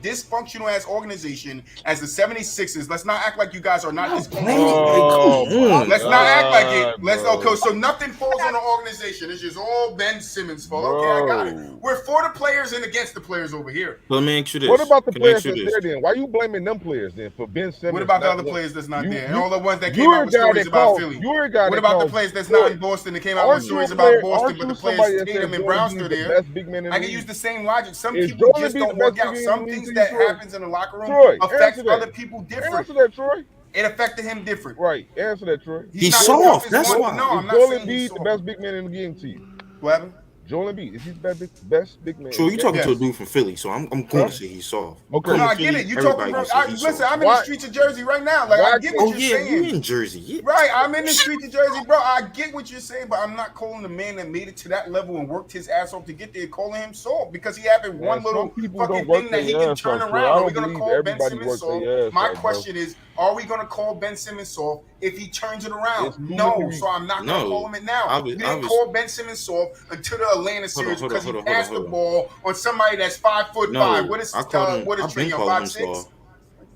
Speaker 1: dysfunctional ass organization as the 76ers, let's not act like you guys are not dysfunctional.
Speaker 2: Oh,
Speaker 6: Come on.
Speaker 1: Let's not act like
Speaker 2: God,
Speaker 1: it. Let's
Speaker 2: bro.
Speaker 1: okay. So nothing falls on the organization. It's just all Ben Simmons' fault. Okay, I got it.
Speaker 2: Bro.
Speaker 1: We're for the players and against the players over here.
Speaker 6: But let me ask you this.
Speaker 2: What about the
Speaker 6: Can I ask
Speaker 2: players
Speaker 6: you
Speaker 2: that's
Speaker 6: this?
Speaker 2: there then? Why you blaming them players then for Ben Simmons?
Speaker 1: What about the
Speaker 2: not
Speaker 1: other
Speaker 2: one-
Speaker 1: players that's not
Speaker 2: You-
Speaker 1: there? And
Speaker 2: you-
Speaker 1: all the ones that came
Speaker 2: you're
Speaker 1: out
Speaker 2: a
Speaker 1: with
Speaker 2: guy
Speaker 1: stories
Speaker 2: that
Speaker 1: about
Speaker 2: calls-
Speaker 1: Philly.
Speaker 2: You're a guy
Speaker 1: What
Speaker 2: that
Speaker 1: about the
Speaker 2: calls-
Speaker 1: players that's
Speaker 2: Troy,
Speaker 1: not in Boston that came out with
Speaker 2: aren't you a
Speaker 1: stories
Speaker 2: player-
Speaker 1: about Boston,
Speaker 2: aren't
Speaker 1: but the
Speaker 2: you somebody
Speaker 1: players
Speaker 2: that
Speaker 1: Tatum
Speaker 2: said
Speaker 1: and
Speaker 2: Joel
Speaker 1: Brown's
Speaker 2: Embiid
Speaker 1: still
Speaker 2: the
Speaker 1: there?
Speaker 2: best big man in the
Speaker 1: I can
Speaker 2: league?
Speaker 1: use the same logic. Some
Speaker 2: Is
Speaker 1: people
Speaker 2: Joel
Speaker 1: just
Speaker 2: Embiid
Speaker 1: don't
Speaker 2: the
Speaker 1: work
Speaker 2: best
Speaker 1: out.
Speaker 2: big man
Speaker 1: Some
Speaker 2: in the
Speaker 1: things
Speaker 2: league,
Speaker 1: that
Speaker 2: Troy?
Speaker 1: happens in the locker room
Speaker 2: Troy,
Speaker 1: affects
Speaker 2: answer that.
Speaker 1: other people different.
Speaker 2: Answer that, Troy.
Speaker 1: It affected him different.
Speaker 2: Right, answer that, Troy.
Speaker 6: He's
Speaker 1: not
Speaker 6: soft,
Speaker 1: the toughest
Speaker 6: that's
Speaker 1: one.
Speaker 6: why.
Speaker 1: No, I'm
Speaker 2: Is
Speaker 1: not
Speaker 2: Joel
Speaker 1: saying he's
Speaker 2: Embiid the
Speaker 1: soft.
Speaker 2: best big man in the game to you?
Speaker 1: What happened?
Speaker 2: Joel Embiid, is he the best big man?
Speaker 6: Sure, you talking to a
Speaker 1: Yes.
Speaker 6: dude from Philly, so I'm going
Speaker 2: Huh?
Speaker 6: to say he's soft.
Speaker 2: Okay.
Speaker 6: Come
Speaker 1: No,
Speaker 6: to
Speaker 1: I get
Speaker 6: Philly,
Speaker 1: it. You
Speaker 6: everybody
Speaker 1: talking
Speaker 6: gonna
Speaker 1: about?
Speaker 6: say he's
Speaker 1: Listen,
Speaker 6: soft.
Speaker 1: I'm in the
Speaker 2: Why-
Speaker 1: streets of Jersey right now. Like I
Speaker 2: Why
Speaker 1: get
Speaker 2: can't-
Speaker 1: what
Speaker 6: Oh
Speaker 1: you're
Speaker 6: yeah,
Speaker 1: saying.
Speaker 6: you in Jersey? Yeah.
Speaker 1: Right, I'm in the streets of Jersey, bro. I get what you're saying, but I'm not calling the man that made it to that level and worked his ass off to get there, calling him soft because he having
Speaker 2: Man,
Speaker 1: one
Speaker 2: some
Speaker 1: little
Speaker 2: people
Speaker 1: fucking
Speaker 2: don't work
Speaker 1: thing that he
Speaker 2: their
Speaker 1: can
Speaker 2: ass
Speaker 1: turn
Speaker 2: off, bro.
Speaker 1: around.
Speaker 2: I
Speaker 1: Are
Speaker 2: don't
Speaker 1: we gonna
Speaker 2: believe
Speaker 1: call Ben
Speaker 2: everybody
Speaker 1: Simmons
Speaker 2: works
Speaker 1: soft?
Speaker 2: their ass
Speaker 1: My
Speaker 2: off, bro.
Speaker 1: question is, are we gonna call Ben Simmons soft if he turns it around?
Speaker 2: It's too
Speaker 1: No,
Speaker 2: many-
Speaker 1: so I'm not
Speaker 6: No.
Speaker 1: gonna call him it now.
Speaker 6: I
Speaker 1: We
Speaker 6: was-
Speaker 1: didn't call Ben Simmons soft until the Atlanta series
Speaker 6: hold on,
Speaker 1: because he
Speaker 6: hold on,
Speaker 1: passed
Speaker 6: hold
Speaker 1: the
Speaker 6: on.
Speaker 1: ball on somebody that's 5'5".
Speaker 6: No,
Speaker 1: What is
Speaker 6: I called him.
Speaker 1: what is
Speaker 6: I've
Speaker 1: Trey
Speaker 6: been
Speaker 1: Young?
Speaker 6: calling him
Speaker 1: 5'6"?
Speaker 6: soft.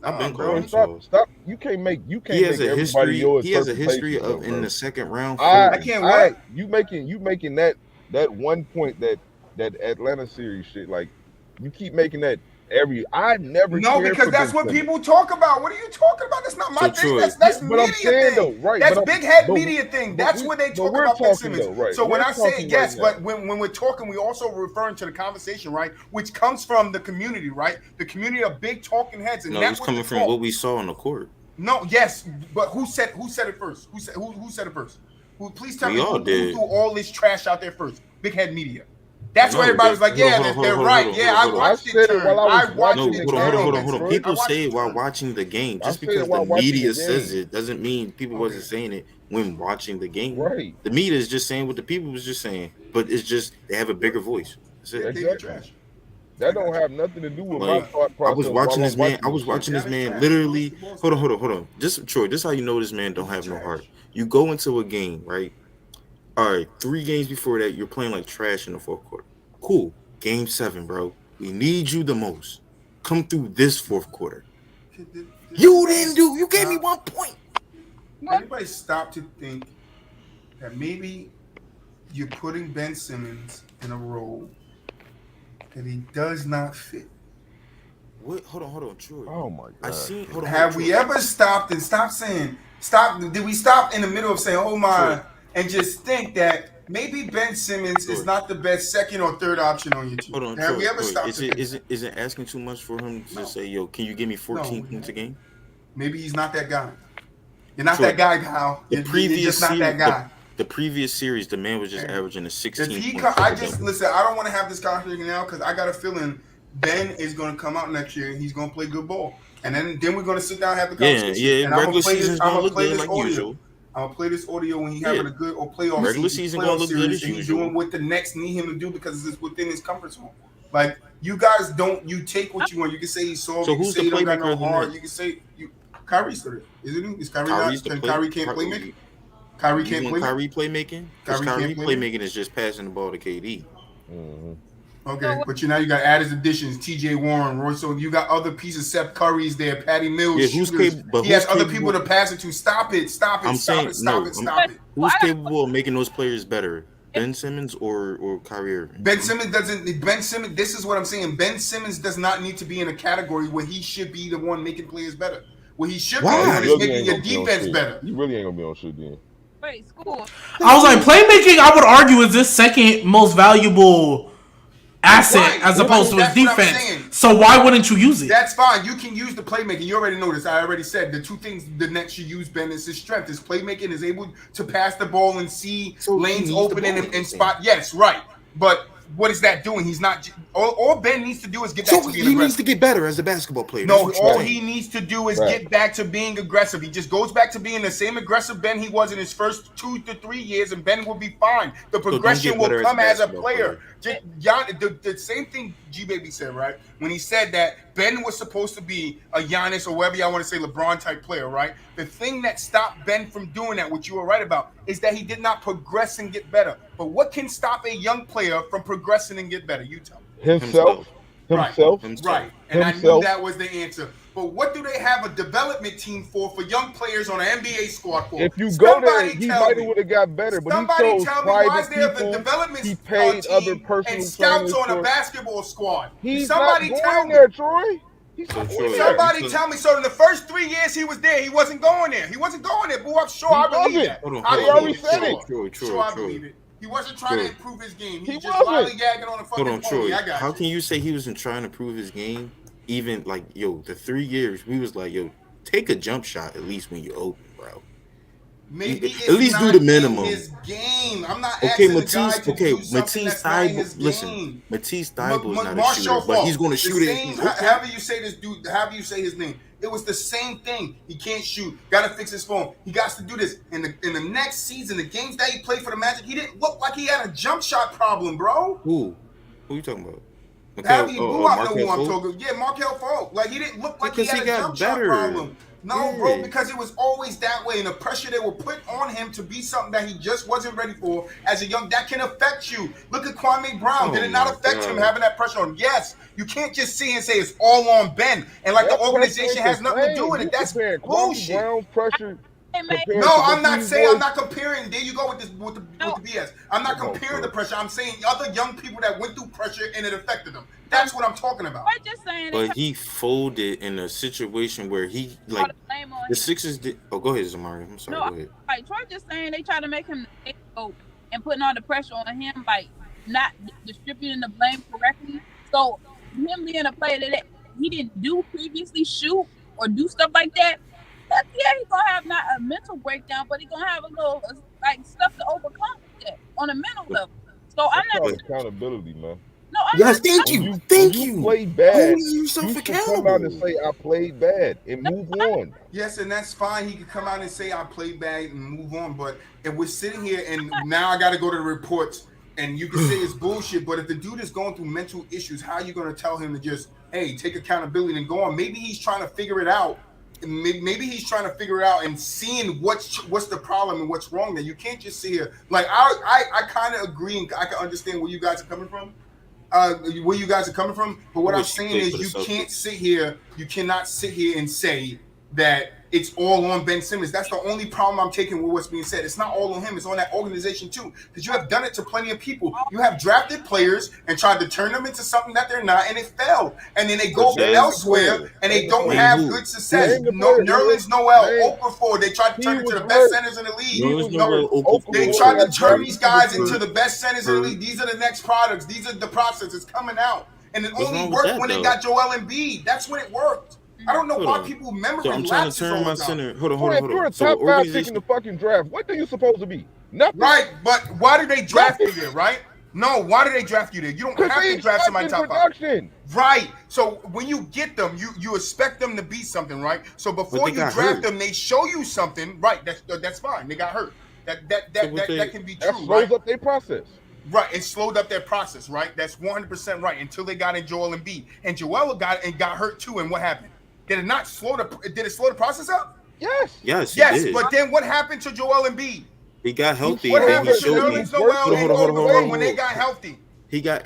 Speaker 6: I've been
Speaker 1: bro.
Speaker 6: calling him
Speaker 2: Stop.
Speaker 6: soft.
Speaker 2: Stop. You can't make
Speaker 6: He has a
Speaker 2: everybody
Speaker 6: history.
Speaker 2: your
Speaker 6: He has a history
Speaker 2: interpretation,
Speaker 6: of
Speaker 2: though,
Speaker 6: in
Speaker 2: bro.
Speaker 6: the second round.
Speaker 1: I can't what?
Speaker 2: You making that 1 point that Atlanta series shit. Like, you keep making that I never
Speaker 1: No,
Speaker 2: cared
Speaker 1: because
Speaker 2: for
Speaker 1: that's
Speaker 2: Ben
Speaker 1: what
Speaker 2: Simmons.
Speaker 1: people talk about. What are you talking about? That's not my
Speaker 6: So,
Speaker 1: thing.
Speaker 6: Troy,
Speaker 1: That's
Speaker 2: But I'm
Speaker 1: media
Speaker 2: saying
Speaker 1: thing.
Speaker 2: though, right?
Speaker 1: That's
Speaker 2: but
Speaker 1: big head
Speaker 2: but-
Speaker 1: media thing.
Speaker 2: but
Speaker 1: That's
Speaker 2: we-
Speaker 1: where they
Speaker 2: but
Speaker 1: talk
Speaker 2: we're
Speaker 1: about Ben
Speaker 2: talking
Speaker 1: Simmons.
Speaker 2: though, right?
Speaker 1: So when
Speaker 2: We're
Speaker 1: I say
Speaker 2: talking
Speaker 1: yes,
Speaker 2: right now.
Speaker 1: but when we're talking, we also referring to the conversation, right? Which comes from the community, right? The community of big talking heads, and
Speaker 6: no,
Speaker 1: that
Speaker 6: it's
Speaker 1: was
Speaker 6: coming
Speaker 1: the
Speaker 6: from
Speaker 1: talk.
Speaker 6: what we saw on the court.
Speaker 1: No, yes, but who said it first? Who said it first? Please tell
Speaker 6: We
Speaker 1: me
Speaker 6: all
Speaker 1: who
Speaker 6: did.
Speaker 1: threw all this trash out there first? Big head media. That's
Speaker 6: No,
Speaker 1: why everybody was like,
Speaker 6: hold on,
Speaker 1: yeah,
Speaker 6: hold on,
Speaker 1: they're
Speaker 6: hold on,
Speaker 1: right.
Speaker 6: hold on,
Speaker 1: Yeah,
Speaker 6: hold on.
Speaker 1: I watched
Speaker 2: I said
Speaker 1: it
Speaker 2: it
Speaker 1: turn.
Speaker 2: while I was
Speaker 1: watched
Speaker 2: watching
Speaker 1: it
Speaker 2: the
Speaker 6: hold on,
Speaker 1: turn
Speaker 6: hold on,
Speaker 1: on
Speaker 6: hold
Speaker 1: Ben
Speaker 6: on, hold on.
Speaker 1: Simmons.
Speaker 6: People
Speaker 1: I watched
Speaker 6: say
Speaker 1: it
Speaker 6: it while
Speaker 1: turn.
Speaker 6: watching the game. Just
Speaker 2: I said
Speaker 6: because
Speaker 2: it while
Speaker 6: the
Speaker 2: watching
Speaker 6: media
Speaker 2: the
Speaker 6: says
Speaker 2: game.
Speaker 6: it doesn't mean people wasn't saying it when watching the game.
Speaker 2: Right.
Speaker 6: The media is just saying what the people was just saying, but it's just they have a bigger voice. That's it.
Speaker 1: They
Speaker 2: Exactly.
Speaker 1: trash.
Speaker 2: That don't have nothing to do with
Speaker 6: Like,
Speaker 2: my thought
Speaker 6: I
Speaker 2: process.
Speaker 6: was watching
Speaker 2: while
Speaker 6: this
Speaker 2: I'm
Speaker 6: man. I
Speaker 2: watching
Speaker 6: was
Speaker 2: this
Speaker 6: watching
Speaker 2: shit.
Speaker 6: this man
Speaker 1: trash.
Speaker 6: literally.
Speaker 1: Basketball's
Speaker 6: Hold on. Just Troy. This is how you know this man don't have no heart. You go into a game, right? All right, 3 games before that, you're playing like trash in the fourth quarter. Cool. Game 7, bro. We need you the most. Come through this fourth quarter. You didn't do. You gave me 1 point.
Speaker 1: Anybody stop to think that maybe you're putting Ben Simmons in a role that he does not fit?
Speaker 6: What? Hold on, Troy.
Speaker 2: Oh my god.
Speaker 6: I seen. Hold on.
Speaker 1: Have we ever stopped and stop? Did we stop in the middle of saying, "Oh my," and just think that maybe Ben Simmons is not the best second or third option on your team?
Speaker 6: Hold on,
Speaker 1: Have
Speaker 6: Troy.
Speaker 1: we ever stopped?
Speaker 6: Is it asking too much for him to say, "Yo, can you give me 14 points a game"?
Speaker 1: Maybe he's not that guy. You're not
Speaker 6: Troy,
Speaker 1: that guy, Kyle. You're just not that guy.
Speaker 6: The previous series, the man was just averaging a 16.
Speaker 1: If he, listen. I don't want to have this conversation now because I got a feeling Ben is going to come out next year and he's going to play good ball, and then we're going to sit down and have the conversation.
Speaker 6: Yeah.
Speaker 1: And I'm
Speaker 6: Regular
Speaker 1: gonna play
Speaker 6: season's
Speaker 1: this. I'm
Speaker 6: gonna
Speaker 1: gonna
Speaker 6: look
Speaker 1: play
Speaker 6: good
Speaker 1: this
Speaker 6: like
Speaker 1: audio.
Speaker 6: usual.
Speaker 1: I'm gonna play this audio when he's having a good or playoff
Speaker 6: Regular
Speaker 1: season
Speaker 6: gonna look good as
Speaker 1: and he's
Speaker 6: usual.
Speaker 1: doing what the Nets need him to do because it's within his comfort zone. Like you guys don't. You take what you want. You can say he's soft.
Speaker 6: So
Speaker 1: you can
Speaker 6: who's
Speaker 1: say
Speaker 6: the
Speaker 1: he don't got
Speaker 6: playmaker
Speaker 1: no
Speaker 6: of the
Speaker 1: heart.
Speaker 6: Nets?
Speaker 1: You can say Kyrie's still there, isn't he? Is Kyrie
Speaker 6: Kyrie's
Speaker 1: not?
Speaker 6: the
Speaker 1: Kyrie can't play make. Kyrie can't play.
Speaker 6: Kyrie playmaking? Because Kyrie playmaking is just passing the ball to KD.
Speaker 2: Mm-hmm.
Speaker 1: Okay, but now you got added additions: T.J. Warren, Roy. So you got other pieces. Seth Curry's there, Patty Mills.
Speaker 6: Yeah,
Speaker 1: he has other people to pass it to. Stop it! Stop it! Stop it!
Speaker 6: Who's capable of making those players better? Ben Simmons or Kyrie Irving?
Speaker 1: Ben Simmons doesn't. Ben Simmons. This is what I'm saying. Ben Simmons does not need to be in a category where he should be the one making players better. What he should be doing is making your defense better.
Speaker 2: You really ain't gonna be on shit then.
Speaker 5: Wait, school.
Speaker 3: I was like, playmaking, I would argue, is this second most valuable asset as opposed to his defense. So why wouldn't you use it?
Speaker 1: That's fine. You can use the playmaking. You already know this. I already said the 2 things the Nets should use, Ben, is his strength. His playmaking is able to pass the ball and see lanes open and spot. Yes, right. But what is that doing? He's not. All Ben needs to do is get back to being aggressive.
Speaker 6: He needs to get better as a basketball player.
Speaker 1: No, all he needs to do is get back to being aggressive. He just goes back to being the same aggressive Ben he was in his first 2 to 3 years, and Ben will be fine. The progression will come as a player. The same thing Gbaby said, right? When he said that Ben was supposed to be a Giannis or whatever y'all want to say, LeBron type player, right? The thing that stopped Ben from doing that, which you were right about, is that he did not progress and get better. But what can stop a young player from progressing and get better? You tell me.
Speaker 2: Himself.
Speaker 1: Right. And I knew that was the answer. But what do they have a development team for young players on an NBA squad for?
Speaker 2: If you go there, he might have would have got better. But he chose private people.
Speaker 1: Development
Speaker 2: he paid other personal
Speaker 1: and scouts on
Speaker 2: for
Speaker 1: a basketball squad.
Speaker 2: He's
Speaker 1: somebody
Speaker 2: not
Speaker 1: tell
Speaker 2: going
Speaker 1: me.
Speaker 2: there, Troy.
Speaker 1: Somebody tell me. So in the first 3 years he was there, he wasn't going there. He wasn't going there. Boo, I'm sure I believe that.
Speaker 2: I already said it.
Speaker 1: Sure, I believe it. He wasn't trying to improve his game. He just
Speaker 2: wasn't.
Speaker 1: lollygagging on a fucking pony. I got
Speaker 6: How can you say he wasn't trying to prove his game? Even like, the 3 years we was like, take a jump shot at least when you're open, bro.
Speaker 1: Maybe
Speaker 6: at least do the minimum.
Speaker 1: His game. I'm not asking the guy to do something that's not in his game.
Speaker 6: Listen, Matisse Thybulle is not a shooter, but he's going to shoot it.
Speaker 1: However you say this dude, however you say his name, it was the same thing. He can't shoot. Got to fix his phone. He got to do this. In the next season, the games that he played for the Magic, he didn't look like he had a jump shot problem, bro.
Speaker 6: Who you talking about?
Speaker 1: BooWop know who I'm talking. Yeah, Markel Fultz. Like he didn't look like he had a jump shot problem. No, bro, because it was always that way, and the pressure they were put on him to be something that he just wasn't ready for as a young. That can affect you. Look at Kwame Brown. Did it not affect him having that pressure on him? Yes. You can't just sit and say it's all on Ben, and like the organization has nothing to do with it. That's bullshit.
Speaker 2: Brown's pressure.
Speaker 1: No, I'm not saying I'm not comparing. There you go with the BS. I'm not comparing the pressure. I'm saying other young people that went through pressure and it affected them. That's what I'm talking about.
Speaker 5: I'm just saying.
Speaker 6: But he folded in a situation where he like the Sixers did. Oh, go ahead, Zamari. I'm sorry.
Speaker 5: No,
Speaker 6: go ahead.
Speaker 5: Like Troy just saying, they try to make him the scapegoat and putting all the pressure on him, like not distributing the blame correctly. So him being a player that he didn't do previously, shoot or do stuff like that. Heck yeah, he's gonna have not a mental breakdown, but he's gonna have a little like stuff to overcome that on a mental level. So I'm not
Speaker 2: accountability, man.
Speaker 5: No, I'm
Speaker 6: yes,
Speaker 5: not.
Speaker 6: Thank you.
Speaker 2: You play bad.
Speaker 6: You should
Speaker 2: come out and say I played bad and move on.
Speaker 1: Yes, and that's fine. He could come out and say I played bad and move on. But if we're sitting here and now I got to go to the reports, and you can say it's bullshit. But if the dude is going through mental issues, how are you going to tell him to just take accountability and go on? Maybe he's trying to figure it out. Maybe he's trying to figure it out and seeing what's the problem and what's wrong. That you can't just sit here. Like I kind of agree and I can understand where you guys are coming from. But what I'm saying is you can't sit here. You cannot sit here and say that it's all on Ben Simmons. That's the only problem I'm taking with what's being said. It's not all on him. It's on that organization too. Because you have done it to plenty of people. You have drafted players and tried to turn them into something that they're not, and it failed. And then they go elsewhere and they don't have good success. Nerlens Noel, Okafor, they tried to turn into the best centers in the league. They tried to turn these guys into the best centers in the league. These are the next products. These are the processes coming out. And it only worked when they got Joel Embiid. That's when it worked. I don't know why people remember.
Speaker 6: So I'm trying to turn my center. Hold on.
Speaker 2: If you're a top 5 pick in the fucking draft, what are you supposed to be? Nothing.
Speaker 1: Right, but why did they draft you there, right? No, why did they draft you there? You don't have to draft somebody top 5. Right. So when you get them, you expect them to be something, right? So before you draft them, they show you something, right? That's fine. They got hurt. That can be true.
Speaker 2: That slows up their process.
Speaker 1: Right, it slowed up their process, right? That's 100% right. Until they got in Joel Embiid, and Joel got hurt too. And what happened? Did it slow the process up?
Speaker 6: Yes. Yes.
Speaker 1: Yes, but then what happened to Joel Embiid?
Speaker 6: He got healthy.
Speaker 1: What happened to Nerlens Noel and Okafor when they got healthy?
Speaker 6: Joel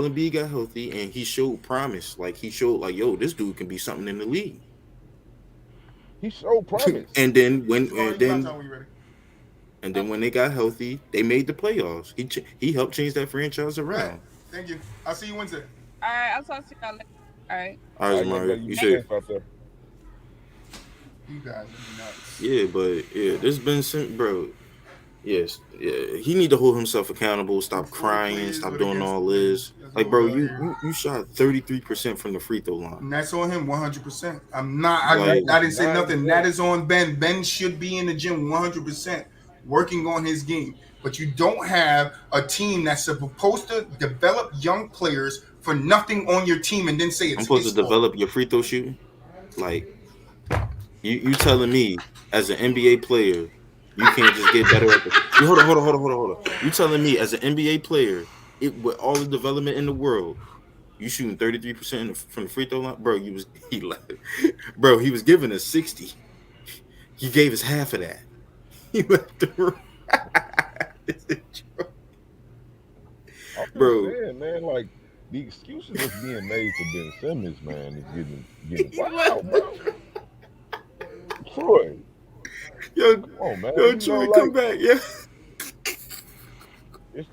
Speaker 6: Embiid got healthy and he showed promise. Like he showed, like, yo, this dude can be something in the league.
Speaker 2: He showed promise.
Speaker 6: And then when they got healthy, they made the playoffs. He helped change that franchise around.
Speaker 1: Right. Thank you. I'll see you Wednesday.
Speaker 5: All right, I'll talk to y'all later. All right.
Speaker 6: All right, Mario. You safe.
Speaker 1: You guys are nuts.
Speaker 6: Yeah, but there's been some, bro. Yes, yeah. He need to hold himself accountable. Stop crying. Stop doing all this. Like, bro, you shot 33% from the free throw line.
Speaker 1: And that's on him 100%. I'm not. I didn't say nothing. That is on Ben. Ben should be in the gym 100%, working on his game. But you don't have a team that's supposed to develop young players for nothing on your team and then say it's
Speaker 6: supposed to develop your free throw shooting. Like you telling me as an NBA player you can't just get better at the hold on. You telling me as an NBA player, with all the development in the world, you shooting 33% from the free throw line, bro? He was giving us 60. He gave us half of that. He left the room. Bro,
Speaker 2: saying, man, like the excuses that's being made for Ben Simmons, man, is getting wild, bro. Troy,
Speaker 6: come on, man. Troy, come back, yeah.
Speaker 2: It's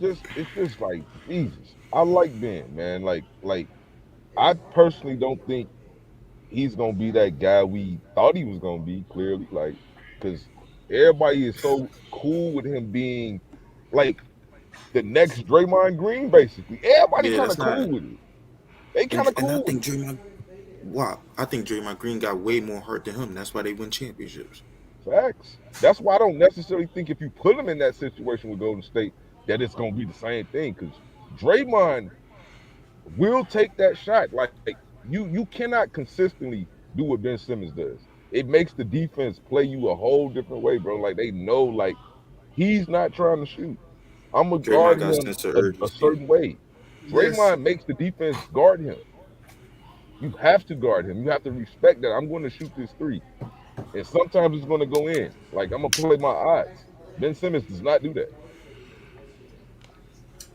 Speaker 2: just like Jesus. I like Ben, man. Like I personally don't think he's gonna be that guy we thought he was gonna be. Clearly, like, because everybody is so cool with him being like the next Draymond Green, basically. Everybody kind of cool with it. They kind of cool.
Speaker 6: I think Draymond Green got way more hurt than him. That's why they win championships.
Speaker 2: Facts. That's why I don't necessarily think if you put him in that situation with Golden State that it's gonna be the same thing. Because Draymond will take that shot. Like you cannot consistently do what Ben Simmons does. It makes the defense play you a whole different way, bro. Like they know, like he's not trying to shoot. I'm gonna guard him a certain way. Draymond makes the defense guard him. You have to guard him. You have to respect that. I'm going to shoot this three. and sometimes it's going to go in. Like, I'm gonna play my odds. Ben Simmons does not do that.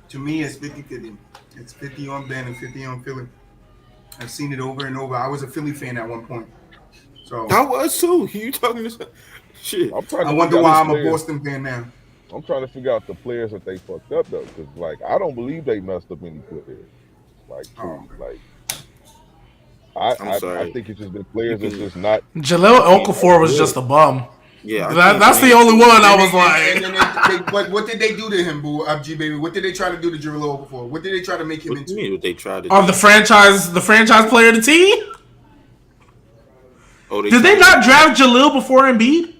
Speaker 1: To me, it's 50-50. It's 50 on Ben and 50 on Philly. I've seen it over and over. I was a Philly fan at one point. So
Speaker 6: I was too. You talking this shit?
Speaker 2: I'm trying
Speaker 1: I
Speaker 2: to
Speaker 1: wonder
Speaker 2: figure out
Speaker 1: why
Speaker 2: his
Speaker 1: I'm a
Speaker 2: players.
Speaker 1: Boston fan now.
Speaker 2: I'm trying to figure out the players that they fucked up though, because like I don't believe they messed up any players. Like
Speaker 1: Oh,
Speaker 2: truly,
Speaker 1: okay.
Speaker 2: like
Speaker 6: I'm
Speaker 2: I
Speaker 6: sorry.
Speaker 2: think it's just been players
Speaker 6: You
Speaker 2: that's
Speaker 6: can-
Speaker 2: just not
Speaker 3: Jaleel Okafor was
Speaker 2: good.
Speaker 3: just a bum.
Speaker 6: Yeah,
Speaker 3: That's the only one I was
Speaker 1: And
Speaker 3: like.
Speaker 1: but what did they do to him, Boo? Gbaby? What did they try to do to Jaleel before? What did they try to make him
Speaker 6: What do you
Speaker 1: into?
Speaker 6: mean? What they tried to
Speaker 3: On
Speaker 6: do?
Speaker 3: the franchise player of the team.
Speaker 6: Oh,
Speaker 3: Did they not draft Jaleel before Embiid?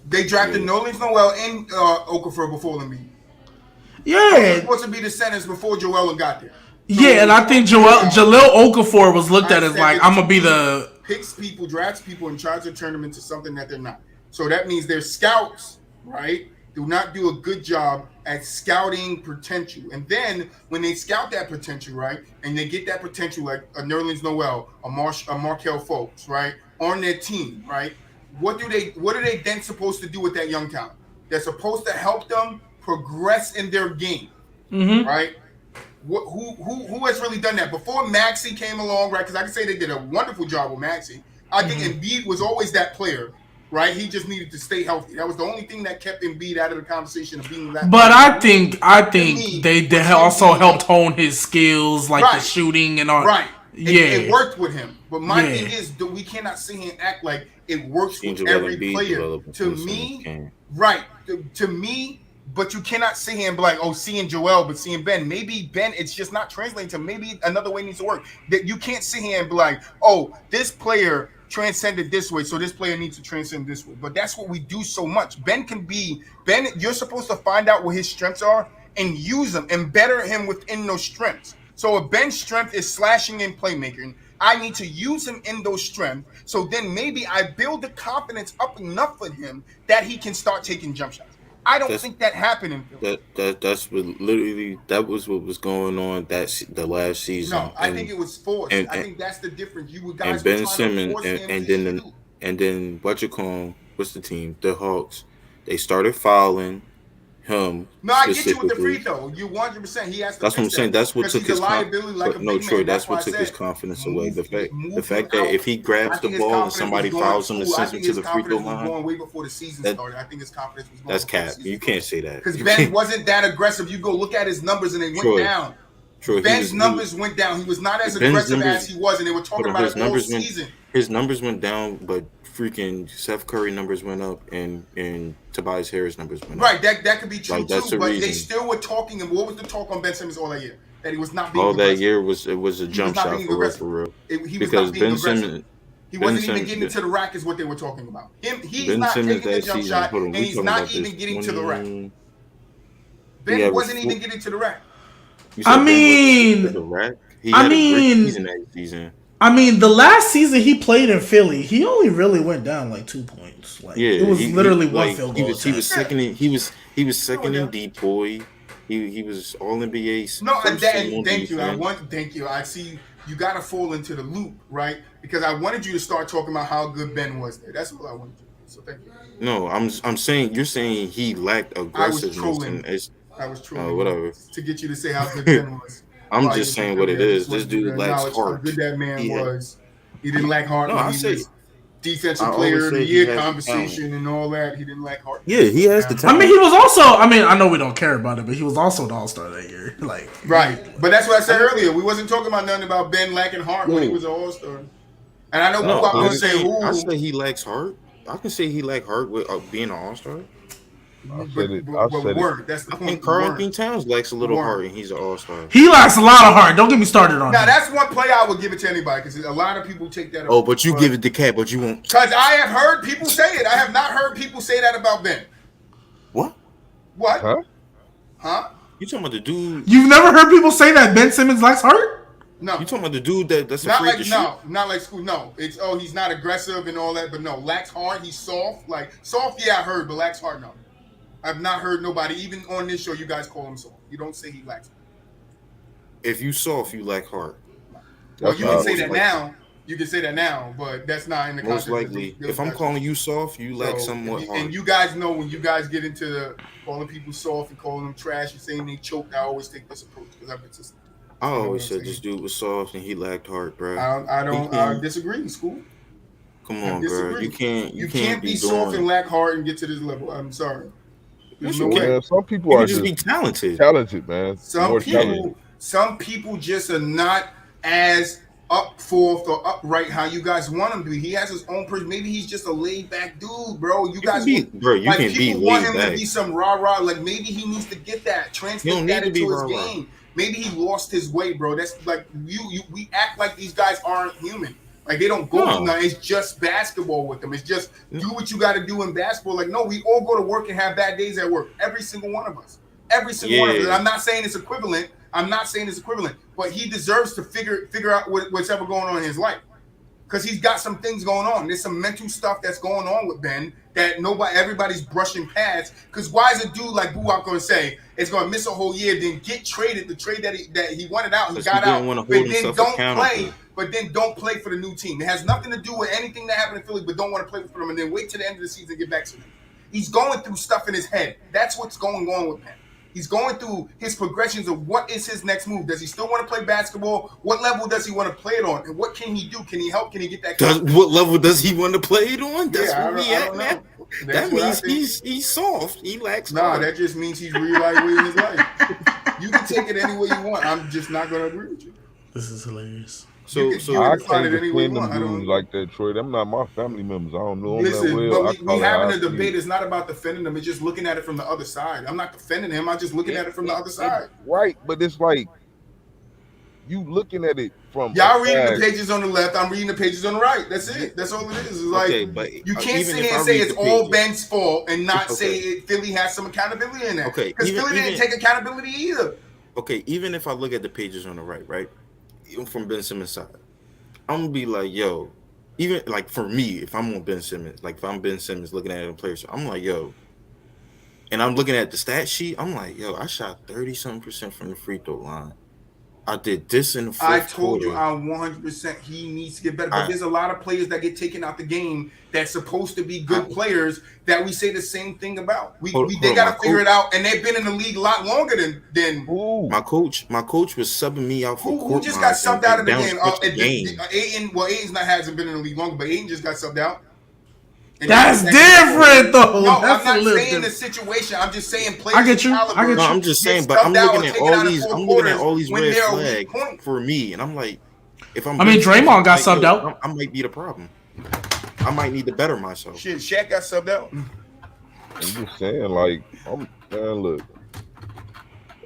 Speaker 1: They drafted Nerlens Noel and Okafor before Embiid. Those were
Speaker 3: Yeah,
Speaker 1: supposed to be the centers before Joel got there.
Speaker 3: yeah, and I think Jaleel Okafor was looked at as like, I'm gonna be the.
Speaker 1: Picks people, drafts people, and tries to turn them into something that they're not. So that means their scouts, right, do not do a good job at scouting potential. And then when they scout that potential, right, and they get that potential like a Nerlens Noel, a Markelle Fultz, right, on their team, right, what are they then supposed to do with that young talent? They're supposed to help them progress in their game, right? Who has really done that before Maxey came along, right? Because I can say they did a wonderful job with Maxey. I think Embiid was always that player, right? He just needed to stay healthy. That was the only thing that kept Embiid out of the conversation of being that.
Speaker 3: But
Speaker 1: player.
Speaker 3: I think they also helped hone his skills, like the shooting and all.
Speaker 1: Right.
Speaker 3: Yeah,
Speaker 1: it worked with him. But my thing is that we cannot sit here and act like it works with every player. To me, right? To me. But you cannot sit here and be like, oh, seeing Joel, but seeing Ben. Maybe Ben, it's just not translating to maybe another way needs to work. That you can't sit here and be like, oh, this player transcended this way, so this player needs to transcend this way. But that's what we do so much. Ben, you're supposed to find out what his strengths are and use them and better him within those strengths. So if Ben's strength is slashing and playmaking, I need to use him in those strengths. So then maybe I build the confidence up enough for him that he can start taking jump shots. I don't think that happened in Philly.
Speaker 6: That's what literally that was what was going on the last season.
Speaker 1: No, I think it was forced. I think that's the difference. You guys
Speaker 6: and Ben
Speaker 1: were trying to force
Speaker 6: Simmons and then what's the team? The Hawks. They started fouling him.
Speaker 1: No, I get you with the free throw. You 100%. He has to.
Speaker 6: That's what I'm saying. That's what took his
Speaker 1: Troy.
Speaker 6: That's what took his confidence away. The fact that if he grabs the ball and somebody fouls him and sends him to the free throw line,
Speaker 1: going way before the season started. I think his confidence was going.
Speaker 6: That's cap. You can't say that
Speaker 1: because Ben wasn't that aggressive. You go look at his numbers and they went down. Ben's numbers went down. He was not as aggressive as he was, and they were talking about his whole season.
Speaker 6: His numbers went down, but freaking Steph Curry numbers went up, and Tobias Harris numbers went up.
Speaker 1: Right, that could be true too. But they still were talking. And what was the talk on Ben Simmons all that year? That he was not being
Speaker 6: aggressive. That year was a jump shot for real.
Speaker 1: Because Ben Simmons. He wasn't even getting into the rack, is what they were talking about. He's not taking the jump shot, and he's not even getting to the rack. Ben wasn't even getting to the rack.
Speaker 3: I mean, the last season he played in Philly, he only really went down like 2 points. Like it was literally one field goal.
Speaker 6: He was second in DPOY. He was all NBA.
Speaker 1: No, and thank you. Thank you. I see you got to fall into the loop, right? Because I wanted you to start talking about how good Ben was there. That's what I wanted to do. So thank you.
Speaker 6: No, I'm saying you're saying he lacked aggressiveness.
Speaker 1: I was trolling.
Speaker 6: Whatever.
Speaker 1: To get you to say how good Ben was.
Speaker 6: I'm just saying what it is. This dude lacks heart.
Speaker 1: How good that man was. He didn't lack heart.
Speaker 6: No, I say
Speaker 1: defensive player of the year conversation and all that. He didn't lack heart.
Speaker 6: Yeah, he has the talent.
Speaker 3: I mean, he was also. I mean, I know we don't care about it, but he was also an All-Star that year. Like
Speaker 1: right, but that's what I said earlier. We wasn't talking about nothing about Ben lacking heart when he was an All-Star. And I know
Speaker 6: I say he lacks heart. I can say he lacked heart with being an All-Star.
Speaker 1: That's the point.
Speaker 6: I think Karl-Anthony Towns lacks a little heart, and he's an all-star.
Speaker 3: He lacks a lot of heart. Don't get me started on
Speaker 1: that. Now, that's one play I would give it to anybody because a lot of people take that.
Speaker 6: Oh, but you give it to Cat, but you won't.
Speaker 1: Because I have heard people say it. I have not heard people say that about Ben.
Speaker 6: What?
Speaker 1: Huh?
Speaker 6: You talking about the dude?
Speaker 3: You've never heard people say that Ben Simmons lacks heart?
Speaker 1: No.
Speaker 6: You talking about the dude that's
Speaker 1: not
Speaker 6: afraid
Speaker 1: like
Speaker 6: to shoot?
Speaker 1: Not like school. No, it's he's not aggressive and all that, but no, lacks heart. He's soft. Like soft, yeah, I heard, but lacks heart, no. I've not heard nobody, even on this show, you guys call him soft. You don't say he lacks heart.
Speaker 6: If you soft, you lack heart.
Speaker 1: Well, you can say that now. You can say that now, but that's not in the
Speaker 6: Most
Speaker 1: context.
Speaker 6: likely, if I'm calling you soft, you lack somewhat hard.
Speaker 1: And you guys know when you guys get into calling people soft and calling them trash and saying they choked, I always take this approach because I'm consistent.
Speaker 6: I always said this dude was soft and he lacked heart, bro.
Speaker 1: I disagree. It's cool.
Speaker 6: Come on, bro. You can't
Speaker 1: be soft and lack heart and get to this level. I'm sorry.
Speaker 2: There's no way. Some people are
Speaker 6: just be talented.
Speaker 2: Talented, man.
Speaker 1: Some people just are not as up forth or upright how you guys want him to be. He has his own person. Maybe he's just a laid back dude, bro. You guys people want him to be some rah-rah. Like maybe he needs to get that, translate that into his game. Maybe he lost his way, bro. That's like we act like these guys aren't human. Like they don't go through nothing. It's just basketball with them. It's just do what you got to do in basketball. Like no, we all go to work and have bad days at work. Every single one of us. Every single one of us. I'm not saying it's equivalent. But he deserves to figure out what's ever going on in his life, because he's got some things going on. There's some mental stuff that's going on with Ben that everybody's brushing past. Because why is a dude like BooWop going to say it's going to miss a whole year, then get traded, the trade that he wanted out, he got out, but then don't play for the new team. It has nothing to do with anything that happened in Philly, but don't want to play for them, and then wait till the end of the season and get back to them. He's going through stuff in his head. That's what's going on with Ben. He's going through his progressions of what is his next move. Does he still want to play basketball? What level does he want to play it on? And what can he do? Can he help? Can he get that?
Speaker 6: What level does he want to play it on? That's where we at now. That means he's soft. He lacks.
Speaker 1: That just means he's reevaluating his life. You can take it any way you want. I'm just not going to agree with you.
Speaker 3: This is hilarious.
Speaker 2: So I can't defend them dudes like that, Troy. Them not my family members. I don't know them
Speaker 1: Listen,
Speaker 2: that well.
Speaker 1: but we having a debate. It's not about defending them. It's just looking at it from the other side. I'm not defending him. I'm just looking at it from the other side.
Speaker 2: Right, but it's like you looking at it from
Speaker 1: y'all reading the pages on the left. I'm reading the pages on the right. That's it. That's all it is. It's like
Speaker 6: but
Speaker 1: you can't sit here and say it's all Ben's fault and not say Philly has some accountability in that.
Speaker 6: Okay,
Speaker 1: because Philly didn't take accountability either.
Speaker 6: Okay, even if I look at the pages on the right, even from Ben Simmons' side, I'm gonna be like, yo, even like for me, if I'm on Ben Simmons, like if I'm Ben Simmons looking at a player, I'm like, yo, and I'm looking at the stat sheet, I'm like, yo, I shot 30-something% from the free throw line. I did this in the fourth
Speaker 1: I told
Speaker 6: quarter.
Speaker 1: you I'm 100% he needs to get better. But there's a lot of players that get taken out the game that's supposed to be good players that we say the same thing about. They got to figure it out, and they've been in the league a lot longer than
Speaker 6: my coach was subbing me out for
Speaker 1: who just got subbed out of the game. Aiden's hasn't been in the league longer, but Aiden just got subbed out.
Speaker 3: That's different, though.
Speaker 1: No,
Speaker 3: that's
Speaker 1: I'm not saying the situation. I'm just saying players.
Speaker 3: I get you.
Speaker 6: No, I'm just saying, but I'm looking at all these red flags for me, and I'm like, if I'm.
Speaker 3: I mean, Draymond got subbed out.
Speaker 6: I might be the problem. I might need to better myself.
Speaker 1: Shit, Shaq got subbed out.
Speaker 2: I'm just saying, like, look,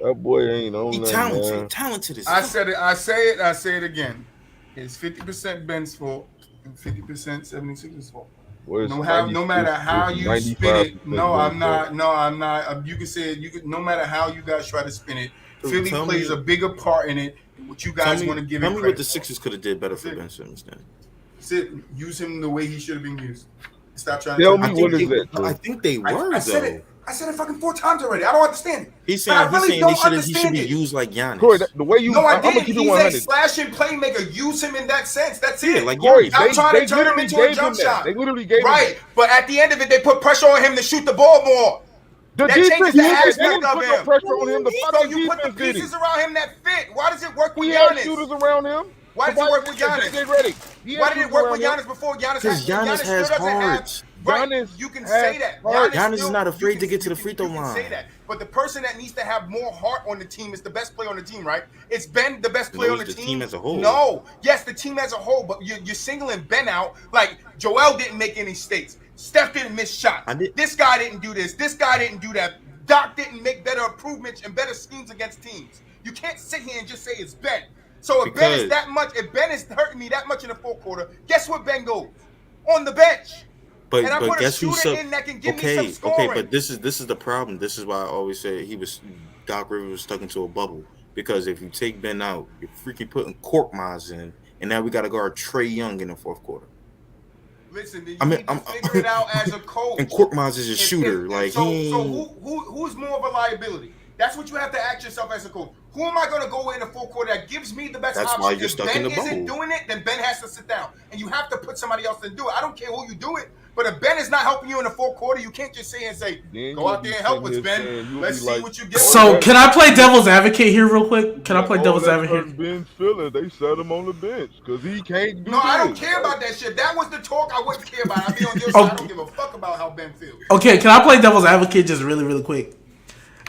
Speaker 2: that boy ain't on that.
Speaker 6: Talented as
Speaker 1: I said it. I say it again. It's 50% Ben's fault and 50% 76's fault. No matter how you spin it. No, I'm not. You can say it. No matter how you guys try to spin it, Philly plays a bigger part in it than what you guys want to give it.
Speaker 6: Tell me what the Sixers could have did better for Ben Simmons then.
Speaker 1: Use him the way he should have been used. Stop trying
Speaker 2: to
Speaker 1: tell
Speaker 2: me what is that.
Speaker 6: I think they were though.
Speaker 1: I said it fucking 4 times already. I don't understand it.
Speaker 6: He's saying he should be used like Giannis.
Speaker 2: Corey, the way you
Speaker 1: No, I didn't. He's a slashing playmaker. Use him in that sense. That's it.
Speaker 6: Yeah, like
Speaker 2: Corey,
Speaker 1: I'm trying to turn him into a jump shot.
Speaker 2: They literally gave him
Speaker 1: right. But at the end of it, they put pressure on him to shoot the ball more.
Speaker 2: The
Speaker 1: that
Speaker 2: defense
Speaker 1: changes the aspect
Speaker 2: didn't
Speaker 1: of
Speaker 2: put
Speaker 1: him.
Speaker 2: no pressure on him.
Speaker 1: So you put the pieces around him that fit. Why does it work with
Speaker 2: Giannis? We had
Speaker 1: Giannis?
Speaker 2: shooters around him.
Speaker 1: Why did it work with Giannis? Why did it work with Giannis before?
Speaker 6: Because Giannis has heart.
Speaker 1: Right, you can say that.
Speaker 6: Giannis is not afraid to get to the free throw line.
Speaker 1: Say that. But the person that needs to have more heart on the team is the best player on the team, right? It's Ben, the best player on the team.
Speaker 6: Team as a whole.
Speaker 1: No, yes, the team as a whole, but you're singling Ben out. Like Joel didn't make any mistakes. Steph didn't miss shots. This guy didn't do this. This guy didn't do that. Doc didn't make better improvements and better schemes against teams. You can't sit here and just say it's Ben. So if Ben is hurting me that much in the fourth quarter, guess what Ben goes? On the bench.
Speaker 6: But
Speaker 1: and I put
Speaker 6: guess
Speaker 1: a shooter in that can give me some scoring.
Speaker 6: Okay, but this is the problem. This is why I always say Doc Rivers was stuck into a bubble. Because if you take Ben out, you're freaking putting Korkmaz in, and now we got to guard Trae Young in the fourth quarter.
Speaker 1: Listen, you need to figure it out as a coach.
Speaker 6: And Korkmaz is a shooter.
Speaker 1: So who's more of a liability? That's what you have to ask yourself as a coach. Who am I going to go in the fourth quarter that gives me the best
Speaker 6: That's
Speaker 1: option?
Speaker 6: why you're
Speaker 1: If
Speaker 6: stuck
Speaker 1: Ben
Speaker 6: in the
Speaker 1: isn't
Speaker 6: bowl.
Speaker 1: doing it, then Ben has to sit down. And you have to put somebody else to do it. I don't care who you do it. But if Ben is not helping you in the fourth quarter, you can't just say,
Speaker 2: Then
Speaker 1: go out there and help us, Ben.
Speaker 2: you'll
Speaker 1: Let's
Speaker 2: be
Speaker 1: see
Speaker 2: like,
Speaker 1: what you get.
Speaker 3: So can I play devil's advocate here real quick? Can I play devil's advocate?
Speaker 2: That's Ben's feeling. They set him on the bench because he can't do
Speaker 1: No, I don't
Speaker 2: this.
Speaker 1: care about that shit. That was the talk I wouldn't care about. I'd be on your side. I don't give a fuck about how Ben feels.
Speaker 3: Okay, can I play devil's advocate just really, really quick?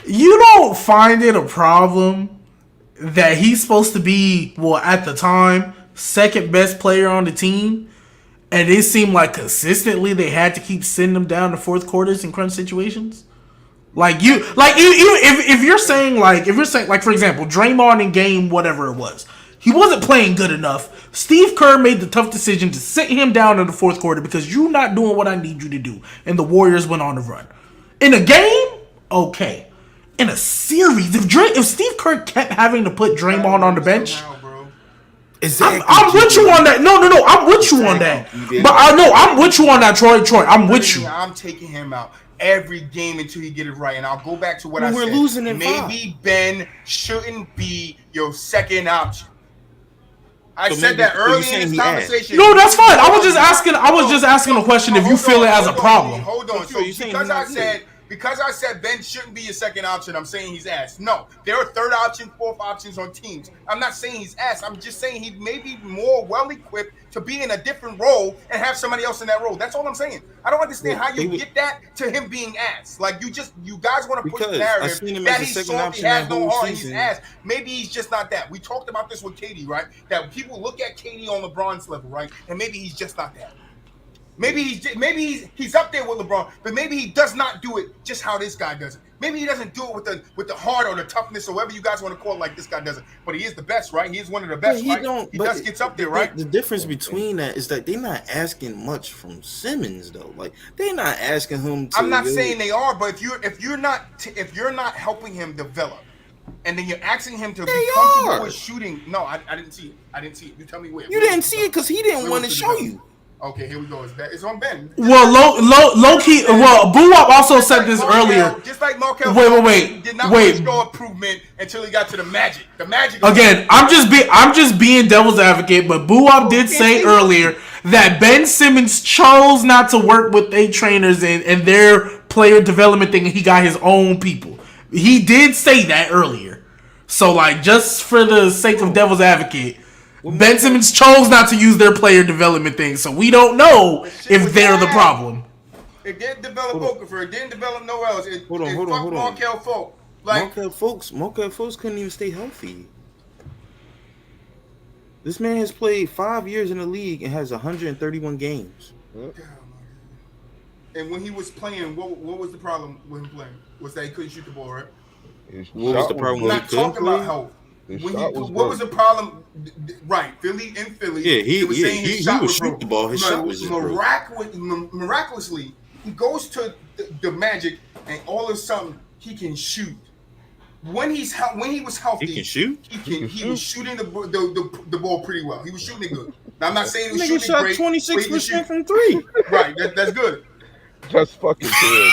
Speaker 3: You don't find it a problem that he's supposed to be, well, at the time, second best player on the team, and it seemed like consistently they had to keep sending him down to fourth quarters in crunch situations? Like if you're saying like for example, Draymond in game whatever it was, he wasn't playing good enough. Steve Kerr made the tough decision to sit him down in the fourth quarter because you're not doing what I need you to do, and the Warriors went on the run. In a game, okay. In a series, if Steve Kerr kept having to put Draymond on the bench,
Speaker 1: Somehow, bro.
Speaker 6: Exactly.
Speaker 3: I'm with you on that. No, I'm with you on that. But I know I'm with you on that, Troy. I'm with you.
Speaker 1: I'm taking him out every game until he get it right, and I'll go back to what I said.
Speaker 6: We're losing in
Speaker 1: Maybe Ben shouldn't be your second option. I
Speaker 6: So
Speaker 1: said
Speaker 6: maybe-
Speaker 1: that
Speaker 6: so you
Speaker 1: early in
Speaker 6: saying
Speaker 1: this
Speaker 6: he
Speaker 1: conversation.
Speaker 3: No, that's fine. I was just asking a question if you feel it as a problem.
Speaker 1: Hold on.
Speaker 6: So
Speaker 1: So
Speaker 6: you saying
Speaker 1: because I said Ben shouldn't be a second option, I'm saying he's ass. No, there are third option, fourth options on teams. I'm not saying he's ass. I'm just saying he may be more well equipped to be in a different role and have somebody else in that role. That's all I'm saying. I don't understand how you get that to him being ass. Like you guys want to push the
Speaker 6: Because I seen
Speaker 1: narrative
Speaker 6: him
Speaker 1: that
Speaker 6: as a
Speaker 1: he's
Speaker 6: second
Speaker 1: soft, he
Speaker 6: option
Speaker 1: has
Speaker 6: that
Speaker 1: no
Speaker 6: whole
Speaker 1: heart, he's
Speaker 6: season.
Speaker 1: ass. Maybe he's just not that. We talked about this with Katie, right? That people look at Katie on LeBron's level, right? And maybe he's just not that. Maybe he's up there with LeBron, but maybe he does not do it just how this guy does it. Maybe he doesn't do it with the heart or the toughness or whatever you guys want to call it, like this guy does it. But he is the best, right? He is one of the best, right? He just gets up there, right?
Speaker 6: The difference between that is that they're not asking much from Simmons, though. Like they're not asking him to.
Speaker 1: I'm not saying they are, but if you're not helping him develop, and then you're asking him to be comfortable with shooting. No, I didn't see it. I didn't see it. You tell me where.
Speaker 6: You didn't see it because he didn't want to show you.
Speaker 1: Okay, here we go. It's on Ben.
Speaker 3: Well, low key. Well, BooWop also said this earlier.
Speaker 1: Just like Markel.
Speaker 3: Wait.
Speaker 1: Did not want to show improvement until he got to the Magic. The Magic.
Speaker 3: Again, I'm just being devil's advocate, but BooWop did say earlier that Ben Simmons chose not to work with their trainers and their player development thing, and he got his own people. He did say that earlier. So, like, just for the sake of devil's advocate, Ben Simmons chose not to use their player development thing, so we don't know if they're the problem.
Speaker 1: It didn't develop Okafor. It didn't develop nowhere else.
Speaker 6: Hold on.
Speaker 1: Markel Fultz. Like
Speaker 6: Markel Fultz couldn't even stay healthy. This man has played 5 years in the league and has 131 games.
Speaker 1: And when he was playing, what was the problem with him playing? Was that he couldn't shoot the ball, right?
Speaker 6: What was the problem?
Speaker 1: We're not talking about health. What was the problem? Right, Philly.
Speaker 6: Yeah, he would shoot the ball. His shot was just
Speaker 1: miraculously, he goes to the Magic, and all of a sudden he can shoot. When he was healthy,
Speaker 6: he can shoot.
Speaker 1: He was shooting the ball pretty well. He was shooting it good. Now, I'm not saying he was
Speaker 6: Nigga
Speaker 1: shooting
Speaker 6: shot
Speaker 1: great.
Speaker 6: 26% from three.
Speaker 1: Right, that's good.
Speaker 2: That's fucking terrible.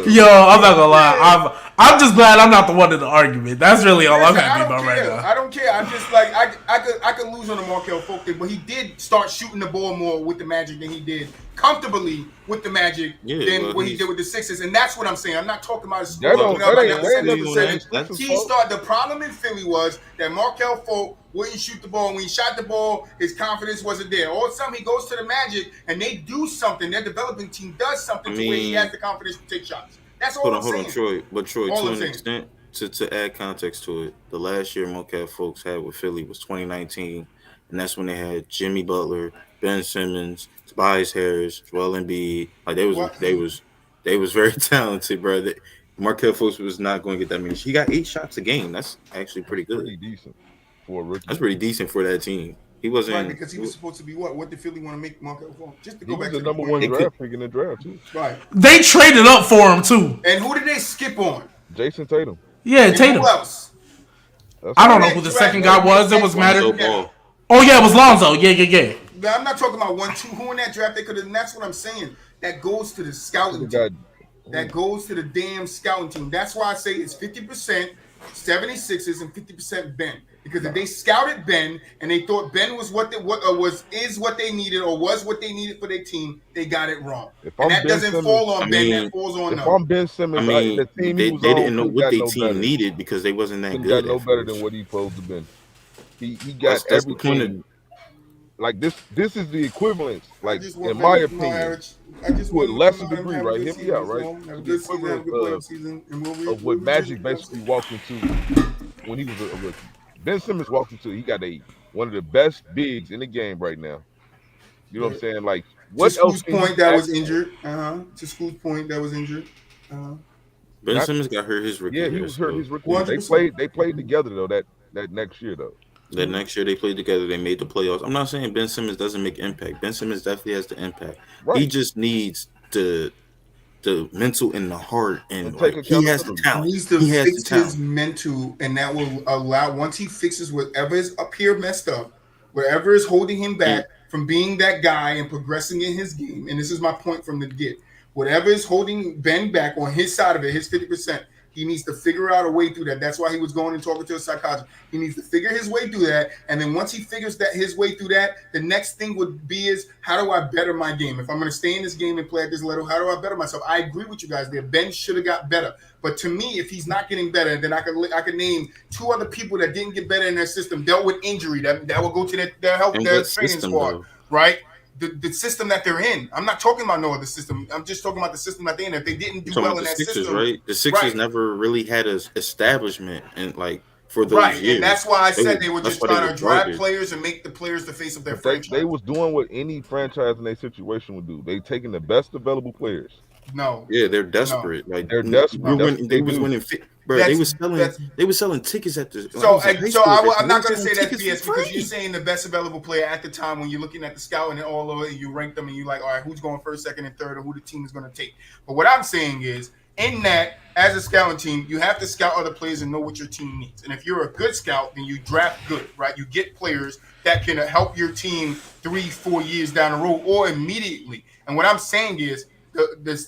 Speaker 3: Yo, I'm not gonna lie. I'm just glad I'm not the one in the argument. That's really all I'm happy about right now.
Speaker 1: I don't care. I'm just like I could lose on the Markel Fultz thing, but he did start shooting the ball more with the Magic than he did comfortably with the Magic than what he did with the Sixers, and that's what I'm saying. I'm not talking about his The problem in Philly was that Markel Fultz wouldn't shoot the ball. When he shot the ball, his confidence wasn't there. All of a sudden, he goes to the Magic, and they do something. Their developing team does something to where he has the confidence to take shots. That's all I'm saying.
Speaker 6: Hold on, Troy. But Troy, to an extent, to add context to it, the last year Markel Fultz had with Philly was 2019, and that's when they had Jimmy Butler, Ben Simmons, Tobias Harris, Joel Embiid. Like they was very talented, bro. Markel Fultz was not going to get that many. He got 8 shots a game. That's actually pretty good.
Speaker 2: Pretty decent for a rookie.
Speaker 6: That's pretty decent for that team. He wasn't
Speaker 1: right because he was supposed to be what? What did Philly want to make Markel Fultz? Just to go back to
Speaker 2: the number one draft pick in the draft too.
Speaker 1: Right.
Speaker 3: They traded up for him too.
Speaker 1: And who did they skip on?
Speaker 2: Jason Tatum.
Speaker 3: Yeah, Tatum.
Speaker 1: Who else?
Speaker 3: I don't know who the second guy was. It was mattered. Oh yeah, it was Lonzo. Yeah.
Speaker 1: I'm not talking about 1-2. Who in that draft they could have? And that's what I'm saying. That goes to the scouting. that goes to the damn scouting team. That's why I say it's 50% 76ers and 50% Ben. Because if they scouted Ben and they thought Ben was what they needed or was what they needed for their team, they got it wrong. And that doesn't fall on Ben, that falls on them.
Speaker 2: If I'm Ben Simmons, the team
Speaker 6: they
Speaker 2: he was on
Speaker 6: didn't know what their
Speaker 2: no
Speaker 6: team
Speaker 2: better.
Speaker 6: needed because they wasn't that
Speaker 2: Couldn't
Speaker 6: good.
Speaker 2: Got no better than what he supposed to been. He got
Speaker 6: that's
Speaker 2: everything. Like this is the equivalence, like in my opinion, to a lesser degree, right? Hear me out, right?
Speaker 1: Have a good season, have a good playoff season, and
Speaker 2: of what Magic basically walked into when he was a rookie. Ben Simmons walked into, he got one of the best bigs in the game right now. You know what I'm saying? Like, what else?
Speaker 1: To School's point, that was injured. To School's point, that was injured.
Speaker 6: Ben Simmons got hurt his rookie year.
Speaker 2: Yeah, he was hurt his rookie year. They played together though that next year though.
Speaker 6: That next year they played together, they made the playoffs. I'm not saying Ben Simmons doesn't make impact. Ben Simmons definitely has the impact. Right. He just needs the mental and the heart, and like, he has the talent.
Speaker 1: He needs to fix his mental, and that will allow, once he fixes whatever is up here messed up, whatever is holding him back from being that guy and progressing in his game. And this is my point from the get. Whatever is holding Ben back on his side of it, his 50%, he needs to figure out a way through that. That's why he was going and talking to a psychologist. He needs to figure his way through that. And then once he figures that his way through that, the next thing would be is, how do I better my game? If I'm going to stay in this game and play at this level, how do I better myself? I agree with you guys there. Ben should have got better. But to me, if he's not getting better, then I could name two other people that didn't get better in their system, dealt with injury, that will go to their help, their training squad, right? The system that they're in. I'm not talking about no other system. I'm just talking about the system that they're in. If they didn't do well in that system,
Speaker 6: right? The Sixers never really had an establishment and like for those years.
Speaker 1: And that's why I said they were just trying to drive players and make the players the face of their franchise.
Speaker 2: They was doing what any franchise in their situation would do. They taking the best available players.
Speaker 1: No.
Speaker 6: Yeah, they're desperate. Like
Speaker 2: they're desperate.
Speaker 6: They was winning. Bro, they were selling tickets at the.
Speaker 1: I'm not going to say that's BS because you're saying the best available player at the time when you're looking at the scout and all over and you rank them and you like, all right, who's going first, second, and third, or who the team is going to take. But what I'm saying is, in that, as a scouting team, you have to scout other players and know what your team needs. And if you're a good scout, then you draft good, right? You get players that can help your team 3-4 years down the road or immediately. And what I'm saying is,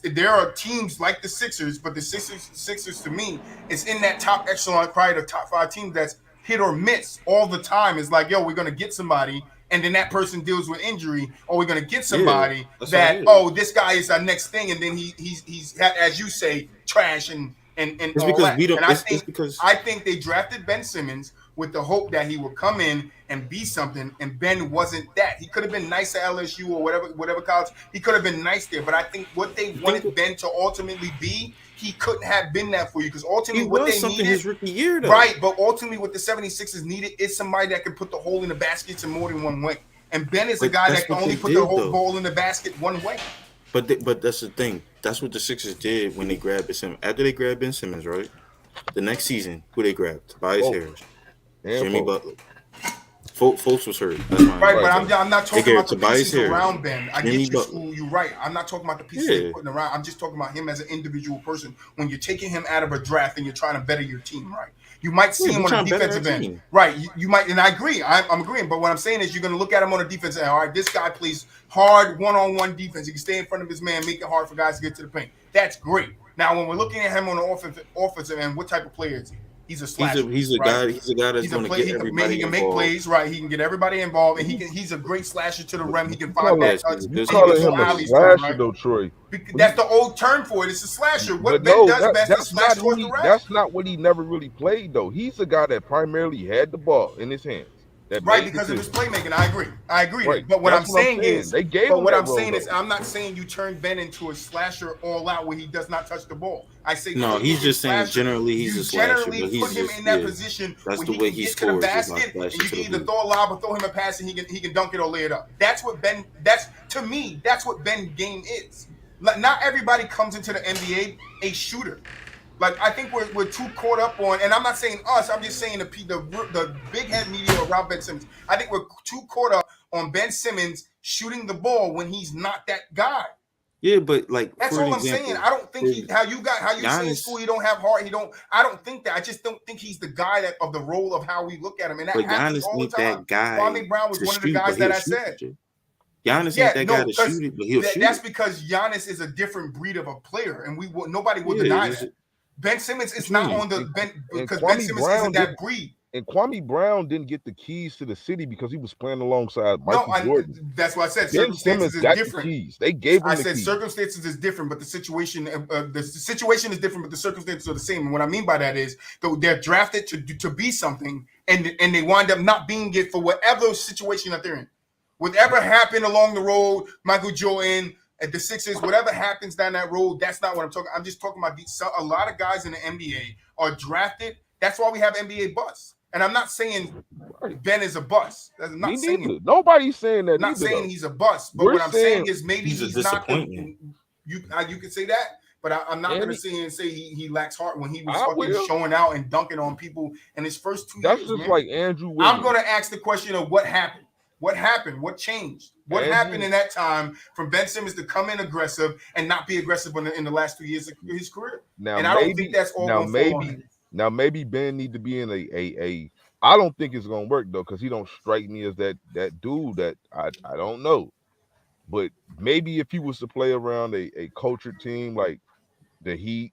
Speaker 1: there are teams like the Sixers, but the Sixers to me, is in that top echelon, probably the top 5 teams that's hit or miss all the time. It's like, yo, we're going to get somebody, and then that person deals with injury, or we're going to get somebody this guy is our next thing, and then he's as you say, trash and
Speaker 6: it's
Speaker 1: all
Speaker 6: because
Speaker 1: that.
Speaker 6: We don't.
Speaker 1: And I think they drafted Ben Simmons with the hope that he would come in and be something, and Ben wasn't that. He could have been nice at LSU or whatever college. He could have been nice there, but I think what they wanted Ben to ultimately be, he couldn't have been that for you because ultimately what they needed
Speaker 6: his rookie year, though.
Speaker 1: Right, but ultimately what the 76ers needed is somebody that can put the hole in the baskets in more than one way. And Ben is a guy that can only put the whole ball in the basket one way.
Speaker 6: But that's the thing. That's what the Sixers did when they grabbed Ben Simmons. After they grabbed Ben Simmons, right? The next season, who they grabbed? Tobias Harris. Jimmy Butler. Fultz was hurt. That's
Speaker 1: right, but I'm not talking about the pieces around Ben. I get you, you're right. I'm not talking about the pieces they're putting around. I'm just talking about him as an individual person. When you're taking him out of a draft and you're trying to better your team, right? You might see him on a defensive end. Right, you might, and I agree. I'm agreeing. But what I'm saying is you're going to look at him on a defensive end. All right, this guy plays hard one-on-one defense. He can stay in front of his man, make it hard for guys to get to the paint. That's great. Now, when we're looking at him on the offensive end, what type of player is he? He's a slasher.
Speaker 6: He's a guy that's going to get everybody
Speaker 1: He can
Speaker 6: involved.
Speaker 1: make plays, right? He can get everybody involved, and he's a great slasher to the rim. He can find
Speaker 2: that touch. You calling him a slasher, though, Troy?
Speaker 1: That's the old term for it. It's a slasher. What Ben does best is slash towards the rim.
Speaker 2: That's not what he never really played, though. He's a guy that primarily had the ball in his hands.
Speaker 1: Right, because of his playmaking. I agree. Right. But what I'm saying is, I'm not saying you turn Ben into a slasher all out where he does not touch the ball. I say
Speaker 6: no. He's just saying generally he's a slasher.
Speaker 1: Generally put him in that position where he can get to the basket, and you can either throw a lob or throw him a pass, and he can dunk it or lay it up. That's what Ben. To me, that's what Ben's game is. Not everybody comes into the NBA a shooter. Like, I think we're too caught up on, and I'm not saying us, I'm just saying the big head media around Ben Simmons. I think we're too caught up on Ben Simmons shooting the ball when he's not that guy.
Speaker 6: Yeah, but like
Speaker 1: that's all I'm saying. I don't think how you say in school he don't have heart. I don't think that. I just don't think he's the guy of the role of how we look at him. And that happens all the time.
Speaker 6: That guy.
Speaker 1: Kwame Brown was one of the guys that I said.
Speaker 6: Giannis ain't that guy to shoot it, but he'll shoot
Speaker 1: that's
Speaker 6: it.
Speaker 1: because Giannis is a different breed of a player, and nobody will deny that. Ben Simmons is not on the because Ben Simmons isn't that breed.
Speaker 2: And Kwame Brown didn't get the keys to the city because he was playing alongside Michael Jordan.
Speaker 1: That's why I said
Speaker 2: Ben
Speaker 1: circumstances
Speaker 2: Simmons got
Speaker 1: different.
Speaker 2: The keys. They gave him
Speaker 1: I
Speaker 2: the
Speaker 1: said
Speaker 2: keys.
Speaker 1: circumstances is different, but the situation is different, but the circumstances are the same. And what I mean by that is they're drafted to be something, and they wind up not being it for whatever situation that they're in. Whatever happened along the road, Michael Jordan at the Sixers, whatever happens down that road, that's not what I'm talking. I'm just talking about a lot of guys in the NBA are drafted. That's why we have NBA busts. And I'm not saying Ben is a bust. I'm not saying
Speaker 2: nobody's saying that.
Speaker 1: I'm not saying he's a bust, but what I'm saying is maybe he's not. You could say that, but I'm not going to say he lacks heart when he was fucking showing out and dunking on people in his first 2 years.
Speaker 2: That's just like Andrew Wiggins.
Speaker 1: I'm going to ask the question of what happened. What happened? What changed? What happened in that time from Ben Simmons to come in aggressive and not be aggressive in the last 2 years of his career?
Speaker 2: Now,
Speaker 1: and I don't think that's all going to fall on him.
Speaker 2: Now maybe Ben need to be in a I don't think it's gonna work though, because he don't strike me as that dude that I don't know. But maybe if he was to play around a cultured team like the Heat,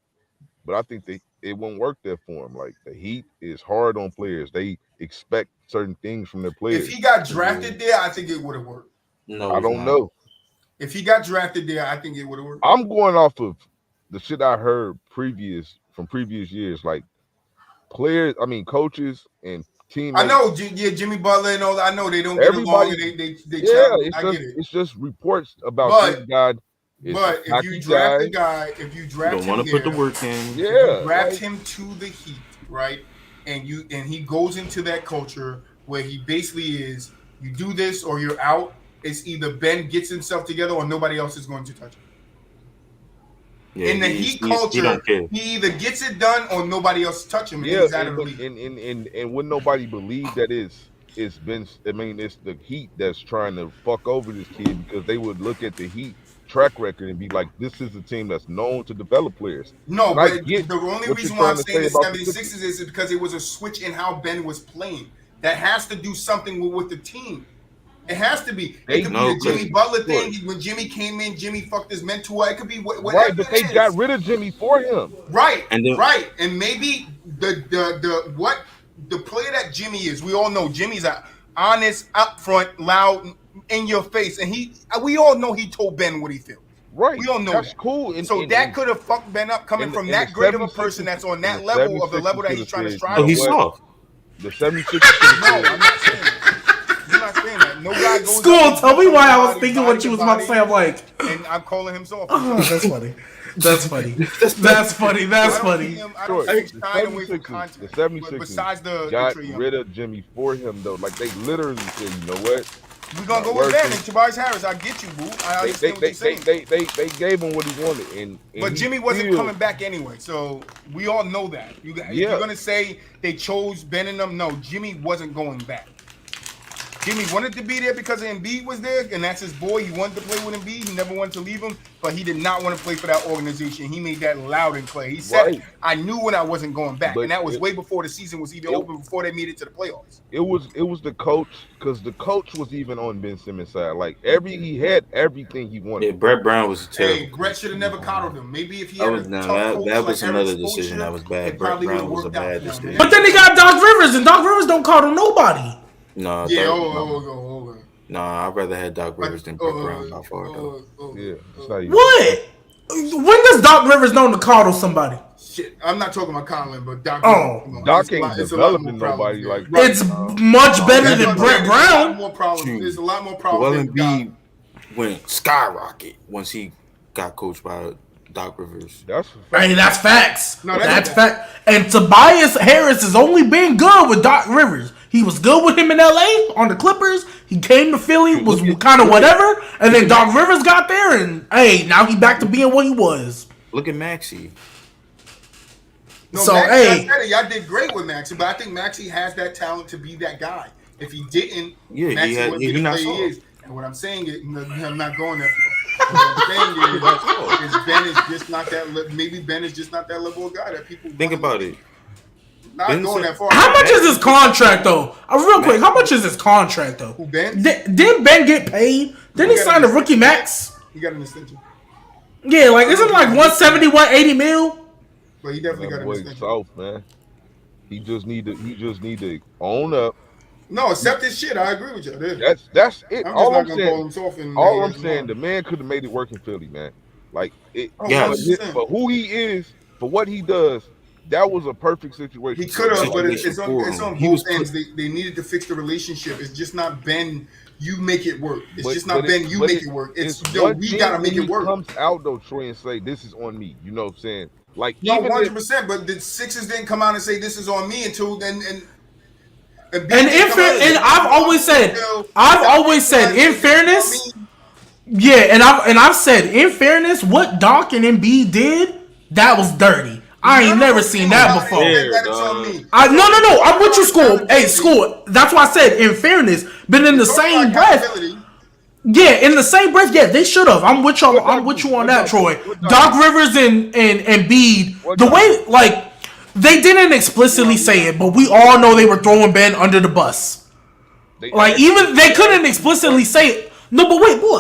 Speaker 2: but I think it won't work there for him. Like the Heat is hard on players. They expect certain things from their players.
Speaker 1: If he got drafted there, I think it would have worked.
Speaker 6: No,
Speaker 2: I don't know.
Speaker 1: If he got drafted there, I think it would have worked.
Speaker 2: I'm going off of the shit I heard from previous years, like players, coaches and teammates.
Speaker 1: I know, Jimmy Butler and all that. I know they don't get along. They
Speaker 2: It's just reports about this guy.
Speaker 1: But if you draft the guy, you don't
Speaker 6: want to put the work in.
Speaker 1: Yeah, you draft him to the Heat, right? And he goes into that culture where he basically is. You do this or you're out. It's either Ben gets himself together or nobody else is going to touch him. Yeah, in the Heat culture, he either gets it done or nobody else touch him.
Speaker 2: Yeah, and would nobody believe that it's been? It's the Heat that's trying to fuck over this kid, because they would look at the Heat track record and be like, this is a team that's known to develop players.
Speaker 1: No, but the only reason why I'm saying the 76ers is because it was a switch in how Ben was playing. That has to do something with the team. It has to be. It could be a Jimmy Butler thing. When Jimmy came in, Jimmy fucked his mentor. It could be whatever.
Speaker 2: Right, but they got rid of Jimmy for him.
Speaker 1: Right, and maybe the player that Jimmy is. We all know Jimmy's a honest, upfront, loud, in your face, and we all know he told Ben what he feels.
Speaker 2: Right,
Speaker 1: we all know
Speaker 2: that's
Speaker 1: that.
Speaker 2: Cool.
Speaker 1: So that could have fucked Ben up coming from that great of a person that's on that level of the level that he's trying to strive.
Speaker 6: Oh, he's soft.
Speaker 2: The 76ers.
Speaker 1: No, I'm not saying that. No guy goes
Speaker 3: School, tell me why I was thinking what you was about to say. I'm like,
Speaker 1: and I'm calling him soft.
Speaker 3: Oh, that's funny. That's funny. That's funny. That's funny.
Speaker 1: I don't think the
Speaker 2: 76ers
Speaker 1: besides
Speaker 2: got rid of Jimmy for him though. Like they literally said, you know what?
Speaker 1: We're gonna go with Ben and Tobias Harris. I get you, boo. I understand what you're saying.
Speaker 2: They gave him what he wanted, and
Speaker 1: but Jimmy wasn't coming back anyway. So we all know that. You're gonna say they chose Ben and them. No, Jimmy wasn't going back. Jimmy wanted to be there because Embiid was there, and that's his boy. He wanted to play with Embiid. He never wanted to leave him, but he did not want to play for that organization. He made that loud and clear. He said, I knew when I wasn't going back, and that was way before the season was even over, before they made it to the playoffs.
Speaker 2: It was the coach, because the coach was even on Ben Simmons' side. Like, he had everything he wanted.
Speaker 6: Yeah, Brett Brown was terrible.
Speaker 1: Hey, Brett should have never coddled him. Maybe if he had
Speaker 6: that was another decision that was bad. Brett Brown was a bad decision.
Speaker 3: But then they got Doc Rivers, and Doc Rivers don't coddle nobody.
Speaker 6: No,
Speaker 1: yeah, hold on.
Speaker 6: Nah, I'd rather have Doc Rivers than Brett Brown by far, though.
Speaker 2: Yeah,
Speaker 3: what? When does Doc Rivers know to coddle somebody?
Speaker 1: Shit, I'm not talking about Conlon, but Doc.
Speaker 2: Doc ain't developing nobody like.
Speaker 3: It's much better than Brett Brown.
Speaker 1: There's a lot more problems.
Speaker 6: Embiid went skyrocket once he got coached by Doc Rivers.
Speaker 3: That's facts. No, that's fact. And Tobias Harris has only been good with Doc Rivers. He was good with him in LA on the Clippers. He came to Philly, was kind of whatever, and then Doc Rivers got there, and now he back to being what he was.
Speaker 6: Look at Maxey.
Speaker 1: No, so y'all did great with Maxey, but I think Maxey has that talent to be that guy. If he didn't, Maxey wouldn't be the player he is. And what I'm saying is, I'm not going there. What I'm saying is Ben is just not that. Maybe Ben is just not that level of guy that people
Speaker 6: think about it.
Speaker 1: not going that far.
Speaker 3: How much is his contract though? Real quick, how much is his contract though?
Speaker 1: Who, Ben?
Speaker 3: Didn't Ben get paid? Didn't he sign a rookie max?
Speaker 1: He got an extension.
Speaker 3: Yeah, like isn't it like 170, 180 mil?
Speaker 1: But he definitely got an extension.
Speaker 2: South, man. He just need to own up.
Speaker 1: No, accept this shit. I agree with you.
Speaker 2: That's it.
Speaker 1: All I'm
Speaker 2: saying, the man could have made it work in Philly, man. Like it.
Speaker 1: But
Speaker 2: who he is, for what he does, that was a perfect situation.
Speaker 1: He could have, but it's on both ends. They needed to fix the relationship. It's just not Ben. You make it work. It's just not Ben. You make it work. It's we gotta make it work.
Speaker 2: Comes out though, Troy, and say this is on me. You know what I'm saying? Like
Speaker 1: no, 100%. But the Sixers didn't come out and say this is on me until then. And
Speaker 3: I've always said, in fairness, yeah, and I've said, in fairness, what Doc and Embiid did, that was dirty. I ain't never seen that before. No. I'm with you, School. Hey, School. That's why I said, in fairness, but in the same breath. Yeah, in the same breath, yeah, they should have. I'm with you on that, Troy. Doc Rivers and Embiid, the way, like, they didn't explicitly say it, but we all know they were throwing Ben under the bus. Like, even they couldn't explicitly say it. No, but wait, boy,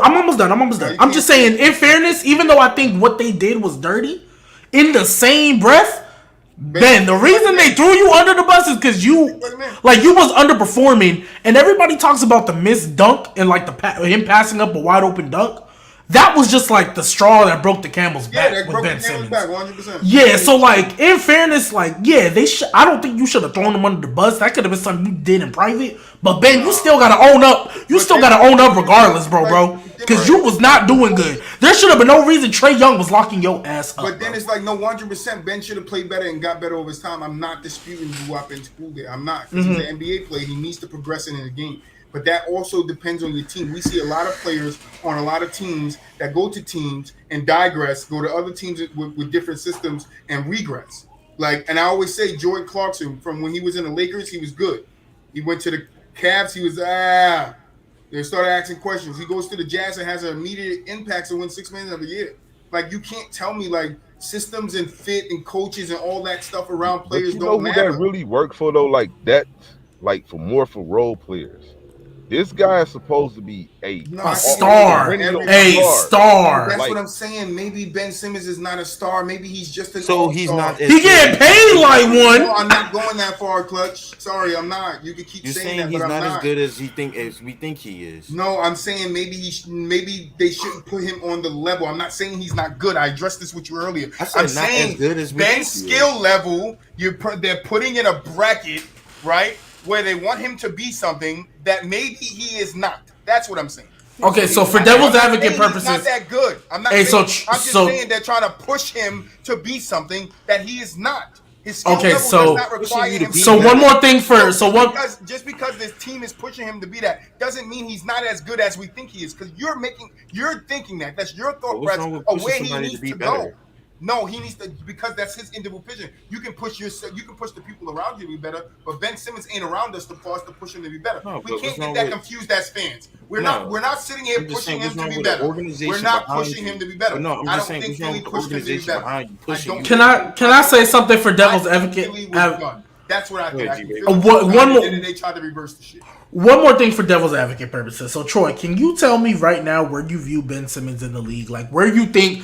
Speaker 3: I'm almost done. I'm just saying, in fairness, even though I think what they did was dirty, in the same breath, Ben, the reason they threw you under the bus is because you was underperforming, and everybody talks about the missed dunk and like him passing up a wide open dunk. That was just like the straw that broke the camel's back with Ben Simmons.
Speaker 1: 100%.
Speaker 3: Yeah, so like in fairness, like yeah, I don't think you should have thrown him under the bus. That could have been something you did in private. But Ben, you still gotta own up. You still gotta own up regardless, bro. Because you was not doing good. There should have been no reason Trae Young was locking your ass up.
Speaker 1: But then it's like no 100%. Ben should have played better and got better over his time. I'm not disputing BooWop in school there. I'm not. Because he's an NBA player. He needs to progress in the game. But that also depends on your team. We see a lot of players on a lot of teams that go to teams and digress, go to other teams with different systems and regress. Like, and I always say Jordan Clarkson, from when he was in the Lakers, he was good. He went to the Cavs, he was They started asking questions. He goes to the Jazz and has an immediate impact to win 6 Man of the Year. Like, you can't tell me like systems and fit and coaches and all that stuff around players don't matter.
Speaker 2: Who that really work for though? Like that, like for role players. This guy is supposed to be a
Speaker 3: star. A star.
Speaker 1: That's what I'm saying. Maybe Ben Simmons is not a star. Maybe he's just an
Speaker 6: all-star. He's not.
Speaker 3: He getting paid like one.
Speaker 1: No, I'm not going that far, Clutch. Sorry, I'm not. You can keep saying that,
Speaker 6: he's
Speaker 1: but I'm
Speaker 6: not as good as we think he is.
Speaker 1: No, I'm saying maybe they shouldn't put him on the level. I'm not saying he's not good. I addressed this with you earlier. I'm saying as good as Ben's skill level. They're putting in a bracket, right? Where they want him to be something that maybe he is not. That's what I'm saying.
Speaker 3: Okay, so for devil's advocate purposes,
Speaker 1: he's not that good. I'm not. I'm just saying they're trying to push him to be something that he is not. His skill level does not require him to be
Speaker 3: so one more thing
Speaker 1: just because this team is pushing him to be that doesn't mean he's not as good as we think he is. Because you're thinking that's your thought process of where he needs to go. No, he needs to, because that's his individual vision. You can push the people around you to be better, but Ben Simmons ain't around us for us to push him to be better. No, we can't get that confused as fans. We're not sitting here pushing him to be better. We're not pushing him to be better.
Speaker 6: No,
Speaker 1: I don't think Philly pushed him to be better.
Speaker 3: Can I say something for devil's advocate?
Speaker 1: That's what I think.
Speaker 3: They
Speaker 1: tried to reverse the shit.
Speaker 3: One more thing for devil's advocate purposes. So, Troy, can you tell me right now where you view Ben Simmons in the league? Like, where you think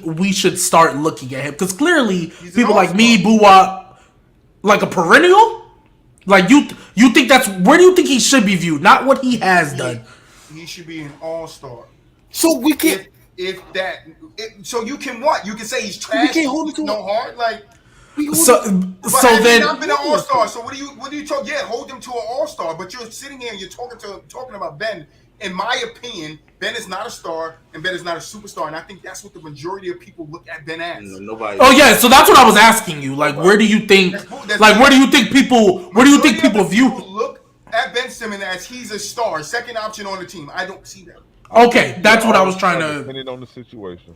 Speaker 3: we should start looking at him? Because clearly, people like me, BooWop, like a perennial. Like you think that's where do you think he should be viewed? Not what he has done.
Speaker 1: He should be an all-star.
Speaker 6: So we can
Speaker 1: so you can what? You can say he's trash. We can't hold him to no heart. Like.
Speaker 3: So then,
Speaker 1: not been an all-star. So what do you talk? Yeah, hold him to an all-star. But you're sitting here and you're talking about Ben. In my opinion, Ben is not a star and Ben is not a superstar. And I think that's what the majority of people look at Ben as.
Speaker 6: Nobody.
Speaker 3: Oh yeah, so that's what I was asking you. Like, where do you think? Where do you think people view?
Speaker 1: Look at Ben Simmons as he's a star, second option on the team. I don't see that.
Speaker 3: Okay, that's what I was trying to.
Speaker 2: Depending on the situation.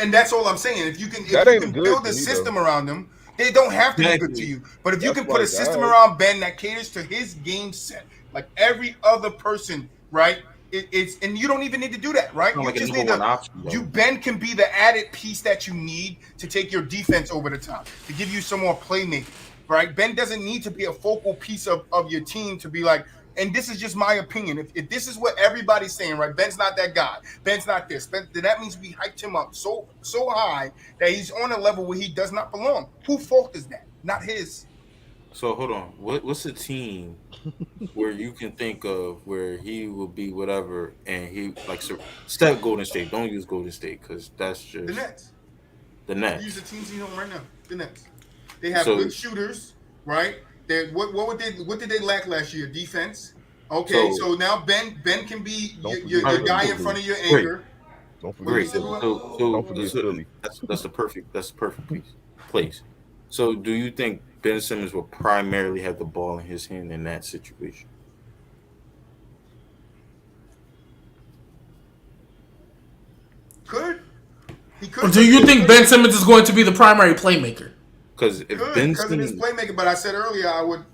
Speaker 1: And that's all I'm saying. If you can build a system around them. They don't have to be good to you. But if you can put a system around Ben that caters to his game set, like every other person, right? it's and you don't even need to do that, right? You
Speaker 6: like
Speaker 1: just
Speaker 6: a
Speaker 1: need
Speaker 6: number one
Speaker 1: to.
Speaker 6: option,
Speaker 1: Ben can be the added piece that you need to take your defense over the top, to give you some more playmaking, right? Ben doesn't need to be a focal piece of your team to be like. And this is just my opinion. If this is what everybody's saying, right? Ben's not that guy. Ben's not this. Then that means we hyped him up so high that he's on a level where he does not belong. Whose fault is that? Not his.
Speaker 6: So hold on. What's a team where you can think of where he will be whatever and he like step Golden State? Don't use Golden State because that's just
Speaker 1: The Nets.
Speaker 6: The Nets.
Speaker 1: Use the teams you know right now. The Nets. They have good shooters, right? What did they lack last year? Defense. Okay, so now Ben can be your guy in front of your anchor.
Speaker 2: Don't forget Philly.
Speaker 6: That's the perfect place. So do you think Ben Simmons will primarily have the ball in his hand in that situation?
Speaker 1: He could.
Speaker 3: Do you think Ben Simmons is going to be the primary playmaker?
Speaker 6: Because
Speaker 1: of his playmaking, but I said earlier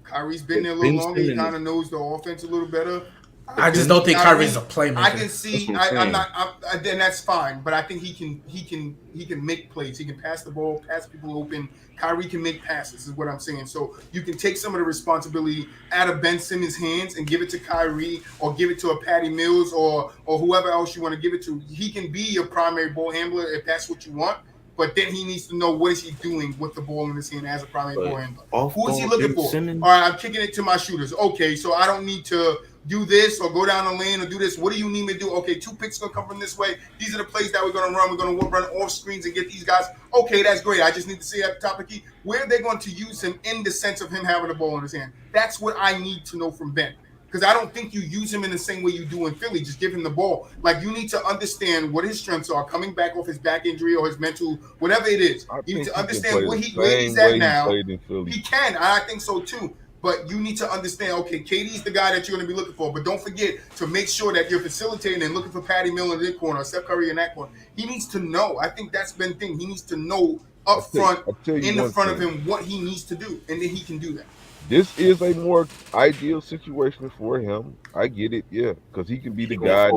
Speaker 1: Kyrie's been there a little longer. He kind of knows the offense a little better.
Speaker 3: I just don't think Kyrie's a playmaker.
Speaker 1: I can see. Then that's fine. But I think he can make plays. He can pass the ball, pass people open. Kyrie can make passes. Is what I'm saying. So you can take some of the responsibility out of Ben Simmons' hands and give it to Kyrie, or give it to a Patty Mills, or whoever else you want to give it to. He can be your primary ball handler if that's what you want. But then he needs to know what is he doing with the ball in his hand as a primary ball handler. Who is he looking for? Simmons? All right, I'm kicking it to my shooters. Okay, so I don't need to do this or go down the lane or do this. What do you need me to do? Okay, 2 picks going to come from this way. These are the plays that we're going to run. We're going to run off screens and get these guys. Okay, that's great. I just need to see at the top of the key, where are they going to use him in the sense of him having the ball in his hand? That's what I need to know from Ben. Because I don't think you use him in the same way you do in Philly. Just give him the ball. Like, you need to understand what his strengths are, coming back off his back injury or his mental, whatever it is. You need to understand where he's at now. He can. I think so too. But you need to understand, okay, KD's the guy that you're going to be looking for. But don't forget to make sure that you're facilitating and looking for Patty Mills in this corner or Steph Curry in that corner. He needs to know. I think that's been the thing. He needs to know up front, in the front of him, what he needs to do. And then he can do that.
Speaker 2: This is a more ideal situation for him. I get it, yeah, because he can be the guy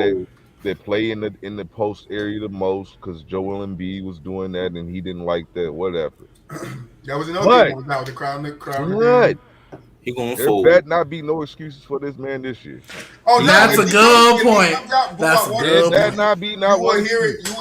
Speaker 2: that play in the post area the most. Because Joel Embiid was doing that, and he didn't like that. Whatever.
Speaker 1: That was another thing about the crowd.
Speaker 2: Right.
Speaker 6: He gonna
Speaker 2: there
Speaker 6: fold.
Speaker 2: better not be no excuses for this man this year.
Speaker 1: Oh, no,
Speaker 3: that's a good point. That's a good point.
Speaker 2: Not be not
Speaker 1: you will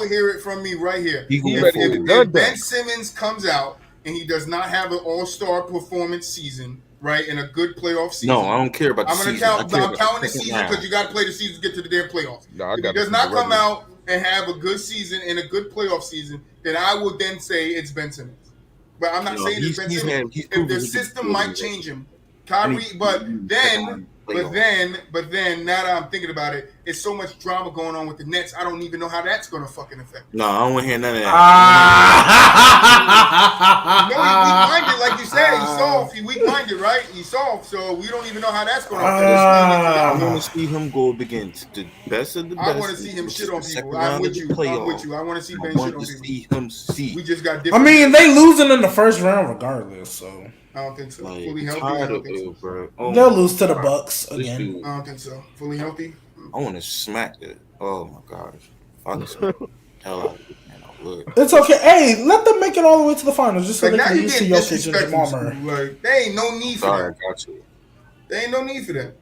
Speaker 1: hear it from me right here. If Ben Simmons comes out and he does not have an all-star performance season, right, in a good playoff season.
Speaker 6: No, I don't care about the season. I'm
Speaker 1: counting the season because you got to play the season to get to the damn playoffs. No, if he does not come out and have a good season in a good playoff season, then I will then say it's Ben Simmons. But I'm not saying it's Ben Simmons. If the system might change him, Kyrie, but then, now that I'm thinking about it, it's so much drama going on with the Nets. I don't even know how that's going to fucking affect.
Speaker 6: No, I don't want to hear none of that.
Speaker 1: He's weak-minded, like you said. He's soft. He's weak-minded, right? He's soft, so we don't even know how that's going to affect.
Speaker 6: I want to see him go up against the best of the best.
Speaker 1: I want to see him shit on people. I'm with you. I want to see Ben shit on people. We just got different.
Speaker 3: I mean, they losing in the first round regardless, so.
Speaker 1: I don't think so. Fully healthy, I don't think so.
Speaker 6: Bro.
Speaker 3: They'll lose to the Bucks again.
Speaker 1: I don't think so. Fully healthy.
Speaker 6: I want to smack it. Oh my gosh! Fucking smack the hell out of it, man. I would.
Speaker 3: It's okay. Hey, let them make it all the way to the finals, just so they can use to Jokic and Jamal Murray.
Speaker 1: Like, there ain't no need for that.
Speaker 6: I got you.
Speaker 1: There ain't no need for that.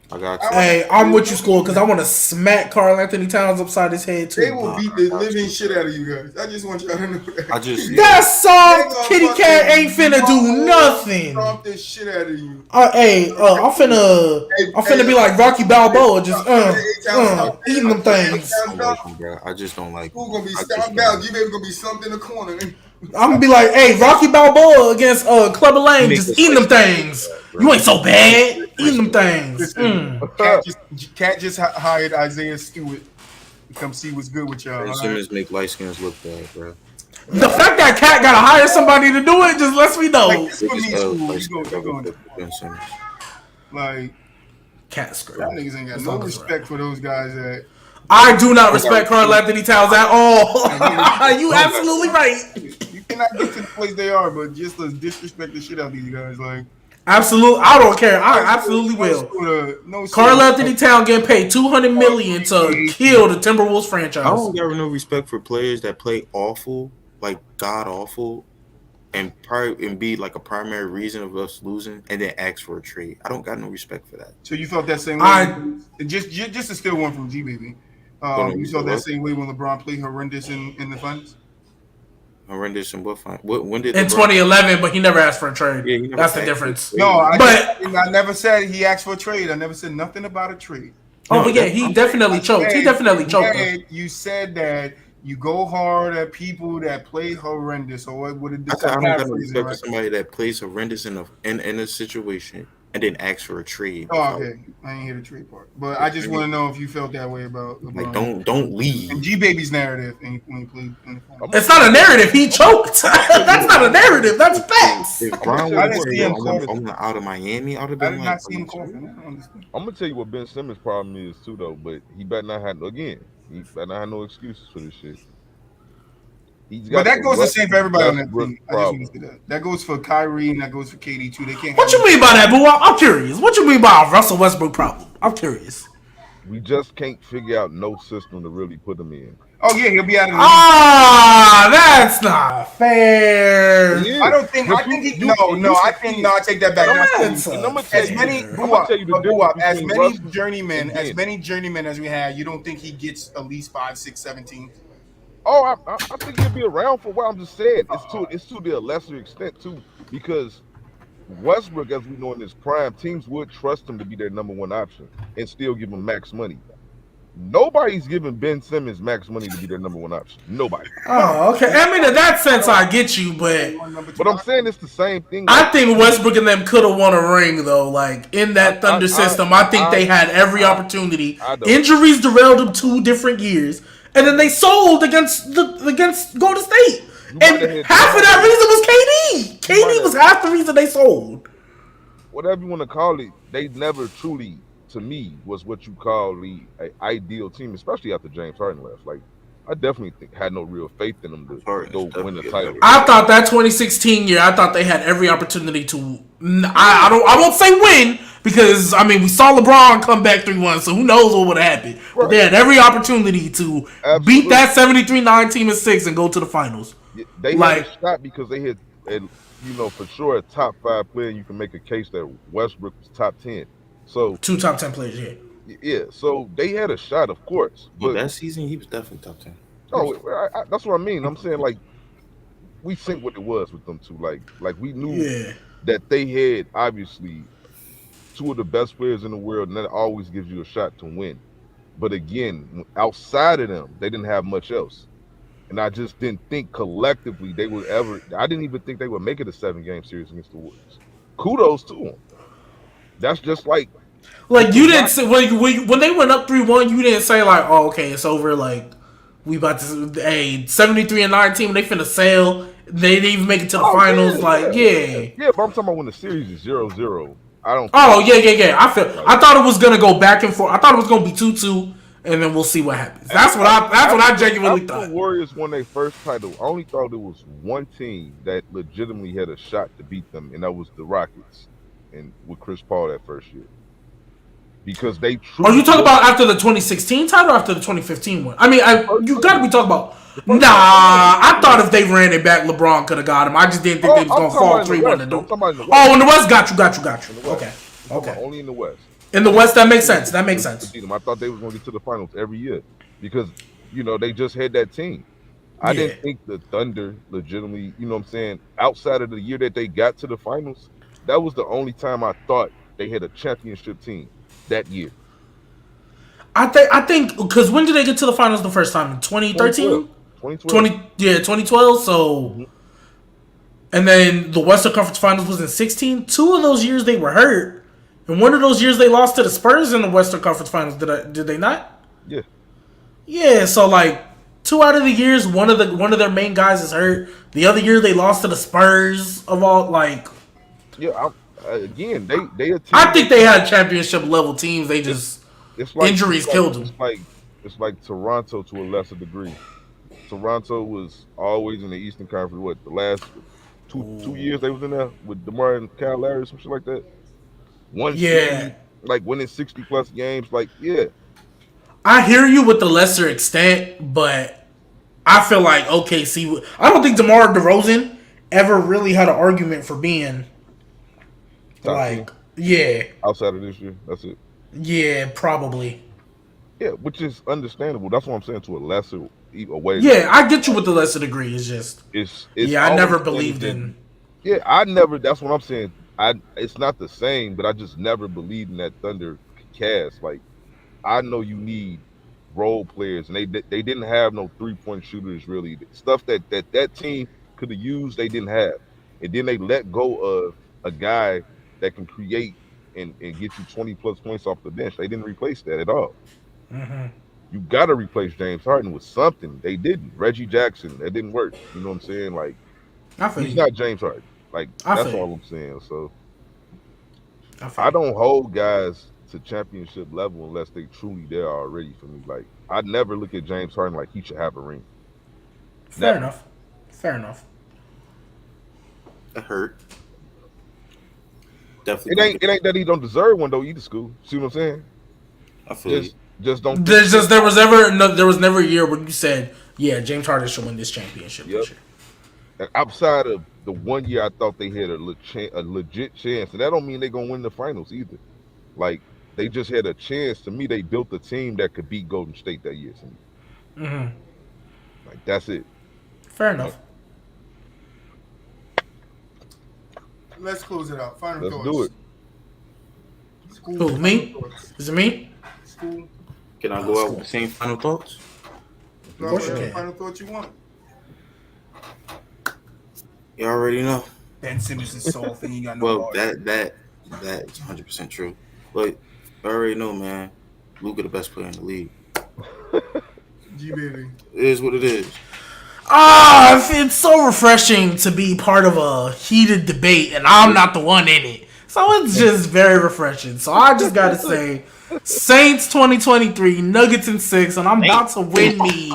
Speaker 6: I got you.
Speaker 3: Hey, I'm with you, School, because I want to smack Karl Anthony Towns upside his head too.
Speaker 1: They will beat the living shit out of you guys. I just want y'all to know that.
Speaker 3: That soft kitty cat ain't finna do nothing.
Speaker 1: Stomp this shit out of you.
Speaker 3: I'm finna be like Rocky Balboa, just eating them things.
Speaker 6: I just don't like.
Speaker 1: Who's gonna be stomped out? G-Baby gonna be slumped in the corner.
Speaker 3: I'm gonna be like, hey, Rocky Balboa against Clubber Lang, just eating them things. You ain't so bad. Eating them things.
Speaker 1: Cat just hired Isaiah Stewart to come see what's good with y'all.
Speaker 6: Simmons make light skins look bad, bro.
Speaker 3: The fact that Cat gotta hire somebody to do it just lets me know.
Speaker 1: Like, this for me, school. Like,
Speaker 3: Cat's great.
Speaker 1: Y'all niggas ain't got no respect for those guys that.
Speaker 3: I do not respect Karl Anthony Towns at all. You absolutely right.
Speaker 1: You cannot get to the place they are, but just let's disrespect the shit out of these guys. Like,
Speaker 3: Absolutely, I don't care. I absolutely will. Karl Anthony Towns getting paid $200 million to kill the Timberwolves franchise.
Speaker 6: I don't got no respect for players that play awful, like god awful, and be like a primary reason of us losing, and then ask for a trade. I don't got no respect for that.
Speaker 1: So you felt that same way? Just to steal one from Gbaby. You felt that same way when LeBron played horrendous in the finals?
Speaker 6: Horrendous in what final? When did
Speaker 3: in 2011? But he never asked for a trade. Yeah, that's the difference.
Speaker 1: No, I never said he asked for a trade. I never said nothing about a trade.
Speaker 3: Oh, but yeah, he definitely choked. He definitely choked.
Speaker 1: You said that you go hard at people that play horrendous, or what would it?
Speaker 6: I don't got no respect for somebody that plays horrendous in a situation and then asks for a trade.
Speaker 1: Oh, okay. I ain't hear the trade part, but I just want to know if you felt that way about LeBron.
Speaker 6: Like, don't leave.
Speaker 1: And Gbaby's narrative when he played.
Speaker 3: It's not a narrative. He choked. That's not a narrative. That's facts.
Speaker 6: If Brown was out of Miami, I would have been
Speaker 1: I did not see him coughing.
Speaker 2: I'm gonna tell you what Ben Simmons' problem is too, though. But he better not have no excuses for this shit.
Speaker 1: But that goes the same for everybody on that team. I just want to say that. That goes for Kyrie and that goes for KD too. They can't.
Speaker 3: What you mean by that, BooWop? I'm curious. What you mean by a Russell Westbrook problem? I'm curious.
Speaker 2: We just can't figure out no system to really put him in.
Speaker 1: Oh yeah, he'll be out of the
Speaker 3: league. That's not fair.
Speaker 1: I don't think. I think he. No. I take that back. As many journeymen as we had, you don't think he gets at least 5, 6, 7 teams?
Speaker 2: Oh, I think he'll be around for a while. I'm just saying it's to the lesser extent too, because Westbrook, as we know in his prime, teams would trust him to be their number one option and still give him max money. Nobody's giving Ben Simmons max money to be their number one option. Nobody.
Speaker 3: Oh, okay. I mean, in that sense, I get you, but
Speaker 2: I'm saying it's the same thing.
Speaker 3: I think Westbrook and them could have won a ring, though. Like, in that Thunder system, I think they had every opportunity. Injuries derailed them 2 different years, and then they sold against Golden State. And half of that reason was KD. KD was half the reason they sold.
Speaker 2: Whatever you want to call it, they never truly, to me, was what you call the ideal team, especially after James Harden left. Like, I definitely had no real faith in them to go win the title.
Speaker 3: I thought that 2016 year, I thought they had every opportunity to. I won't say win, because I mean we saw LeBron come back 3-1, so who knows what would have happened. Right. But they had every opportunity to beat that 73-9 team in 6 and go to the finals.
Speaker 2: Yeah, they had a shot because they had, for sure, a top 5 player. You can make a case that Westbrook was top 10. So
Speaker 3: 2 top 10 players,
Speaker 2: yeah. So they had a shot, of course. But
Speaker 6: that season, he was definitely top 10.
Speaker 2: Oh, that's what I mean. I'm saying, like, we think what it was with them two. Like we knew that they had obviously 2 of the best players in the world, and that always gives you a shot to win. But again, outside of them, they didn't have much else. And I just didn't think collectively they would ever. I didn't even think they would make it a 7-game series against the Warriors. Kudos to them. That's just like
Speaker 3: you didn't say when they went up 3-1. You didn't say like, oh, okay, it's over. Like we about to 73-9 team. They finna sail. They didn't even make it to the finals.
Speaker 2: Yeah. But I'm talking about when the series is 0-0. I don't.
Speaker 3: Oh yeah. I thought it was gonna go back and forth. I thought it was gonna be 2-2. And then we'll see what happens. That's what I genuinely thought.
Speaker 2: The Warriors won their first title. I only thought there was one team that legitimately had a shot to beat them, and that was the Rockets, and with Chris Paul that first year. Because they truly.
Speaker 3: Are you talking about after the 2016 title or after the 2015 one? I mean, you got to be talking about. Nah, I thought if they ran it back, LeBron could have got him. I just didn't think they was going to fall 3-1. Oh, in the West, got you. Okay.
Speaker 2: Only in the West.
Speaker 3: In the West, that makes sense.
Speaker 2: I thought they was going to get to the finals every year because, they just had that team. I didn't think the Thunder legitimately, outside of the year that they got to the finals, that was the only time I thought they had a championship team that year.
Speaker 3: I think because when did they get to the finals the first time? In 2013? 2012. So, and then the Western Conference Finals was in 16. 2 of those years they were hurt. And one of those years they lost to the Spurs in the Western Conference Finals. Did they not?
Speaker 2: Yeah.
Speaker 3: Yeah. So 2 out of the years, one of their main guys is hurt. The other year they lost to the Spurs of all
Speaker 2: Yeah. Again, they.
Speaker 3: I think they had championship level teams. They just injuries killed them.
Speaker 2: It's like Toronto to a lesser degree. Toronto was always in the Eastern Conference. The last two years they was in there with DeMar and Kyle Lowry, some shit like that. One
Speaker 3: Yeah.
Speaker 2: seed, like winning 60+ games. Like, yeah,
Speaker 3: I hear you with the lesser extent, but I feel like OKC. I don't think DeMar DeRozan ever really had an argument for being
Speaker 2: top team
Speaker 3: like, yeah,
Speaker 2: outside of this year. That's it.
Speaker 3: yeah, probably.
Speaker 2: Yeah, which is understandable. That's what I'm saying, to a lesser way.
Speaker 3: Yeah, I get you with the lesser degree. It's just,
Speaker 2: It's
Speaker 3: yeah, I
Speaker 2: always
Speaker 3: never
Speaker 2: been
Speaker 3: believed
Speaker 2: that-
Speaker 3: in.
Speaker 2: Yeah, I never. That's what I'm saying. It's not the same, but I just never believed in that Thunder cast. Like, I know you need role players, and they didn't have no 3-point shooters really. Stuff that team could have used, they didn't have, and then they let go of a guy that can create and get you 20+ points off the bench. They didn't replace that at all.
Speaker 3: Mm-hmm.
Speaker 2: You got to replace James Harden with something. They didn't. Reggie Jackson, that didn't work. You know what I'm saying? Like,
Speaker 3: I feel
Speaker 2: he's
Speaker 3: you.
Speaker 2: not James Harden. Like,
Speaker 3: I
Speaker 2: that's
Speaker 3: feel
Speaker 2: all
Speaker 3: you.
Speaker 2: I'm saying. So
Speaker 3: I feel
Speaker 2: I
Speaker 3: you.
Speaker 2: don't hold guys to championship level unless they truly there already for me. Like, I never look at James Harden like he should have a ring.
Speaker 3: Fair
Speaker 2: Never.
Speaker 3: enough. Fair enough.
Speaker 6: That hurt. Definitely.
Speaker 2: It ain't that he don't deserve one though either. School. See what I'm saying?
Speaker 6: I feel you.
Speaker 2: Just don't.
Speaker 3: There was never a year where you said, yeah, James Harden should win this championship this year.
Speaker 2: And outside of the 1 year, I thought they had a legit chance, and that don't mean they're gonna win the finals either. Like, they just had a chance. To me, they built a team that could beat Golden State that year. To me.
Speaker 3: Mm-hmm.
Speaker 2: Like, that's it.
Speaker 3: Fair enough.
Speaker 1: Let's close it out. Final
Speaker 2: Let's
Speaker 1: thoughts.
Speaker 2: do it.
Speaker 1: School,
Speaker 3: Who,
Speaker 1: final
Speaker 3: me?
Speaker 1: thoughts.
Speaker 3: Is it me?
Speaker 1: School.
Speaker 6: Can I go out with the same final thoughts?
Speaker 1: No,
Speaker 3: course you
Speaker 1: whatever
Speaker 3: can.
Speaker 1: final thoughts you want.
Speaker 6: You already know.
Speaker 1: Ben Simmons is soft and he got no
Speaker 6: Well,
Speaker 1: heart.
Speaker 6: that is 100% true. But you already know, man. Luka the best player in the league.
Speaker 1: Gbaby.
Speaker 6: It is what it is.
Speaker 3: It's so refreshing to be part of a heated debate, and I'm not the one in it. So it's just very refreshing. So I just gotta say, Saints 2023, Nuggets in 6, and I'm about to win me.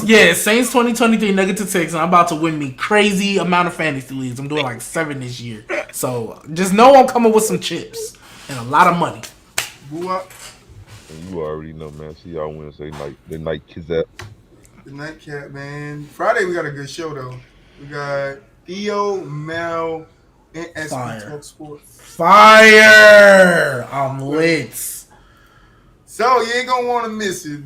Speaker 3: Yeah, Saints 2023, Nuggets in 6, and I'm about to win me crazy amount of fantasy leagues. I'm doing like 7 this year. So just know I'm coming with some chips and a lot of money.
Speaker 1: BooWop.
Speaker 2: And you already know, man. See y'all Wednesday night. The night Kizette.
Speaker 1: The nightcap, man. Friday we got a good show though. We got Theo, Mel, and SP
Speaker 3: Fire.
Speaker 1: Talk Sports.
Speaker 3: Fire! I'm lit.
Speaker 1: So you ain't gonna want to miss it.